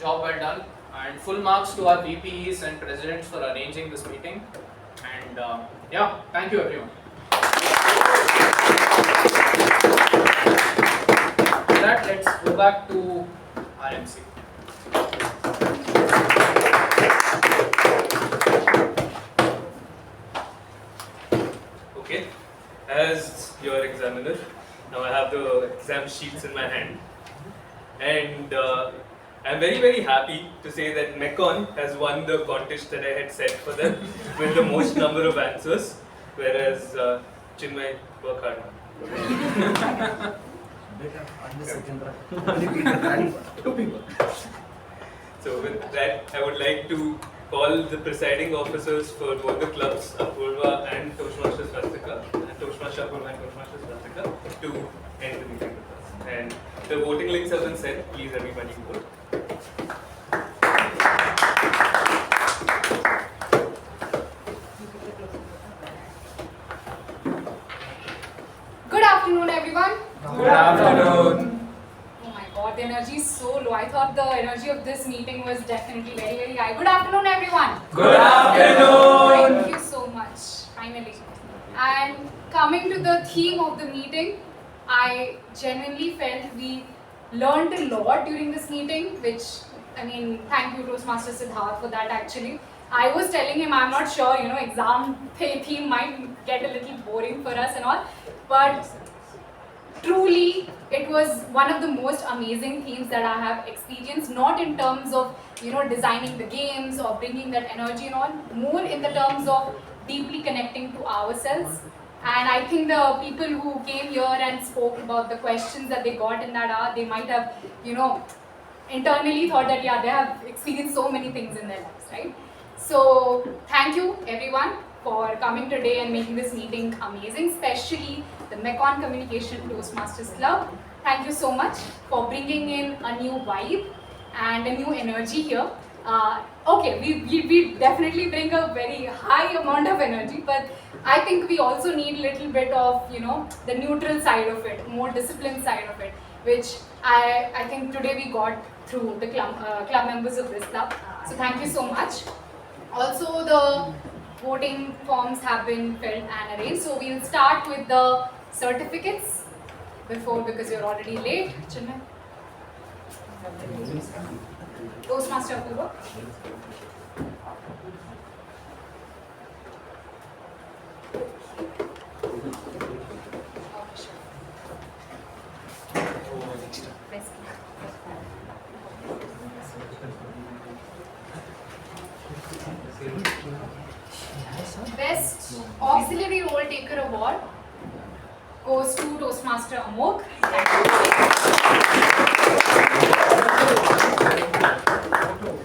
job well done. And full marks to our VPs and presidents for arranging this meeting. And yeah, thank you everyone. With that, let's go back to our MC. Okay, as your examiner, now I have the exam sheets in my hand, and I'm very happy to say that Mekon has won the contest that I had set for them with the most number of answers, whereas Chinmay worked hard. So with that, I would like to call the presiding officers for both the clubs, Apoorva and Toastmasters Swastika, and Toastmaster Apoorva and Toastmasters Swastika, to end the meeting with us. And the voting links have been sent. Please, everybody vote. Good afternoon, everyone. Good afternoon. Oh my God, the energy is so low. I thought the energy of this meeting was definitely very high. Good afternoon, everyone. Good afternoon. Thank you so much, finally. And coming to the theme of the meeting, I genuinely felt we learned a lot during this meeting, which, I mean, thank you Toastmaster Siddharth for that actually. I was telling him, I'm not sure, exam theme might get a little boring for us and all, but truly, it was one of the most amazing themes that I have experienced, not in terms of, designing the games or bringing that energy and all, more in the terms of deeply connecting to ourselves. And I think the people who came here and spoke about the questions that they got in that hour, they might have, internally thought that, yeah, they have experienced so many things in their lives, right? So, thank you everyone for coming today and making this meeting amazing, especially the Mekon Communication Toastmasters Club. Thank you so much for bringing in a new vibe and a new energy here. Okay, we definitely bring a very high amount of energy, but I think we also need a little bit of, the neutral side of it, more disciplined side of it, which I think today we got through the club members of this club. So thank you so much. Also, the voting forms have been filled and arranged. So we'll start with the certificates because you're already late. Chinmay. Toastmaster Apoorva. Best Auxiliary Role Taker Award goes to Toastmaster Amogh.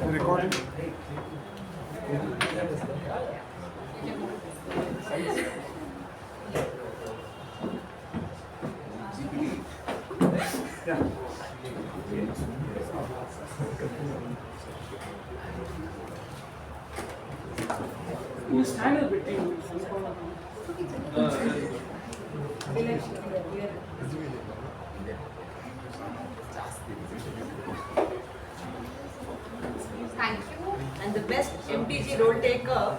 Recording. Yeah. You stand a bit. Thank you. And the best MTG role taker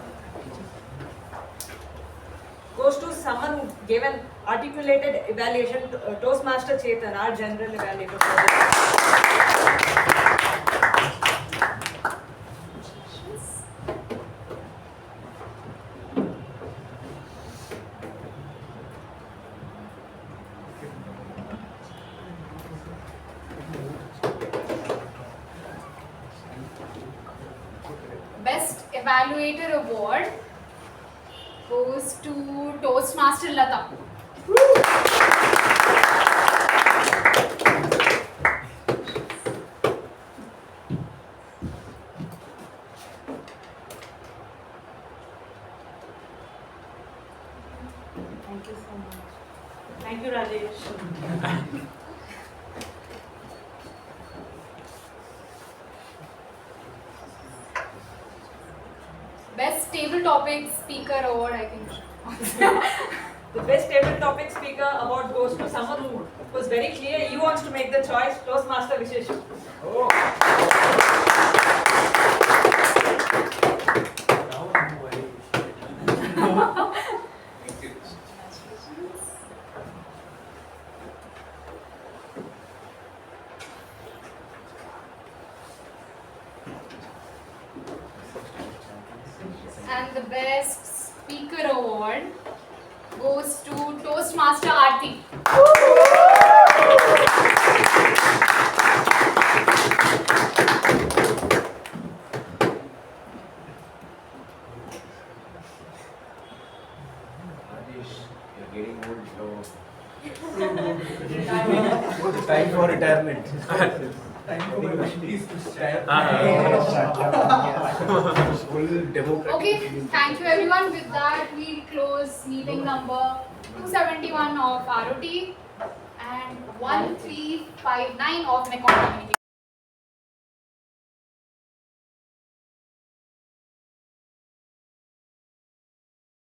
goes to someone who gave an articulated evaluation, Toastmaster Chethan, our general evaluator. Best Evaluator Award goes to Toastmaster Latha. Thank you so much. Thank you, Rajesh. Best table topic speaker award, I think. The best table topic speaker award goes to someone who was very clear he wants to make the choice, Toastmaster Vishist. And the best speaker award goes to Toastmaster Aarti. Rajesh, you're getting old, bro. Time for retirement. Okay, thank you everyone. With that, we'll close meeting number 271 of ROT and 1359 of Mekong Communication.